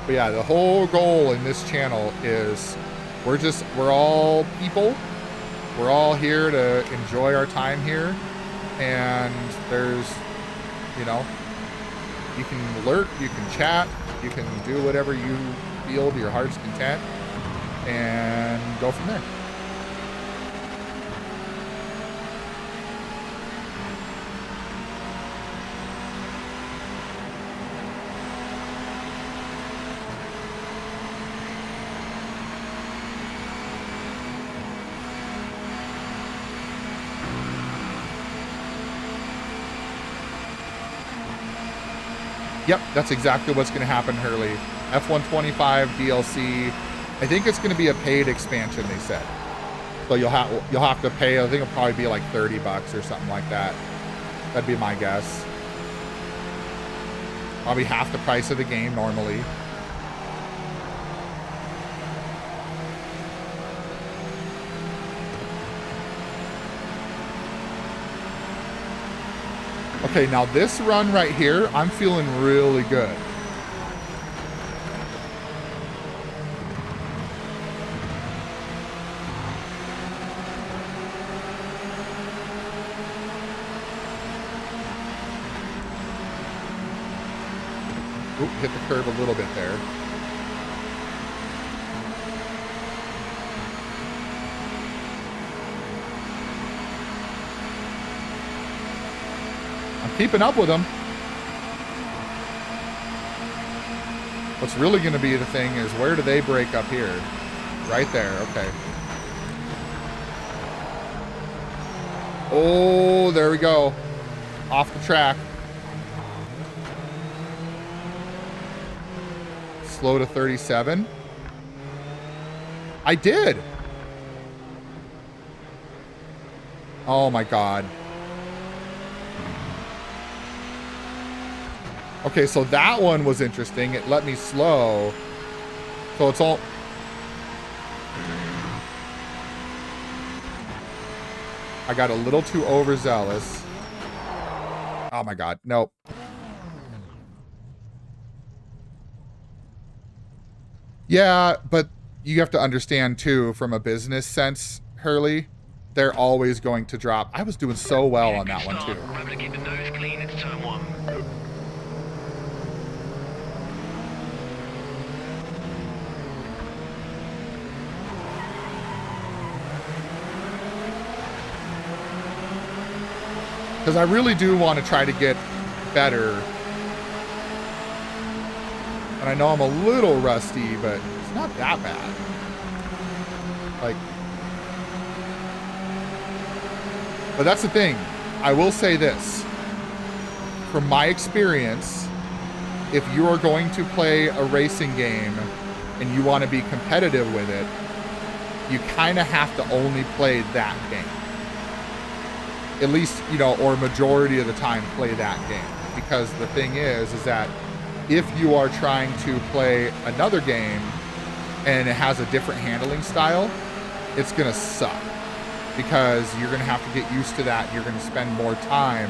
But yeah, the whole goal in this channel is we're all people. We're all here to enjoy our time here. And there's, you can lurk, you can chat, you can do whatever you feel to your heart's content. and go from there. Yep, that's exactly what's going to happen, Hurley. F-125 DLC. I think it's going to be a paid expansion, they said. So you'll have to pay. I think it'll probably be like $30 or something like that. That'd be my guess. Probably half the price of the game normally. Okay, now this run right here, I'm feeling really good. Oop, hit the curb a little bit there. Keeping up with them. What's really going to be the thing is where do they break up here? Right there. Okay. Oh, there we go. Off the track. Slow to 37. I did. Oh my God. Okay, so that one was interesting. It let me slow. So it's all... I got a little too overzealous. Oh my God, nope. Yeah, but you have to understand too, from a business sense, Hurley, they're always going to drop. I was doing so well on that one too. Remember to keep the nose clean into turn 1. Because I really do want to try to get better. And I know I'm a little rusty, but it's not that bad. Like, but that's the thing. I will say this. From my experience, if you are going to play a racing game and you want to be competitive with it, you kind of have to only play that game. At least, you know, or majority of the time play that game. Because the thing is that if you are trying to play another game and it has a different handling style, it's going to suck. Because you're going to have to get used to that. You're going to spend more time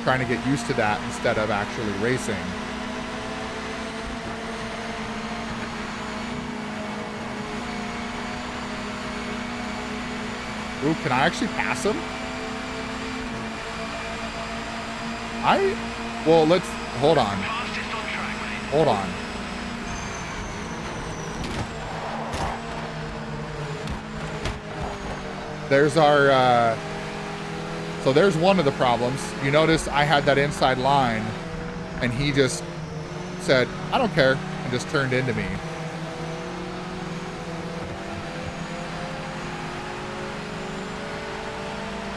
trying to get used to that instead of actually racing. Ooh, can I actually pass him? Well, let's, hold on. Hold on. There's our, so there's one of the problems. You notice I had that inside line and he just said, I don't care, and just turned into me.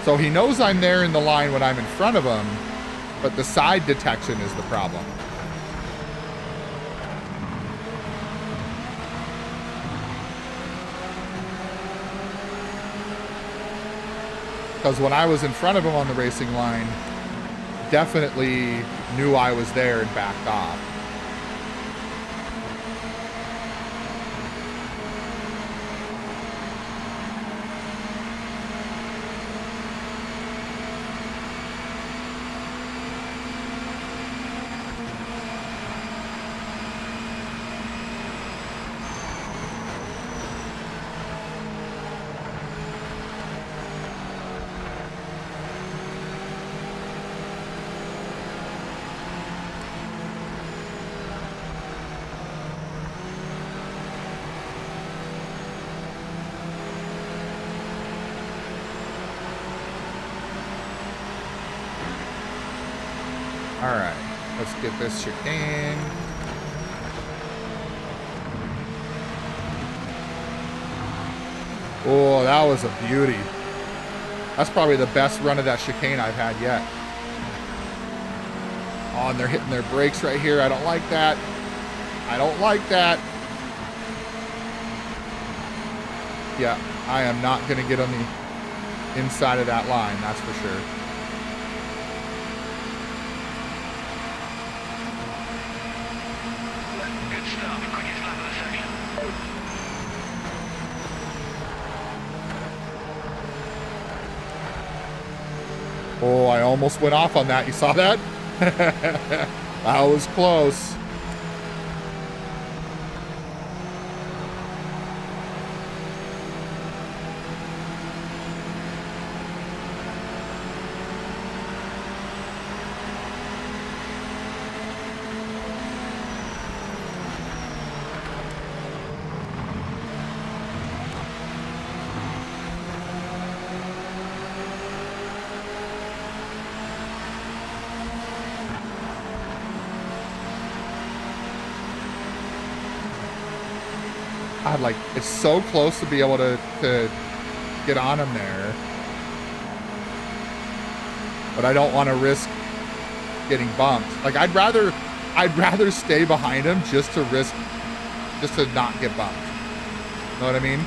So he knows I'm there in the line when I'm in front of him, but the side detection is the problem. Because when I was in front of him on the racing line, definitely knew I was there and backed off. All right, let's get this chicane. Oh, that was a beauty. That's probably the best run of that chicane I've had yet. Oh, and they're hitting their brakes right here. I don't like that. I don't like that. Yeah, I am not going to get on the inside of that line, that's for sure. Good stuff. Quickest lap of the section. Oh, I almost went off on that. You saw that? That was close. God, like, it's so close to be able to get on him there. But I don't want to risk getting bumped. Like, I'd rather stay behind him just to not get bumped. Know what I mean?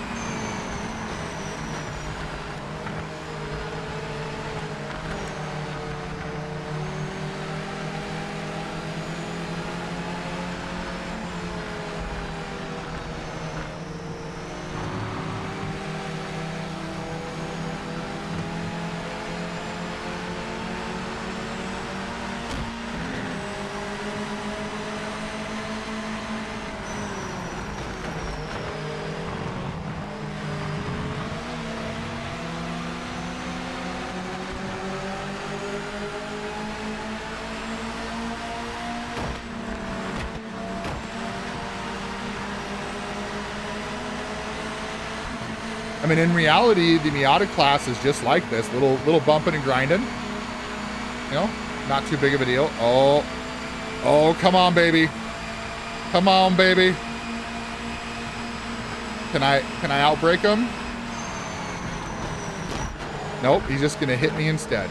I mean, in reality, the Miata class is just like this, little bumping and grinding. You know, not too big of a deal. Oh, come on, baby. Come on, baby. Can I outbrake him? Nope, he's just gonna hit me instead.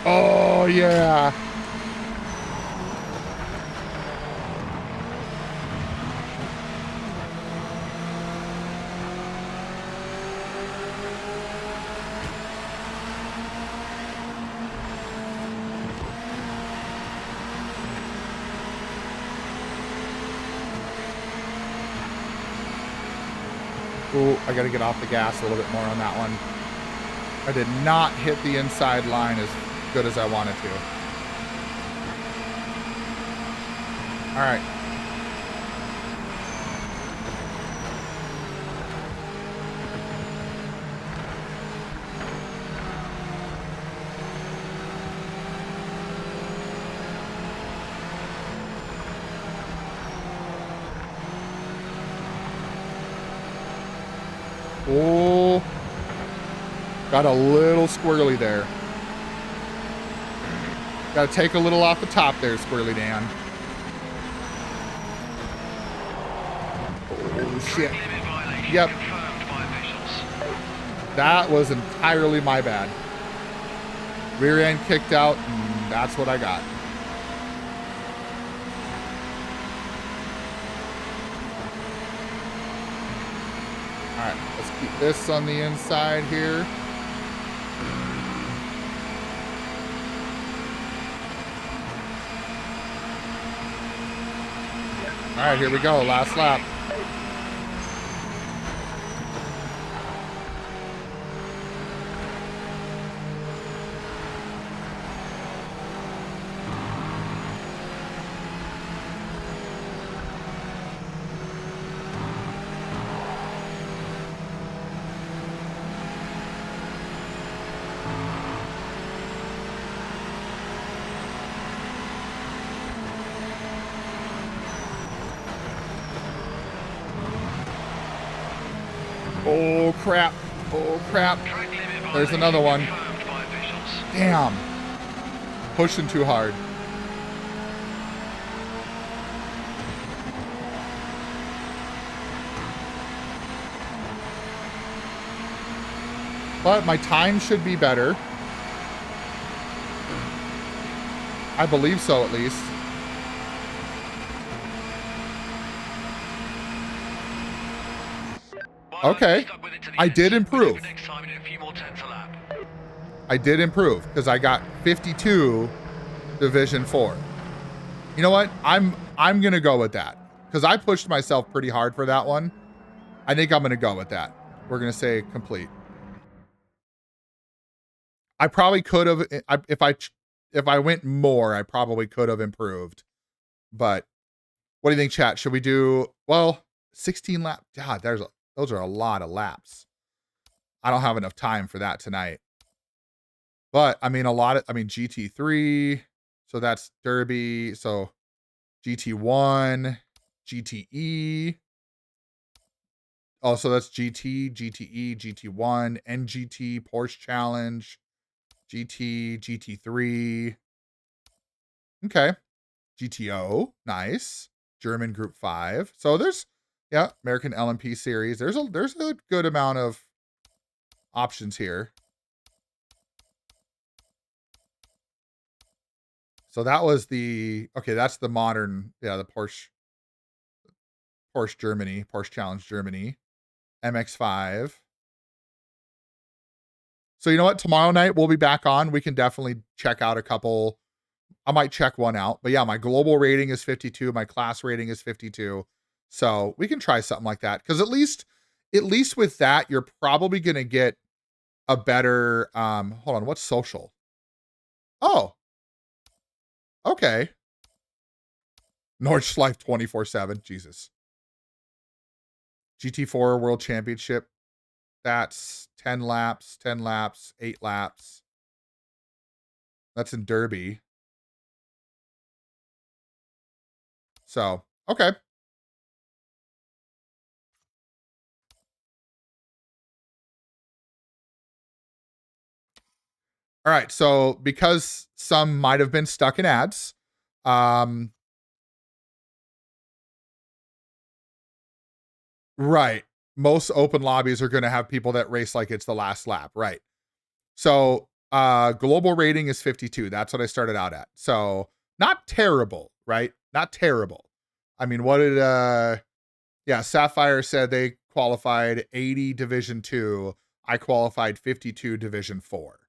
Oh, yeah. Ooh, I gotta get off the gas a little bit more on that one. I did not hit the inside line as good as I wanted to. All right. Oh, got a little squirrely there. Got to take a little off the top there, Squirrely Dan. Oh, shit. Yep. That was entirely my bad. Rear end kicked out, and that's what I got. All right, let's keep this on the inside here. All right, here we go. Last lap. Oh, crap. Oh, crap. Track limit There's another one. confirmed by officials. Damn. Pushing too hard. But my time should be better. I believe so, at least. Well, Okay. stuck with it to the I end. did We'll improve. do it next time and a few more tenths a lap. I did improve because I got 52 Division 4. You know what? I'm going to go with that because I pushed myself pretty hard for that one. I think I'm going to go with that. We're going to say complete. I probably could have if I went more, I probably could have improved. But what do you think, chat? Should we do 16 laps? God, those are a lot of laps. I don't have enough time for that tonight. But I mean GT3, so that's Derby, so GT1, GTE. Oh, so that's GT, GTE, GT1, NGT, Porsche Challenge, GT, GT3. Okay. GTO, nice. German Group 5. So there's American LMP series. There's a good amount of options here. So that was that's the modern, the Porsche Germany, Porsche Challenge Germany, MX5. So you know what? Tomorrow night we'll be back on. We can definitely check out a couple. I might check one out. But yeah, my global rating is 52. My class rating is 52. So we can try something like that. Because at least with that, you're probably going to get a better, hold on, what's social? Oh, okay. Nordschleife 24/7. Jesus. GT4 World Championship. That's 10 laps, 8 laps. That's in Derby. So, okay. All right. So because some might have been stuck in ads, right. Most open lobbies are going to have people that race like it's the last lap. Right. So, global rating is 52. That's what I started out at. So not terrible, right? Not terrible. I mean, what did, Sapphire said they qualified 80 Division 2. I qualified 52 Division 4.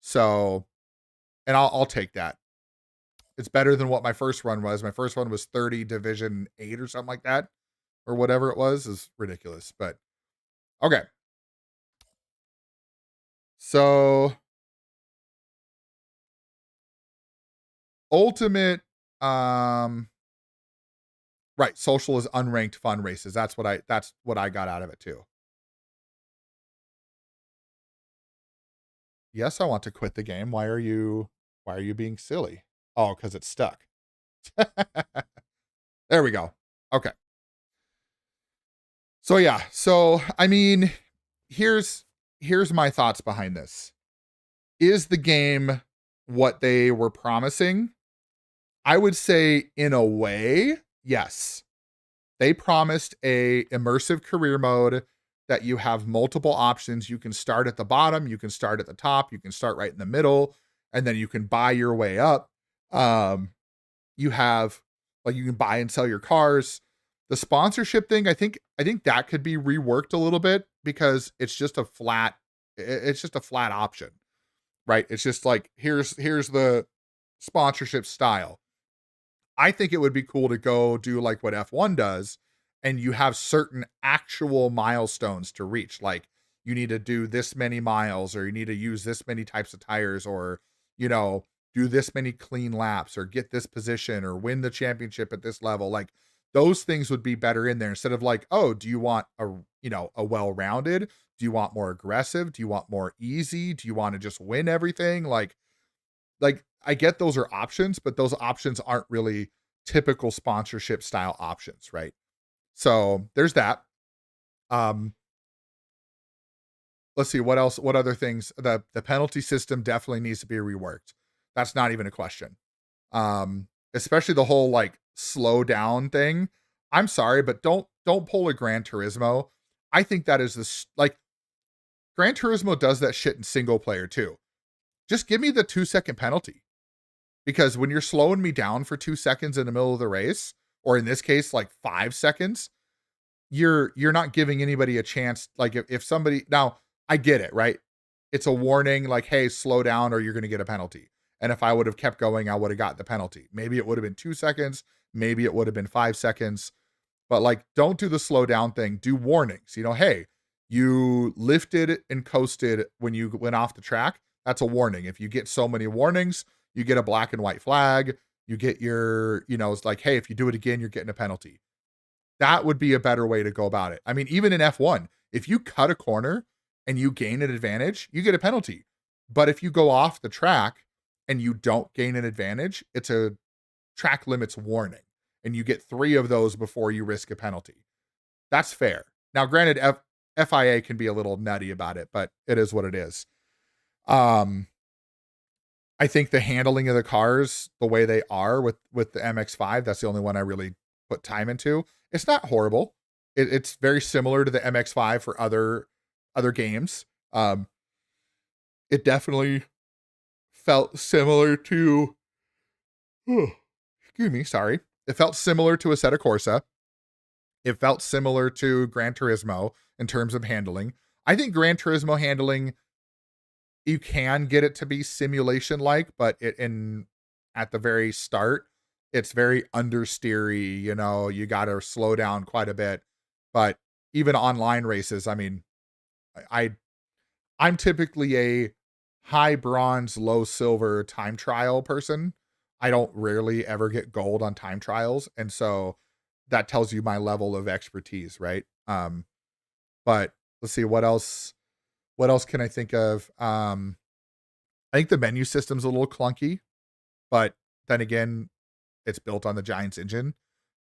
So, and I'll take that. It's better than what my first run was. My first one was 30 Division 8 or something like that, or whatever it was. Is ridiculous, but okay. So, ultimate, right. Social is unranked fun races. That's what I got out of it too. Yes, I want to quit the game. Why are you being silly? Oh, because it's stuck. There we go. Okay. So yeah. So I mean, here's my thoughts behind this. Is the game what they were promising? I would say in a way, yes. They promised a immersive career mode that you have multiple options. You can start at the bottom, you can start at the top, you can start right in the middle, and then you can buy your way up. You have you can buy and sell your cars. The sponsorship thing, I think that could be reworked a little bit because it's just a flat option, right? It's just like here's the sponsorship style. I think it would be cool to go do like what F1 does, and you have certain actual milestones to reach. Like you need to do this many miles, or you need to use this many types of tires, or, do this many clean laps, or get this position, or win the championship at this level. Like those things would be better in there instead of like, oh, do you want a well-rounded? Do you want more aggressive? Do you want more easy? Do you want to just win everything? Like I get those are options, but those options aren't really typical sponsorship style options, right? So there's that. let's see what else, what other things. The penalty system definitely needs to be reworked. That's not even a question. Especially the whole like slow down thing. I'm sorry, but don't pull a Gran Turismo. I think that is this like Gran Turismo does that shit in single player too. Just give me the 2-second penalty. Because when you're slowing me down for 2 seconds in the middle of the race, or in this case, like 5 seconds, you're not giving anybody a chance. Like if somebody, now I get it, right? It's a warning like, hey, slow down or you're going to get a penalty. And if I would have kept going, I would have got the penalty. Maybe it would have been 2 seconds. Maybe it would have been 5 seconds. But like, don't do the slow down thing. Do warnings. You know, hey, you lifted and coasted when you went off the track. That's a warning. If you get so many warnings, you get a black and white flag. You get your, you know, it's like, hey, if you do it again, you're getting a penalty. That would be a better way to go about it. I mean, even in F1, if you cut a corner and you gain an advantage, you get a penalty. But if you go off the track and you don't gain an advantage, it's a track limits warning. And you get 3 of those before you risk a penalty. That's fair. Now, granted, FIA can be a little nutty about it, but it is what it is. I think the handling of the cars, the way they are with the MX-5, that's the only one I really put time into. It's not horrible. It's very similar to the MX-5 for other games. It definitely felt similar to, excuse me, sorry. It felt similar to Assetto Corsa. It felt similar to Gran Turismo in terms of handling. I think Gran Turismo handling, you can get it to be simulation-like, but at the very start, it's very understeery. You know, you got to slow down quite a bit. But even online races, I mean, I'm typically a high bronze, low silver time trial person. I don't rarely ever get gold on time trials, and so that tells you my level of expertise, right? But let's see what else. What else can I think of? I think the menu system's a little clunky, but then again, it's built on the Giants engine,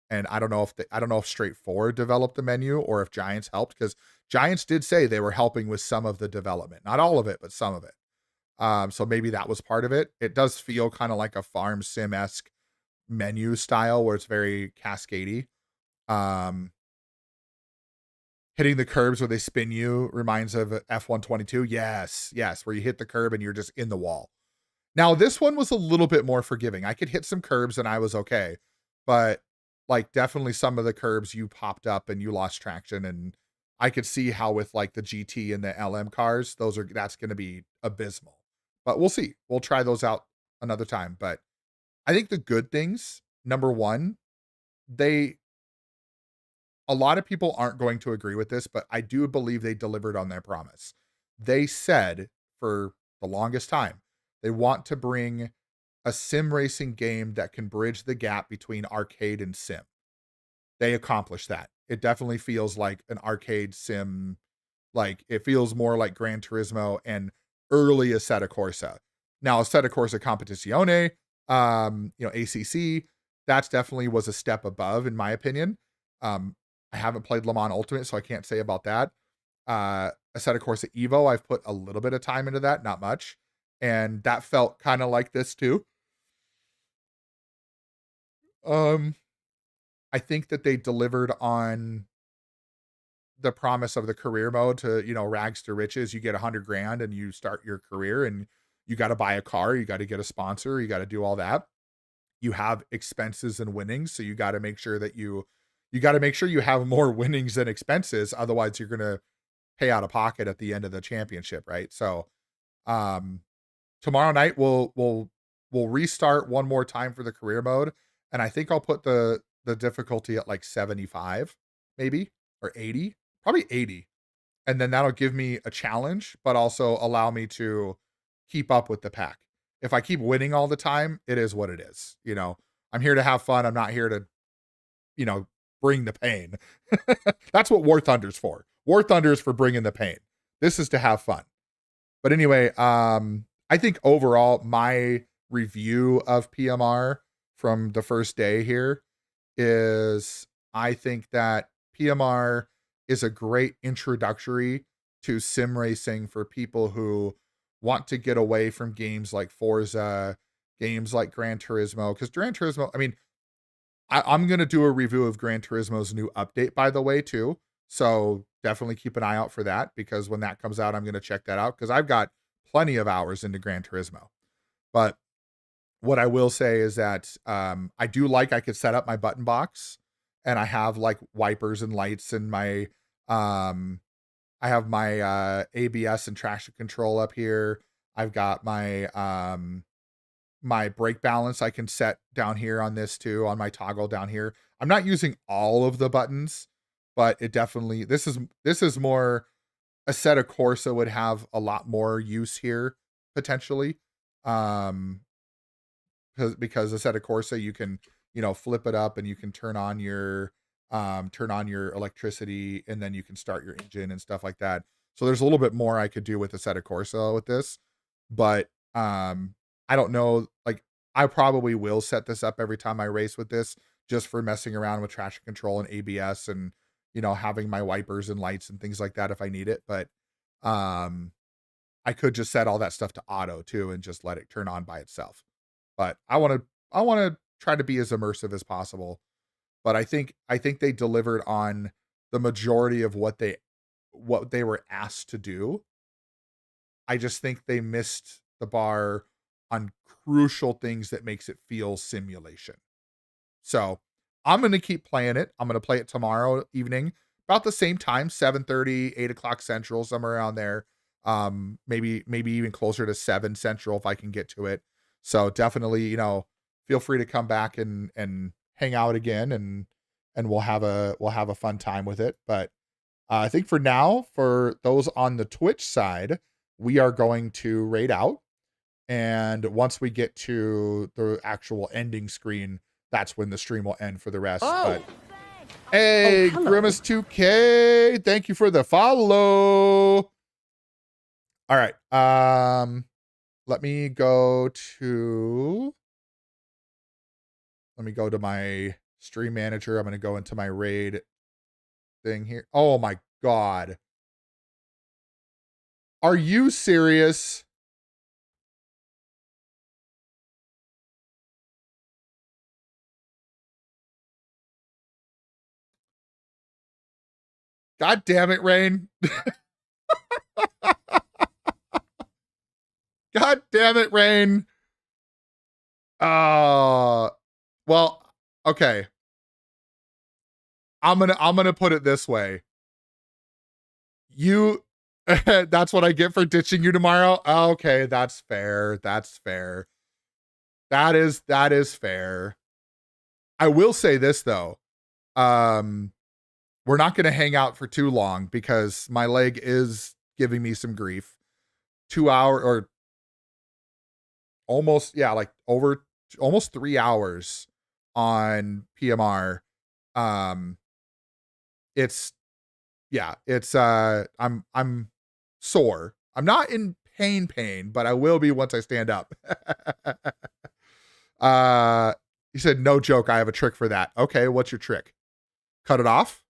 and I don't know if Straightforward developed the menu or if Giants helped, because Giants did say they were helping with some of the development, not all of it, but some of it. So maybe that was part of it. It does feel kind of like a farm sim-esque menu style where it's very cascadey. Hitting the curbs where they spin you reminds of F122. Yes, where you hit the curb and you're just in the wall. Now, this one was a little bit more forgiving. I could hit some curbs and I was okay. But like definitely some of the curbs you popped up and you lost traction. And I could see how with like the GT and the LM cars, that's going to be abysmal. But we'll see. We'll try those out another time. But I think the good things, number one, a lot of people aren't going to agree with this, but I do believe they delivered on their promise. They said for the longest time, they want to bring a sim racing game that can bridge the gap between arcade and sim. They accomplished that. It definitely feels like an arcade sim. Like it feels more like Gran Turismo and early Assetto Corsa. Now, Assetto Corsa Competizione, ACC, that's definitely was a step above in my opinion. I haven't played Le Mans Ultimate, so I can't say about that. Assetto Corsa Evo, I've put a little bit of time into that, not much. And that felt kind of like this too. I think that they delivered on the promise of the career mode to, rags to riches. You get 100 grand and you start your career and you got to buy a car. You got to get a sponsor. You got to do all that. You have expenses and winnings. So you got to make sure that you got to make sure you have more winnings than expenses. Otherwise you're going to pay out of pocket at the end of the championship. Right. So, tomorrow night we'll restart one more time for the career mode. And I think I'll put the difficulty at like 75, maybe, or 80, probably 80. And then that'll give me a challenge, but also allow me to keep up with the pack. If I keep winning all the time, it is what it is. I'm here to have fun. I'm not here to, bring the pain. That's what War Thunder's for. War Thunder is for bringing the pain. This is to have fun. But anyway, I think overall my review of PMR from the first day here is I think that PMR is a great introductory to sim racing for people who want to get away from games like Forza, games like Gran Turismo. Because Gran Turismo, I mean, I'm going to do a review of Gran Turismo's new update, by the way, too. So definitely keep an eye out for that, because when that comes out, I'm going to check that out, because I've got plenty of hours into Gran Turismo. But what I will say is that I do like I could set up my button box, and I have like wipers and lights, and my I have my ABS and traction control up here. I've got my brake balance I can set down here on this too, on my toggle down here. I'm not using all of the buttons, but it definitely, this is more, Assetto Corsa would have a lot more use here potentially. Because Assetto Corsa, you can, flip it up and you can turn on your electricity, and then you can start your engine and stuff like that. So there's a little bit more I could do with Assetto Corsa with this, but I don't know, like, I probably will set this up every time I race with this, just for messing around with traction control and ABS, and having my wipers and lights and things like that if I need it. But I could just set all that stuff to auto too and just let it turn on by itself. But I want to try to be as immersive as possible. But I think they delivered on the majority of what they were asked to do. I just think they missed the bar on crucial things that makes it feel simulation. So I'm going to keep playing it. I'm going to play it tomorrow evening, about the same time, 7:30, 8 o'clock Central, somewhere around there. Maybe even closer to 7 Central if I can get to it. So definitely, feel free to come back and hang out again, and we'll have a fun time with it. But I think for now, for those on the Twitch side, we are going to raid out. And once we get to the actual ending screen, that's when the stream will end for the rest. But hey, Grimace 2K, thank you for the follow. All right. Let me go to my stream manager. I'm going to go into my raid thing here. Oh my God. Are you serious? God damn it, Rain. God damn it, Rain. Well, okay. I'm gonna put it this way. You that's what I get for ditching you tomorrow. Okay, that's fair. That's fair. That is fair. I will say this though. We're not going to hang out for too long, because my leg is giving me some grief. 2 hour or almost, yeah, like over almost 3 hours on PMR. It's I'm sore. I'm not in pain, but I will be once I stand up. He said, no joke, I have a trick for that. Okay, what's your trick? Cut it off?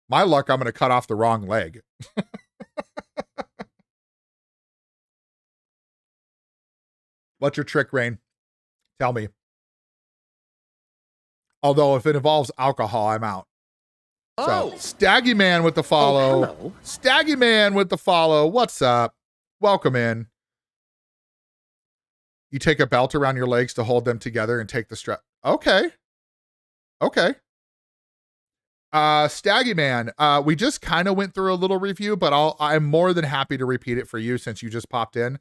My luck, I'm going to cut off the wrong leg. What's your trick, Rain? Tell me. Although if it involves alcohol, I'm out. So, Staggy Man with the follow. hello. Staggy Man with the follow. What's up? Welcome in. You take a belt around your legs to hold them together and take the strap. Okay. Staggy Man, we just kind of went through a little review, but I'm more than happy to repeat it for you since you just popped in.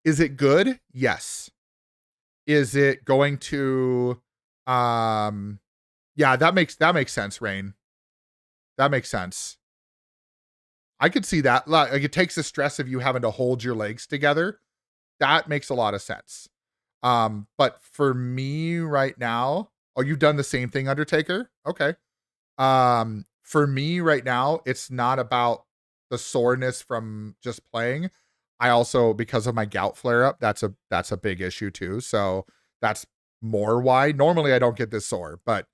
Is it good? Yes. Is it going to, yeah, that makes sense, Rain. That makes sense. I could see that. Like, it takes the stress of you having to hold your legs together. That makes a lot of sense. But for me right now, oh, you've done the same thing, Undertaker? Okay. For me right now, it's not about the soreness from just playing. I also, because of my gout flare up, that's a big issue too. So that's more why normally I don't get this sore, but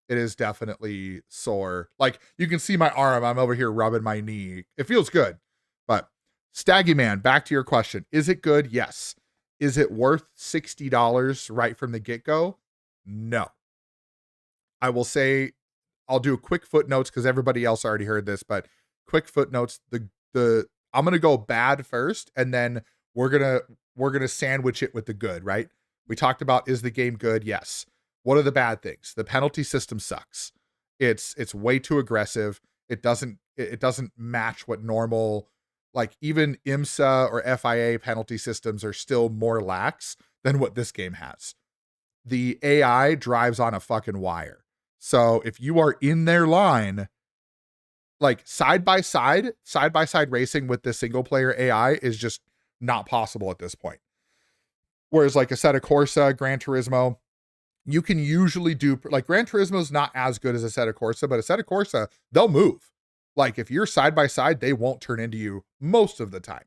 It is definitely sore. Like, you can see my arm. I'm over here rubbing my knee. It feels good. But Staggy Man, back to your question. Is it good? Yes. Is it worth $60 right from the get-go? No. I will say, I'll do quick footnotes because everybody else already heard this, but quick footnotes. I'm gonna go bad first, and then we're gonna sandwich it with the good, right? We talked about, is the game good? Yes. What are the bad things? The penalty system sucks. It's way too aggressive. It doesn't match what normal, like even IMSA or FIA penalty systems are still more lax than what this game has. The AI drives on a fucking wire. So if you are in their line, like side by side racing with the single player AI is just not possible at this point. Whereas like Assetto Corsa, Gran Turismo, you can usually do, like, Gran Turismo is not as good as Assetto Corsa, but Assetto Corsa, they'll move. Like if you're side by side, they won't turn into you most of the time.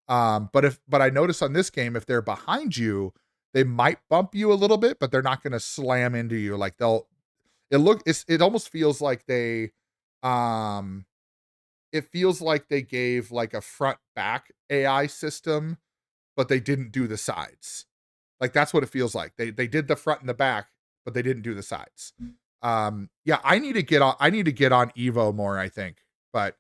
But I notice on this game, if they're behind you, they might bump you a little bit, but they're not going to slam into you. Like it almost feels like it feels like they gave like a front back AI system, but they didn't do the sides. Like that's what it feels like. They did the front and the back, but they didn't do the sides. Yeah, I need to get on Evo more, I think. But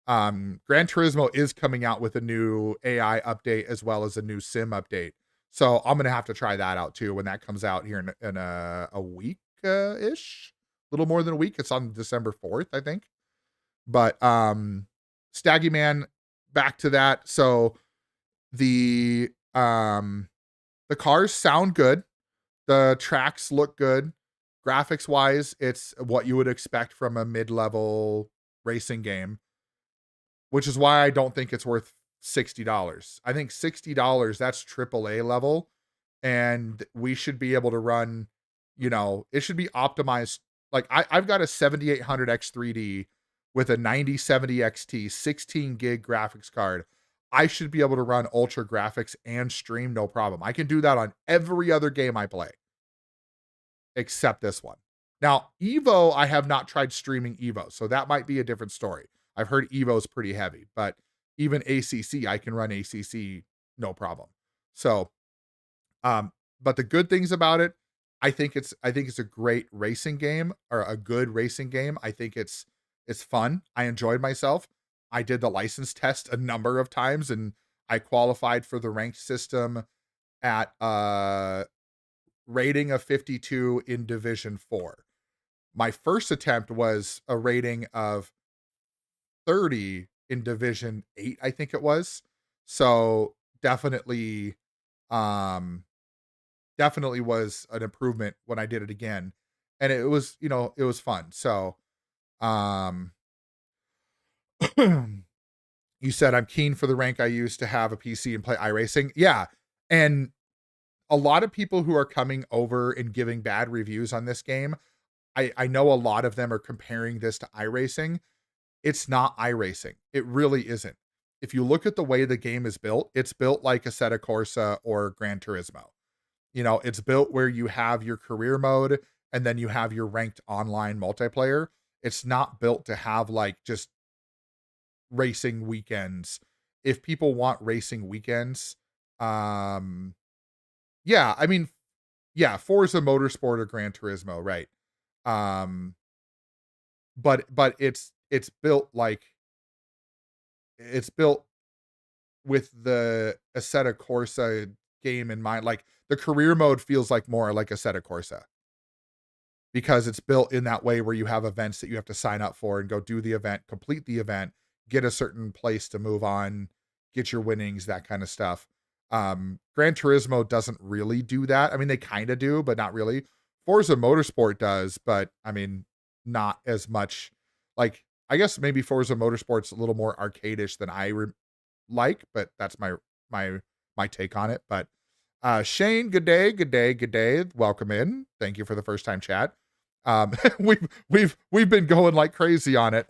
Gran Turismo is coming out with a new AI update as well as a new sim update. So I'm gonna have to try that out too when that comes out here in a week ish, a little more than a week. It's on December 4th, I think. But Staggy Man, back to that. So the cars sound good. The tracks look good. Graphics wise, it's what you would expect from a mid-level racing game, which is why I don't think it's worth $60. I think $60, that's AAA level, and we should be able to run, it should be optimized. Like I've got a 7800 X3D with a 9070 XT, 16 gig graphics card. I should be able to run ultra graphics and stream no problem. I can do that on every other game I play, except this one. Now, Evo, I have not tried streaming Evo, so that might be a different story. I've heard Evo's pretty heavy, but even ACC, I can run ACC no problem. So, but the good things about it, I think it's a great racing game, or a good racing game. I think it's fun. I enjoyed myself. I did the license test a number of times, and I qualified for the ranked system at rating of 52 in Division 4. My first attempt was a rating of 30 in Division 8, I think it was. So definitely was an improvement when I did it again. And it was, it was fun. So you said I'm keen for the rank I used to have a PC and play iRacing. Yeah. And a lot of people who are coming over and giving bad reviews on this game, I know a lot of them are comparing this to iRacing. It's not iRacing. It really isn't. If you look at the way the game is built, it's built like Assetto Corsa or Gran Turismo. It's built where you have your career mode and then you have your ranked online multiplayer. It's not built to have like just racing weekends. If people want racing weekends, yeah, I mean, yeah, Forza Motorsport or Gran Turismo, right? But it's built with the Assetto Corsa game in mind. Like the career mode feels like more like Assetto Corsa, because it's built in that way where you have events that you have to sign up for and go do the event, complete the event, get a certain place to move on, get your winnings, that kind of stuff. Gran Turismo doesn't really do that. I mean, they kind of do, but not really. Forza Motorsport does, but I mean, not as much. Like, I guess maybe Forza Motorsport's a little more arcadish than I like, but that's my take on it. But Shane, good day. Welcome in. Thank you for the first time chat. We've been going like crazy on it.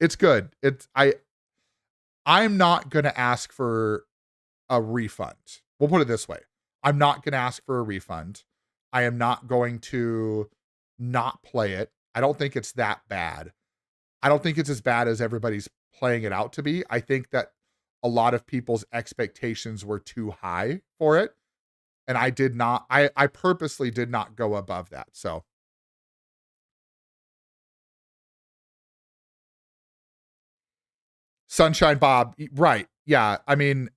It's good. I'm not gonna ask for a refund. We'll put it this way. I'm not gonna ask for a refund. I am not going to not play it. I don't think it's that bad. I don't think it's as bad as everybody's playing it out to be. I think that a lot of people's expectations were too high for it. And I did not, I purposely did not go above that. So Sunshine Bob, right. Yeah. I mean,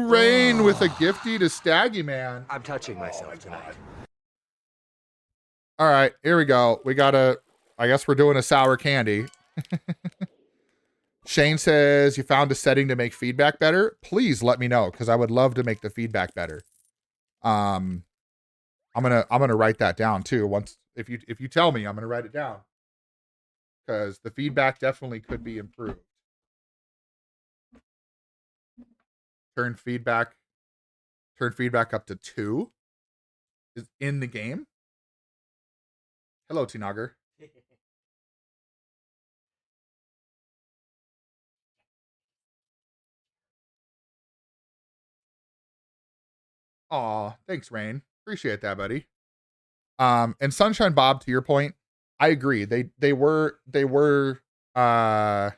Rain with a gifty to Staggy Man. I'm touching myself tonight. All right, here we go. I guess we're doing a sour candy. Shane says, you found a setting to make feedback better? Please let me know, because I would love to make the feedback better. I'm gonna write that down too. Once if you tell me, I'm gonna write it down. Because the feedback definitely could be improved. Turn feedback up to 2 is in the game. Hello, Tinager. Aw, thanks, Rain. Appreciate that, buddy. And Sunshine Bob, to your point, I agree. They were Hi,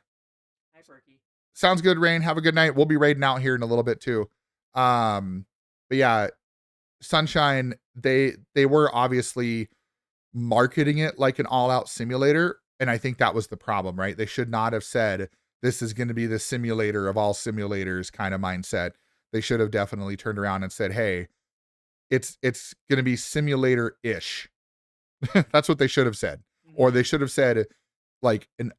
Berkey. sounds good, Rain. Have a good night. We'll be raiding out here in a little bit too. But yeah, Sunshine, they were obviously marketing it like an all-out simulator, and I think that was the problem, right? They should not have said this is going to be the simulator of all simulators kind of mindset. They should have definitely turned around and said, hey, it's going to be simulator-ish. That's what they should have said. Or they should have said like an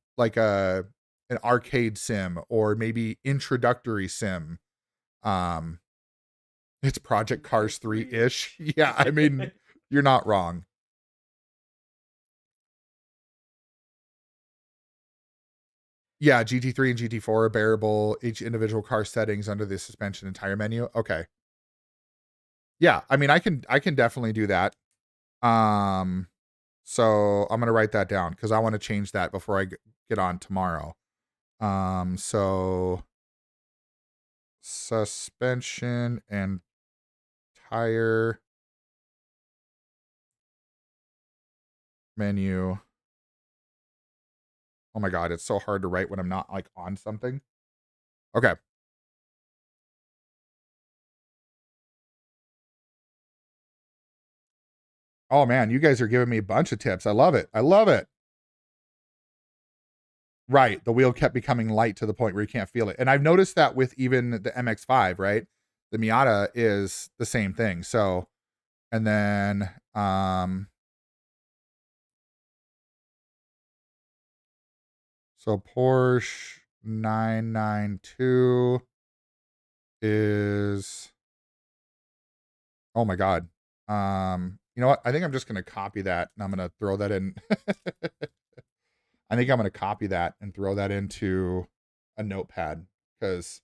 arcade sim, or maybe introductory sim. It's Project Cars 3-ish. Yeah, I mean, you're not wrong. Yeah, GT3 and GT4 are bearable. Each individual car settings under the suspension and tire menu. Okay. Yeah, I mean, I can definitely do that. So I'm gonna write that down because I want to change that before I get on tomorrow. So suspension and tire menu. Oh my God, it's so hard to write when I'm not like on something. Okay. Oh man, you guys are giving me a bunch of tips. I love it. I love it. Right. The wheel kept becoming light to the point where you can't feel it. And I've noticed that with even the MX-5, right? The Miata is the same thing. So, and then, so Porsche 992 is, oh my God. You know what? I think I'm just going to copy that and I'm going to throw that in. I think I'm going to copy that and throw that into a notepad because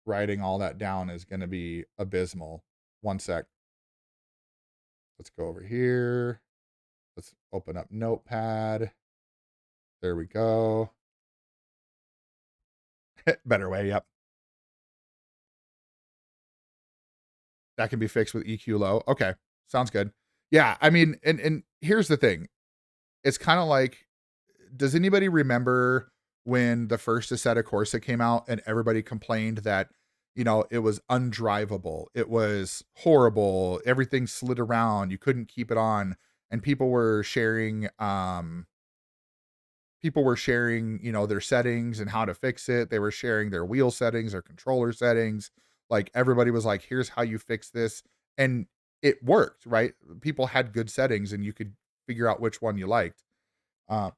writing all that down is going to be abysmal. One sec. Let's go over here. Let's open up notepad. There we go. Better way. Yep. That can be fixed with EQ low. Okay. Sounds good. Yeah. I mean, and here's the thing. It's kind of like, does anybody remember when the first Assetto Corsa came out and everybody complained that, you know, it was undrivable, it was horrible, everything slid around, you couldn't keep it on, and people were sharing, you know, their settings and how to fix it. They were sharing their wheel settings, their controller settings. Like everybody was like, here's how you fix this. And it worked, right? People had good settings and you could figure out which one you liked. Oh,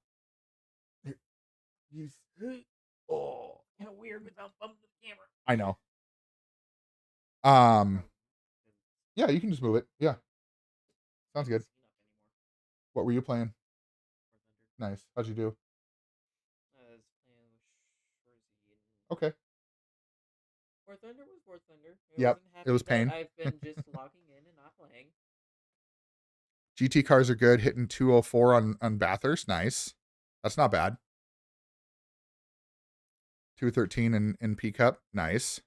kind of weird without bumping the camera. I know. Yeah, you can just move it. Yeah. Sounds good. What were you playing? Nice. How'd you do? Okay. War Thunder was War Thunder. Yep, it was pain. I've been just logging in and not playing. GT cars are good. Hitting 204 on Bathurst. Nice. That's not bad. 213 in P Cup. Nice.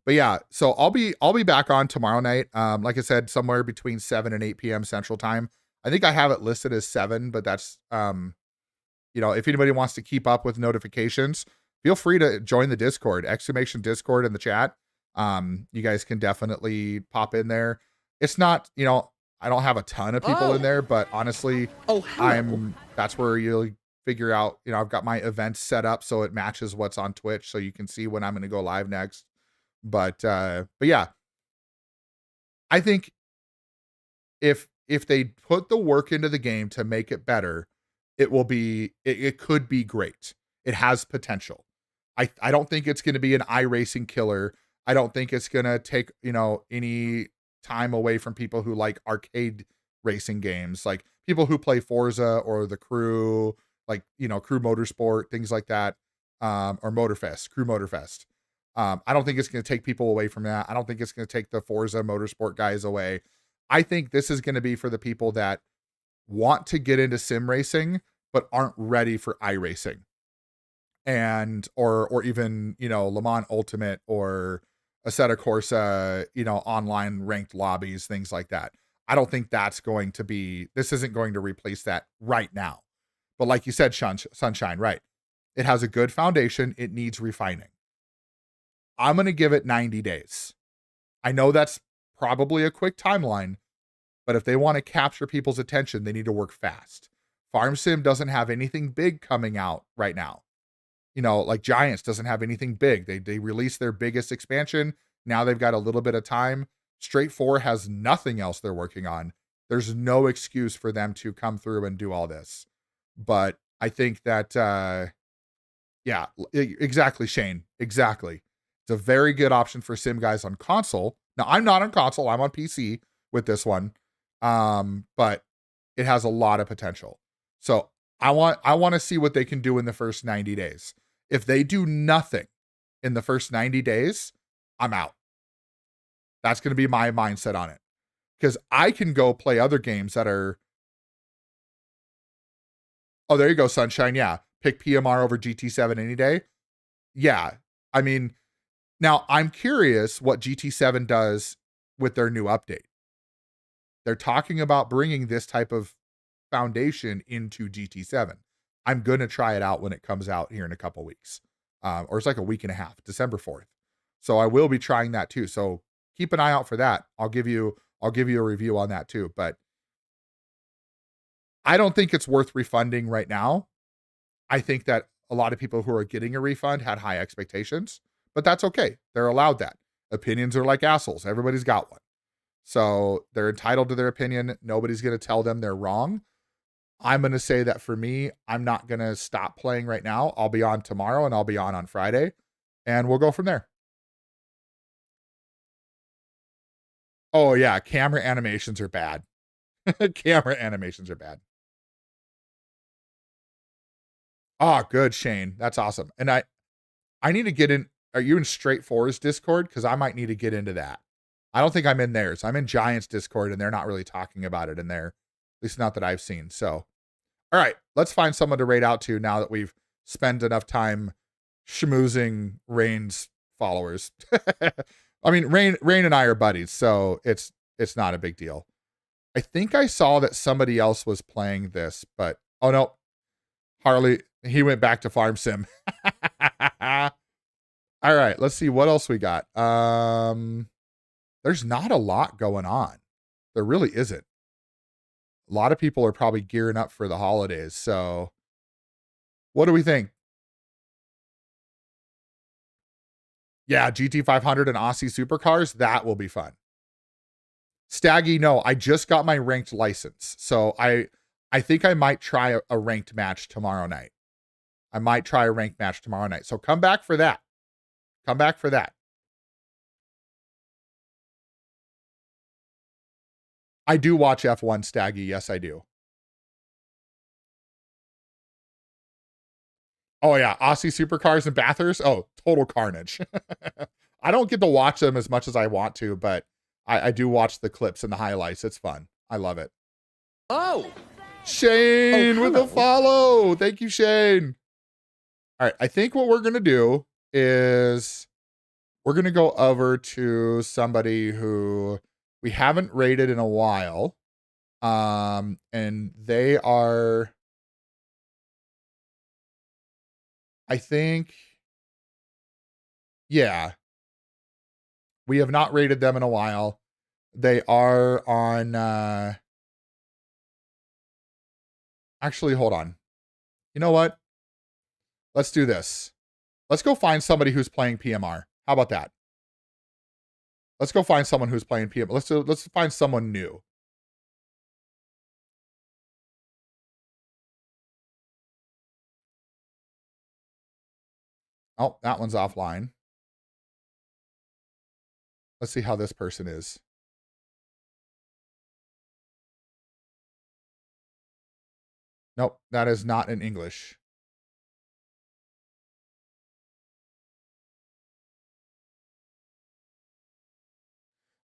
But yeah, so I'll be back on tomorrow night. Like I said, somewhere between 7 and 8 p.m. Central Time. I think I have it listed as 7, but that's if anybody wants to keep up with notifications, feel free to join the Discord, exclamation Discord in the chat. You guys can definitely pop in there. It's not, I don't have a ton of people in there, but honestly, that's where you'll figure out, I've got my events set up so it matches what's on Twitch, so you can see when I'm going to go live next. But yeah, I think if they put the work into the game to make it better, it could be great. It has potential. I don't think it's going to be an iRacing killer. I don't think it's going to take, any time away from people who like arcade racing games, like people who play Forza or the Crew, like, Crew Motorsport, things like that, or Motorfest, Crew Motorfest. I don't think it's going to take people away from that. I don't think it's going to take the Forza Motorsport guys away. I think this is going to be for the people that want to get into sim racing, but aren't ready for iRacing. And, or even, Le Mans Ultimate or Assetto Corsa, online ranked lobbies, things like that. I don't think this isn't going to replace that right now. But like you said, Sunshine, right. It has a good foundation. It needs refining. I'm going to give it 90 days. I know that's probably a quick timeline, but if they want to capture people's attention, they need to work fast. Farm Sim doesn't have anything big coming out right now. Like Giants doesn't have anything big. They released their biggest expansion. Now they've got a little bit of time. Straight 4 has nothing else they're working on. There's no excuse for them to come through and do all this. But I think that, yeah, exactly, Shane. Exactly. It's a very good option for sim guys on console. Now, I'm not on console. I'm on PC with this one. But it has a lot of potential. So I want to see what they can do in the first 90 days. If they do nothing in the first 90 days, I'm out. That's going to be my mindset on it. Because I can go play other games that are... Oh, there you go, Sunshine. Yeah. Pick PMR over GT7 any day. Yeah. I mean, now I'm curious what GT7 does with their new update. They're talking about bringing this type of foundation into GT7. I'm going to try it out when it comes out here in a couple weeks. Or it's like a week and a half, December 4th. So I will be trying that too. So keep an eye out for that. I'll give you a review on that too. But I don't think it's worth refunding right now. I think that a lot of people who are getting a refund had high expectations, but that's okay. They're allowed that. Opinions are like assholes. Everybody's got one. So they're entitled to their opinion. Nobody's going to tell them they're wrong. I'm going to say that for me, I'm not going to stop playing right now. I'll be on tomorrow and I'll be on Friday, and we'll go from there. Oh yeah, camera animations are bad. Camera animations are bad. Oh, good, Shane. That's awesome. And I need to get in. Are you in Straight 4's Discord? Because I might need to get into that. I don't think I'm in theirs. I'm in Giants Discord, and they're not really talking about it in there. At least not that I've seen. So, all right, let's find someone to raid out to now that we've spent enough time schmoozing Rain's followers. I mean, Rain and I are buddies, so it's not a big deal. I think I saw that somebody else was playing this, but oh no, Harley, he went back to Farm Sim. All right, let's see what else we got. There's not a lot going on. There really isn't. A lot of people are probably gearing up for the holidays. So what do we think? Yeah, GT500 and Aussie supercars, that will be fun. Staggy, no, I just got my ranked license. So I think I might try a ranked match tomorrow night. So come back for that. I do watch F1, Staggy. Yes, I do. Oh yeah, Aussie supercars and Bathurst. Oh, total carnage. I don't get to watch them as much as I want to, but I do watch the clips and the highlights. It's fun. I love it. Oh, Shane with a follow. Thank you, Shane. All right, I think what we're going to do is we're going to go over to somebody who we haven't rated in a while. And they are, I think, yeah, we have not rated them in a while. They are on, actually, hold on. You know what? Let's do this. Let's go find somebody who's playing PMR. How about that? Let's go find someone who's playing PMR. Let's find someone new. Oh, that one's offline. Let's see how this person is. Nope, that is not in English.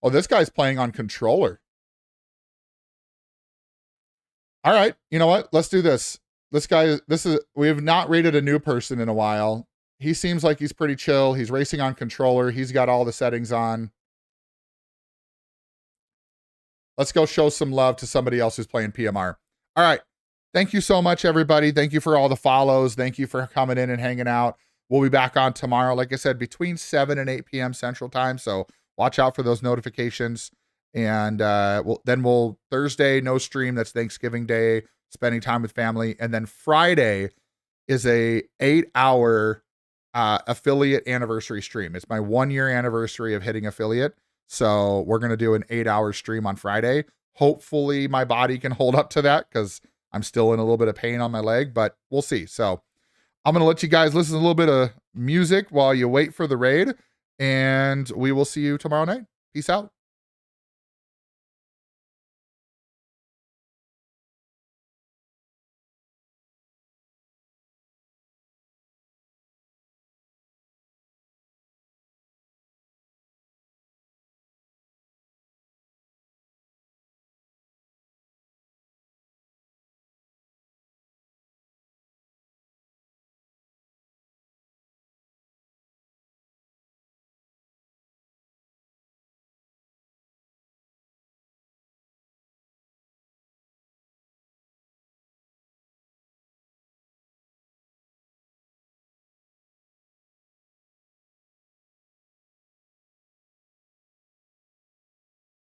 Oh, this guy's playing on controller. All right, you know what? Let's do this. We have not rated a new person in a while. He seems like he's pretty chill. He's racing on controller. He's got all the settings on. Let's go show some love to somebody else who's playing PMR. All right. Thank you so much, everybody. Thank you for all the follows. Thank you for coming in and hanging out. We'll be back on tomorrow, like I said, between 7 and 8 p.m. Central Time. So watch out for those notifications. And we'll Thursday, no stream. That's Thanksgiving Day, spending time with family. And then Friday is a 8-hour affiliate anniversary stream. It's my 1-year anniversary of hitting affiliate. So we're going to do an 8-hour stream on Friday. Hopefully my body can hold up to that because I'm still in a little bit of pain on my leg, but we'll see. So I'm going to let you guys listen to a little bit of music while you wait for the raid, and we will see you tomorrow night. Peace out.